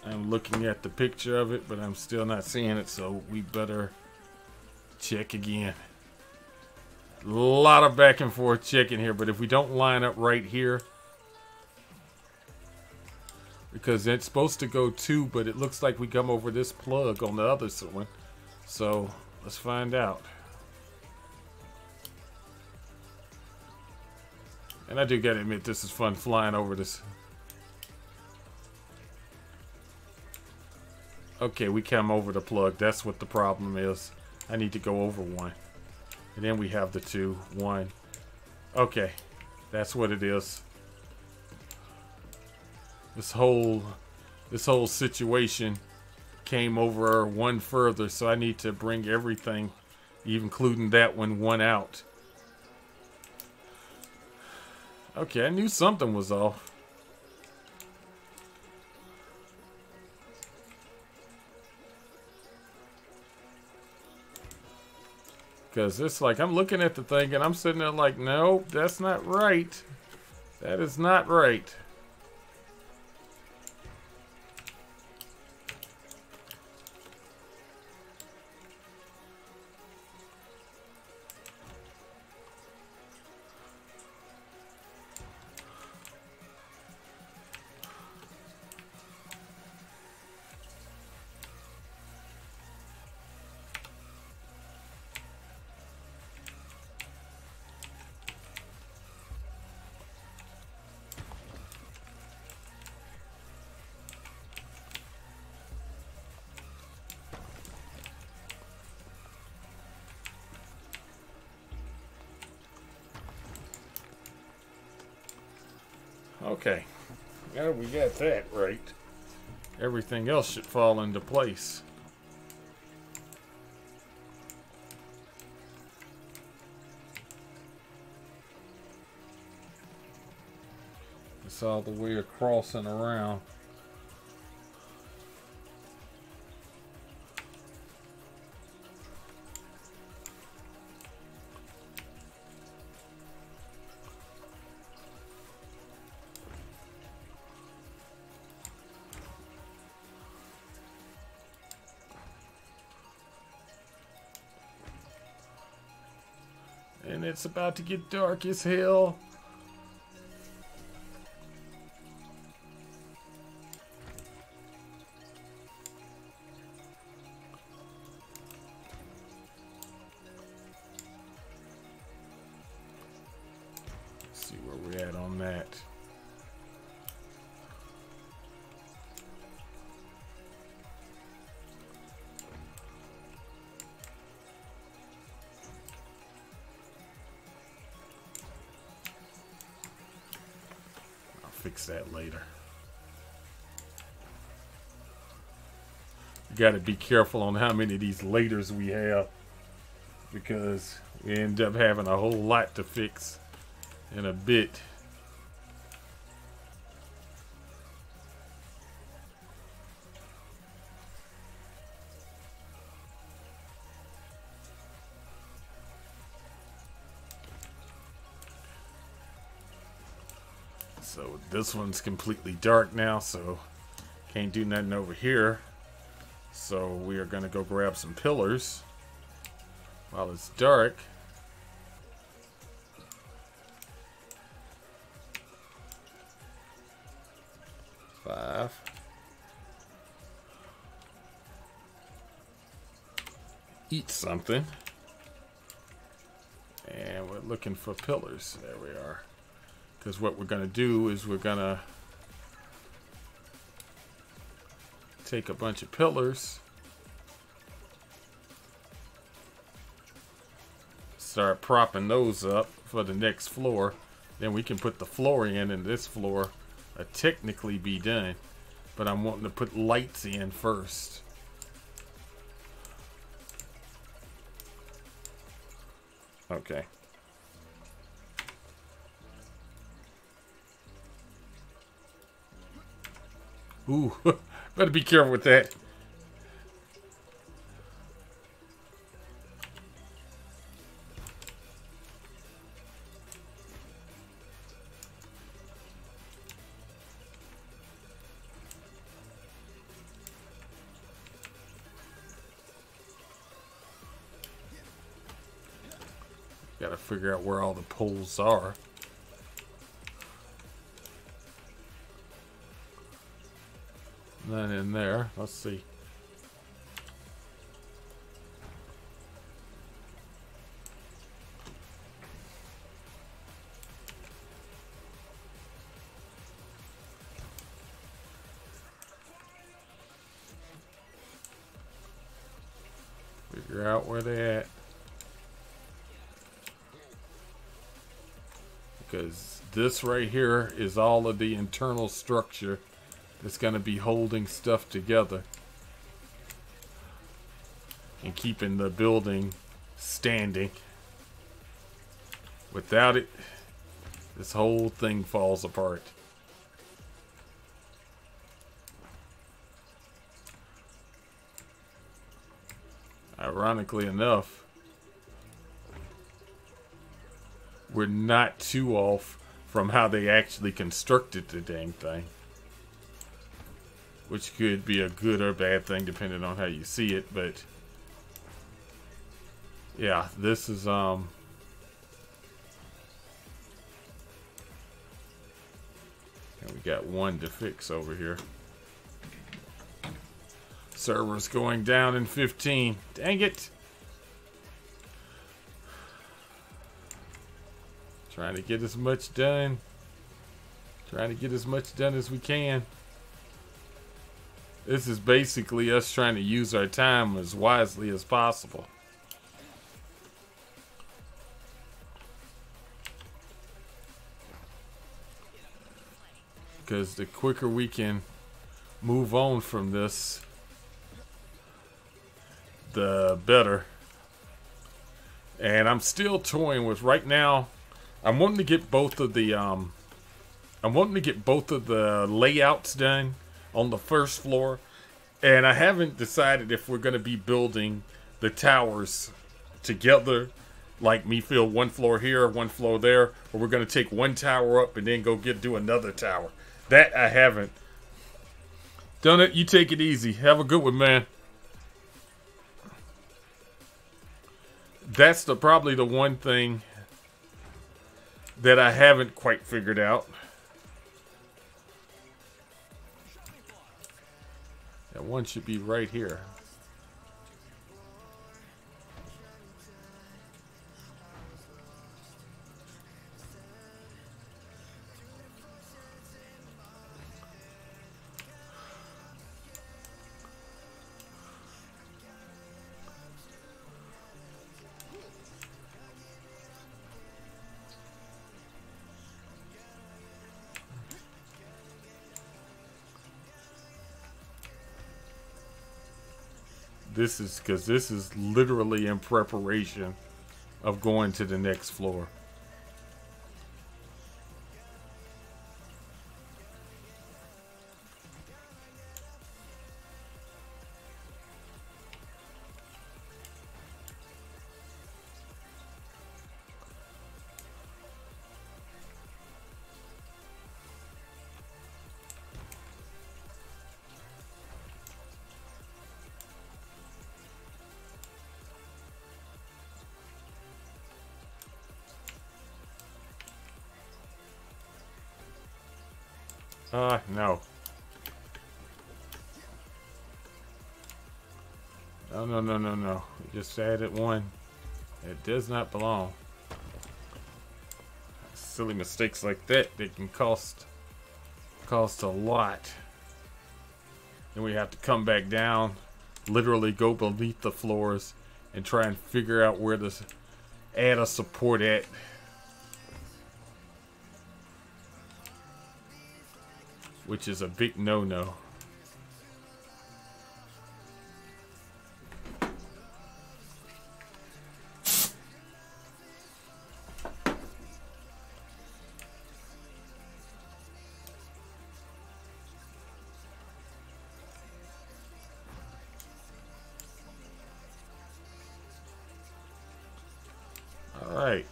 [SPEAKER 1] I'm looking at the picture of it, but I'm still not seeing it, so we better check again. A lot of back and forth checking here, but if we don't line up right here, because it's supposed to go 2, but it looks like we come over this plug on the other one. So let's find out. And I do gotta admit, this is fun flying over this. Okay, we come over the plug. That's what the problem is. I need to go over 1. And then we have the 2, 1. Okay, that's what it is. This whole situation came over 1 further, so I need to bring everything, including that one out. Okay, I knew something was off. Because it's like, I'm looking at the thing and I'm sitting there like, no, that's not right. That is not right. Okay, now we got that right. Everything else should fall into place. It's all the way across and around. And it's about to get dark as hell. Let's see where we're at on that. Fix that later. You got to be careful on how many of these laters we have, because we end up having a whole lot to fix in a bit. So this one's completely dark now, so can't do nothing over here. So we are going to go grab some pillars while it's dark. Five. Eat something. And we're looking for pillars. There we are. Because what we're going to do is we're going to take a bunch of pillars, start propping those up for the next floor. Then we can put the floor in, and this floor will technically be done. But I'm wanting to put lights in first. Okay. Ooh, better be careful with that. Gotta figure out where all the poles are. None in there. Let's see. Figure out where they're at. Because this right here is all of the internal structure that's going to be holding stuff together and keeping the building standing. Without it, this whole thing falls apart. Ironically enough, we're not too off from how they actually constructed the dang thing. Which could be a good or bad thing depending on how you see it, but yeah, this is and we got one to fix over here. Server's going down in 15. Dang it. Trying to get as much done. Trying to get as much done as we can. This is basically us trying to use our time as wisely as possible. Because the quicker we can move on from this, the better. And I'm still toying with right now. I'm wanting to get both of the layouts done on the first floor, and I haven't decided if we're going to be building the towers together, like me feel one floor here, one floor there, or we're going to take one tower up and then go do another tower. That I haven't done. It. You take it easy. Have a good one, man. That's probably the one thing that I haven't quite figured out. That one should be right here. This is because this is literally in preparation of going to the next floor. No. No. We just added one. It does not belong. Silly mistakes like that, they can cost a lot. Then we have to come back down, literally go beneath the floors, and try and figure out where to add a support at. Which is a big no-no. All right.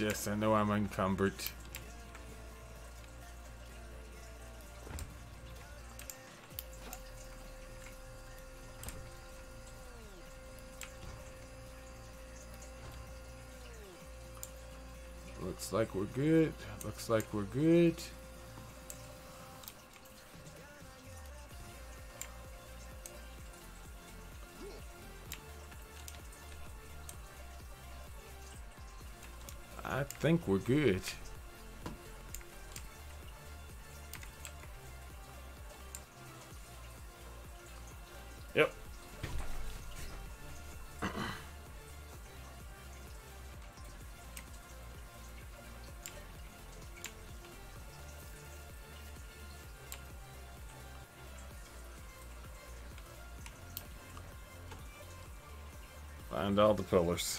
[SPEAKER 1] Yes, I know I'm encumbered. Looks like we're good. Looks like we're good. I think we're good. Yep. Find all the pillars.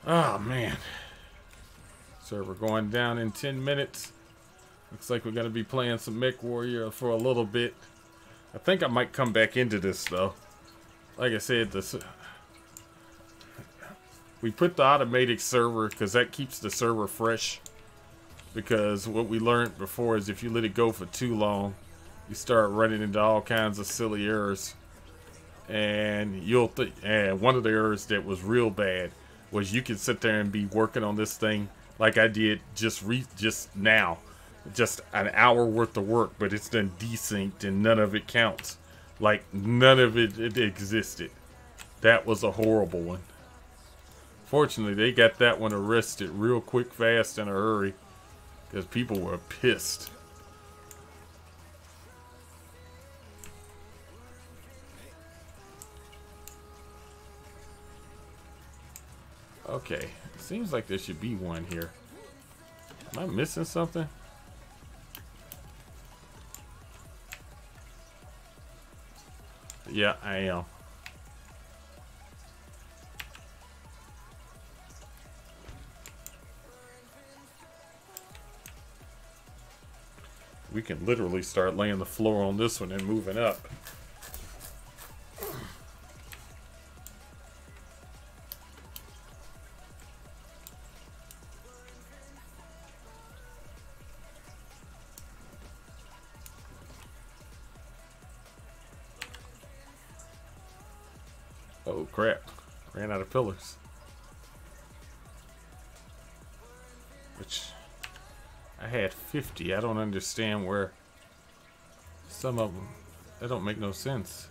[SPEAKER 1] Oh man. Server going down in 10 minutes. Looks like we're gonna be playing some Mech Warrior for a little bit. I think I might come back into this though. Like I said, we put the automatic server because that keeps the server fresh. Because what we learned before is if you let it go for too long, you start running into all kinds of silly errors. And and one of the errors that was real bad was you could sit there and be working on this thing like I did just now. Just an hour worth of work, but it's done desynced and none of it counts. Like none of it existed. That was a horrible one. Fortunately, they got that one arrested real quick, fast, in a hurry. Because people were pissed. Okay, seems like there should be one here. Am I missing something? Yeah, I am. We can literally start laying the floor on this one and moving up. Oh crap, ran out of pillars. Which, I had 50. I don't understand where some of them, that don't make no sense.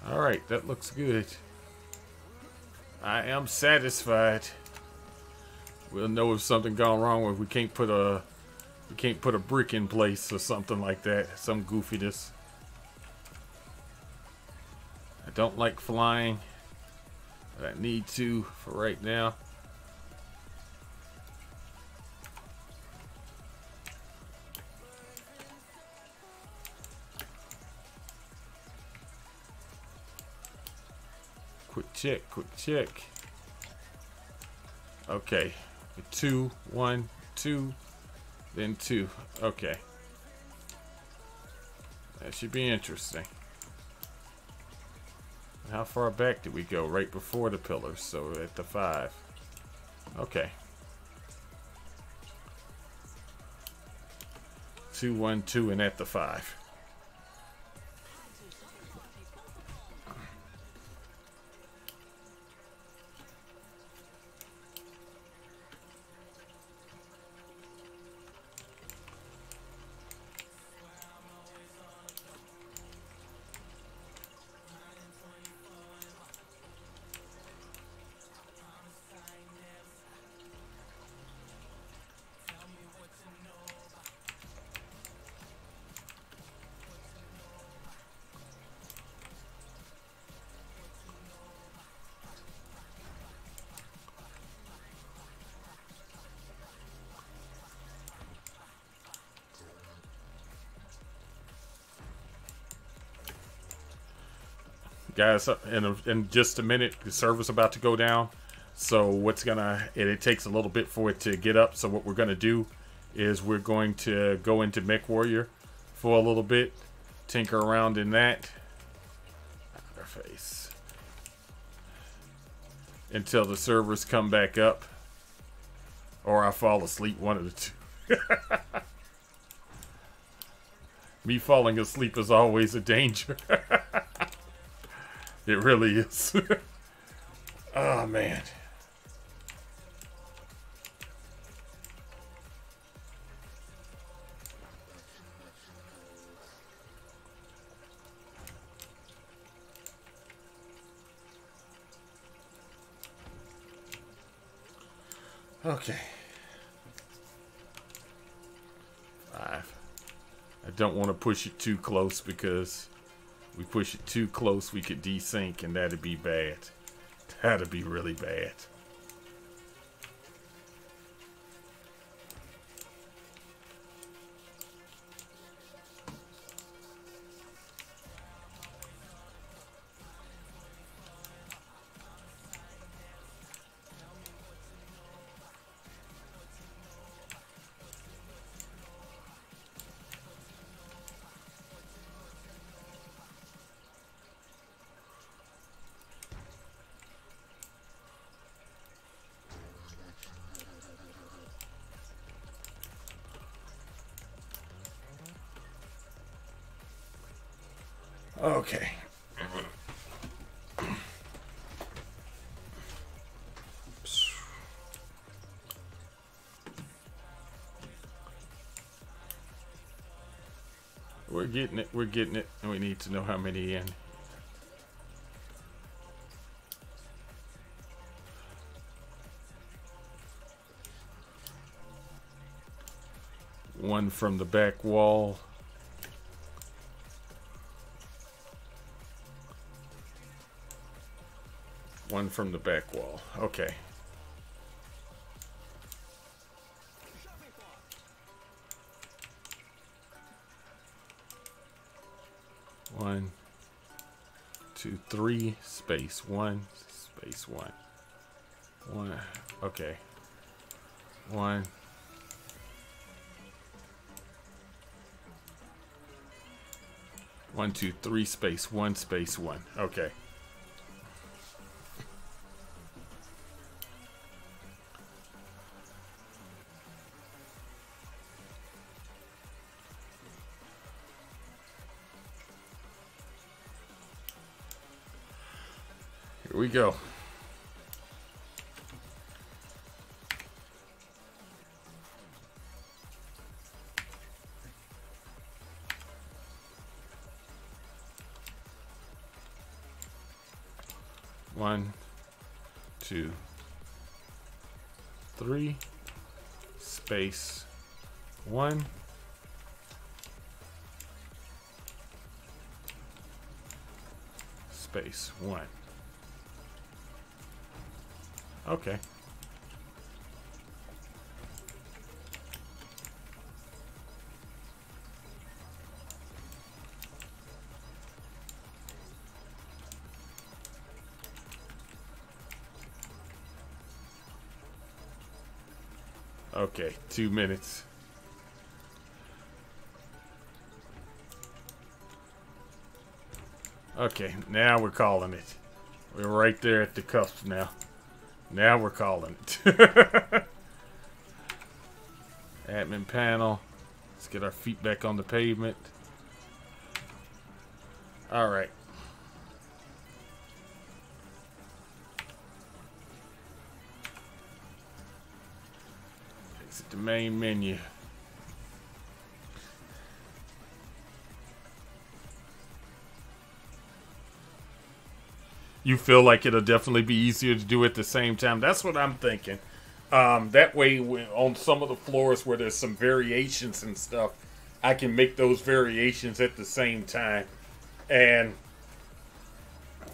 [SPEAKER 1] Alright, that looks good. I am satisfied. We'll know if something gone wrong if we can't put a brick in place or something like that. Some goofiness. I don't like flying, but I need to for right now. Quick check. Okay. 2, 1, 2, then 2. Okay. That should be interesting. How far back did we go? Right before the pillars, so at the 5. Okay. 2, 1, 2, and at the 5. Guys, in just a minute, the server's about to go down. So what's gonna, it takes a little bit for it to get up. So what we're gonna do is we're going to go into Mech Warrior for a little bit, tinker around in that. Their face. Until the servers come back up. Or I fall asleep, one of the two. Me falling asleep is always a danger. It really is. Oh, man. Okay. 5. I don't want to push it too close because we push it too close, we could desync, and that'd be bad. That'd be really bad. Okay. We're getting it, and we need to know how many in. one from the back wall. One from the back wall. Okay. One, two, three, space one, space one. One, okay. One. One, two, three, space one, space one. Okay. Here we go. One, two, three, space one. Space one. Okay. Okay, 2 minutes. Okay, now we're calling it. We're right there at the cusp now. Now we're calling it. Admin panel. Let's get our feet back on the pavement. All right. Exit the main menu. You feel like it'll definitely be easier to do at the same time. That's what I'm thinking. That way, on some of the floors where there's some variations and stuff, I can make those variations at the same time. And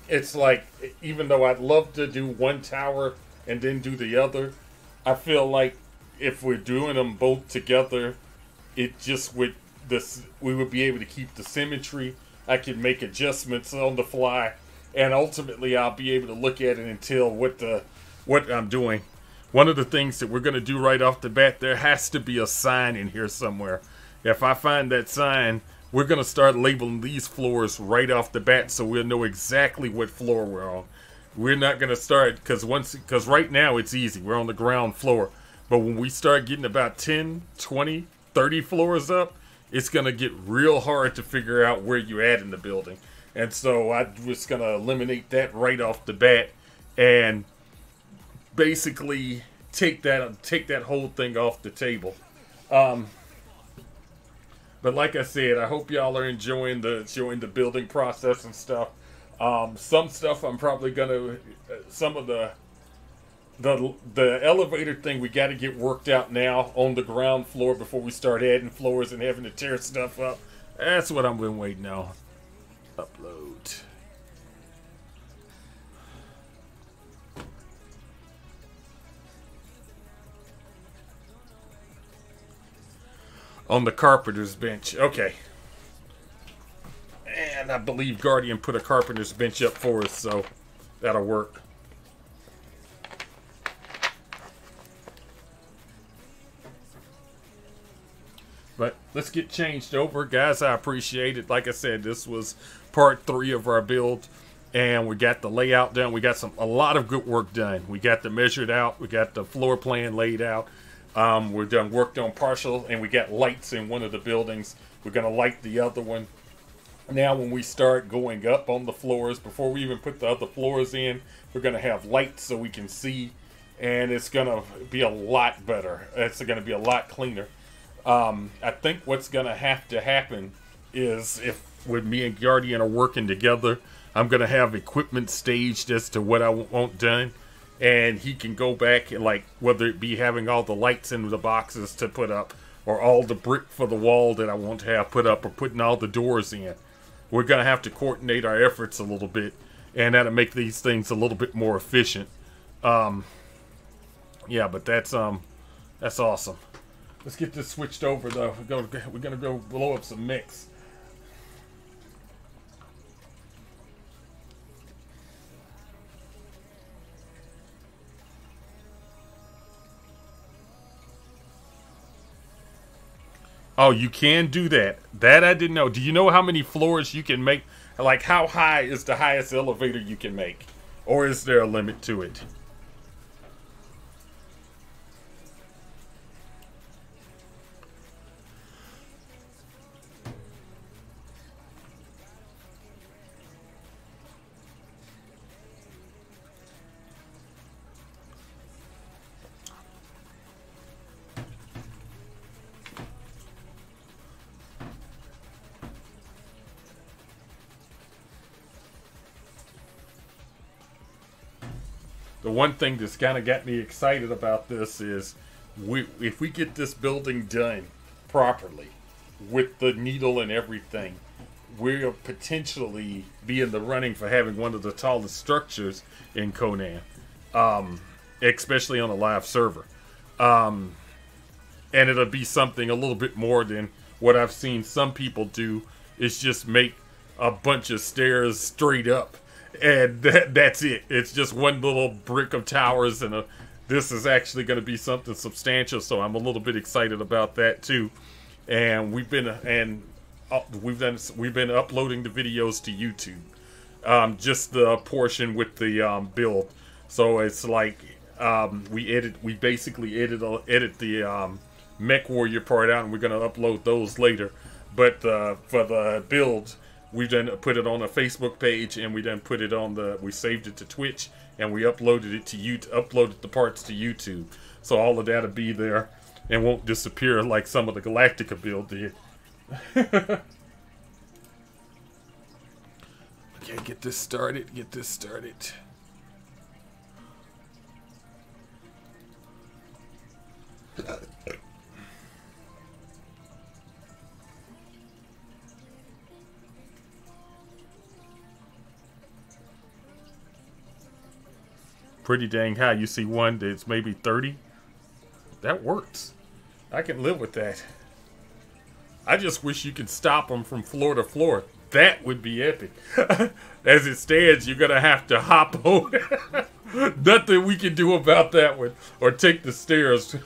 [SPEAKER 1] it's like, even though I'd love to do one tower and then do the other, I feel like if we're doing them both together, it just would, we would be able to keep the symmetry. I could make adjustments on the fly. And ultimately, I'll be able to look at it and tell what I'm doing. One of the things that we're going to do right off the bat, there has to be a sign in here somewhere. If I find that sign, we're going to start labeling these floors right off the bat so we'll know exactly what floor we're on. We're not going to start, because right now it's easy. We're on the ground floor. But when we start getting about 10, 20, 30 floors up, it's going to get real hard to figure out where you're at in the building. And so I was going to eliminate that right off the bat and basically take that whole thing off the table. But like I said, I hope y'all are enjoying the building process and stuff. Some stuff I'm probably going to, some of the elevator thing we got to get worked out now on the ground floor before we start adding floors and having to tear stuff up. That's what I've been waiting on. Upload. On the carpenter's bench. Okay. And I believe Guardian put a carpenter's bench up for us, so that'll work. But let's get changed over, guys. I appreciate it. Like I said, this was part 3 of our build, and we got the layout done. We got a lot of good work done. We got the measured out. We got the floor plan laid out. We're done worked on partial, and we got lights in one of the buildings. We're gonna light the other one. Now, when we start going up on the floors, before we even put the other floors in, we're gonna have lights so we can see, and it's gonna be a lot better. It's gonna be a lot cleaner. I think what's going to have to happen is if when me and Guardian are working together, I'm going to have equipment staged as to what I want done. And he can go back and, like, whether it be having all the lights in the boxes to put up or all the brick for the wall that I want to have put up, or putting all the doors in. We're going to have to coordinate our efforts a little bit, and that'll make these things a little bit more efficient. Yeah, but that's awesome. Let's get this switched over though. We're gonna go blow up some mechs. Oh, you can do that. That I didn't know. Do you know how many floors you can make? Like, how high is the highest elevator you can make? Or is there a limit to it? The one thing that's kind of got me excited about this is if we get this building done properly with the needle and everything, we'll potentially be in the running for having one of the tallest structures in Conan, especially on a live server. And it'll be something a little bit more than what I've seen some people do, is just make a bunch of stairs straight up. And that's it. It's just one little brick of towers, and this is actually going to be something substantial. So I'm a little bit excited about that too. And we've been uploading the videos to YouTube, just the portion with the build. So it's like we basically edit the Mech Warrior part out, and we're going to upload those later. But for the build, we then put it on a Facebook page, and we then put it on we saved it to Twitch, and we uploaded it to uploaded the parts to YouTube. So all of that'll be there and won't disappear like some of the Galactica build did. Okay, get this started. Pretty dang high. You see one that's maybe 30? That works. I can live with that. I just wish you could stop them from floor to floor. That would be epic. As it stands, you're going to have to hop over. Nothing we can do about that one. Or take the stairs.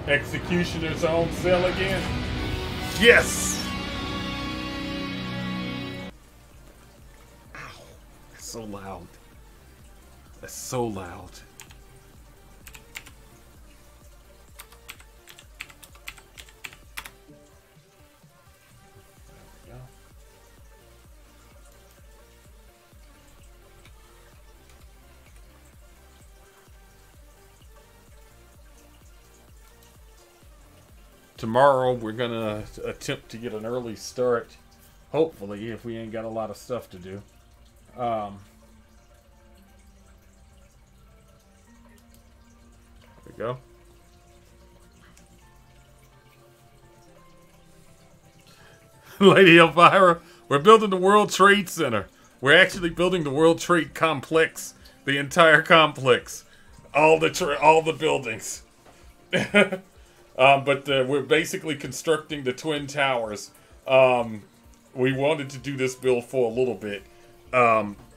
[SPEAKER 1] Executioner's on sale again. Yes! Ow. That's so loud. That's so loud. There we go. Tomorrow we're gonna attempt to get an early start, hopefully, if we ain't got a lot of stuff to do. There we go. Lady Elvira, we're building the World Trade Center. We're actually building the World Trade Complex, the entire complex, all the buildings. But we're basically constructing the Twin Towers. We wanted to do this build for a little bit.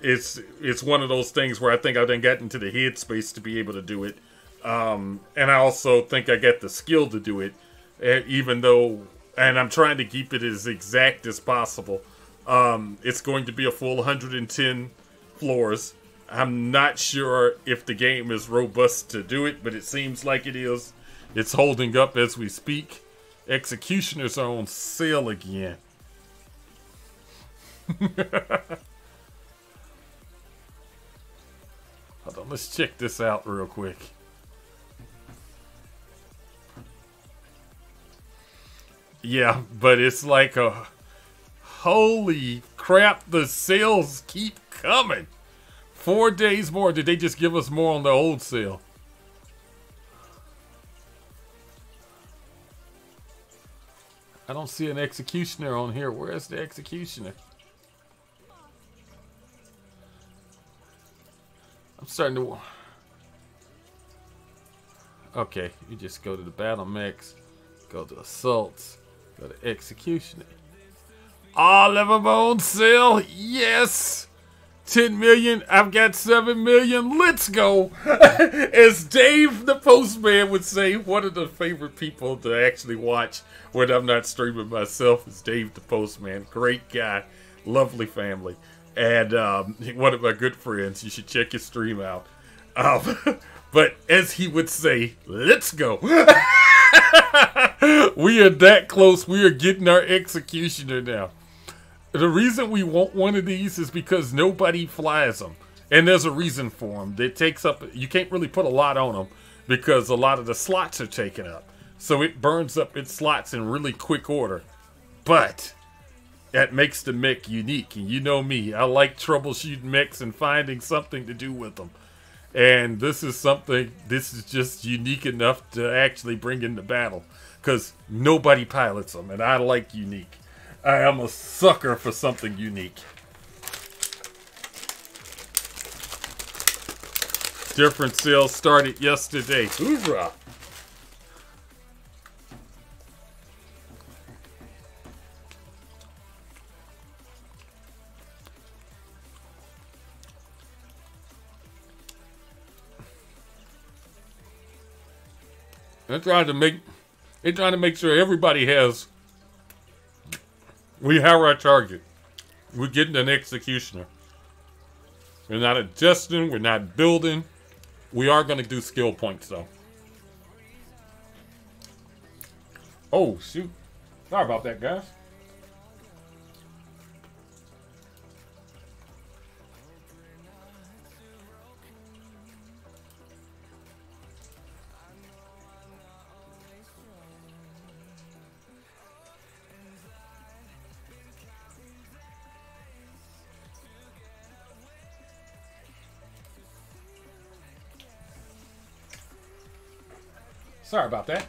[SPEAKER 1] It's one of those things where I think I've then gotten into the headspace to be able to do it. And I also think I got the skill to do it, even though, and I'm trying to keep it as exact as possible. It's going to be a full 110 floors. I'm not sure if the game is robust to do it, but it seems like it is. It's holding up as we speak. Executioners are on sale again. Hold on, let's check this out real quick. Yeah, but it's like a holy crap, the sales keep coming. 4 days more. Did they just give us more on the old sale? I don't see an executioner on here. Where's the executioner? I'm starting to... Okay, you just go to the battle mix, go to assaults, go to executioner. All of them on sale. Yes. 10 million. I've got 7 million. Let's go. As Dave the Postman would say, one of the favorite people to actually watch when I'm not streaming myself is Dave the Postman. Great guy. Lovely family. And one of my good friends. You should check his stream out. But as he would say, let's go. We are that close. We are getting our executioner now. The reason we want one of these is because nobody flies them. And there's a reason for them. It takes up, you can't really put a lot on them because a lot of the slots are taken up. So it burns up its slots in really quick order. But that makes the mech unique. And you know me, I like troubleshooting mechs and finding something to do with them. And this is something, this is just unique enough to actually bring into battle. Because nobody pilots them, and I like unique. I am a sucker for something unique. Different sales started yesterday. Hoorah! They're trying to make sure everybody has. We have our target. We're getting an executioner. We're not adjusting. We're not building. We are going to do skill points, though. Oh, shoot. Sorry about that, guys. Sorry about that.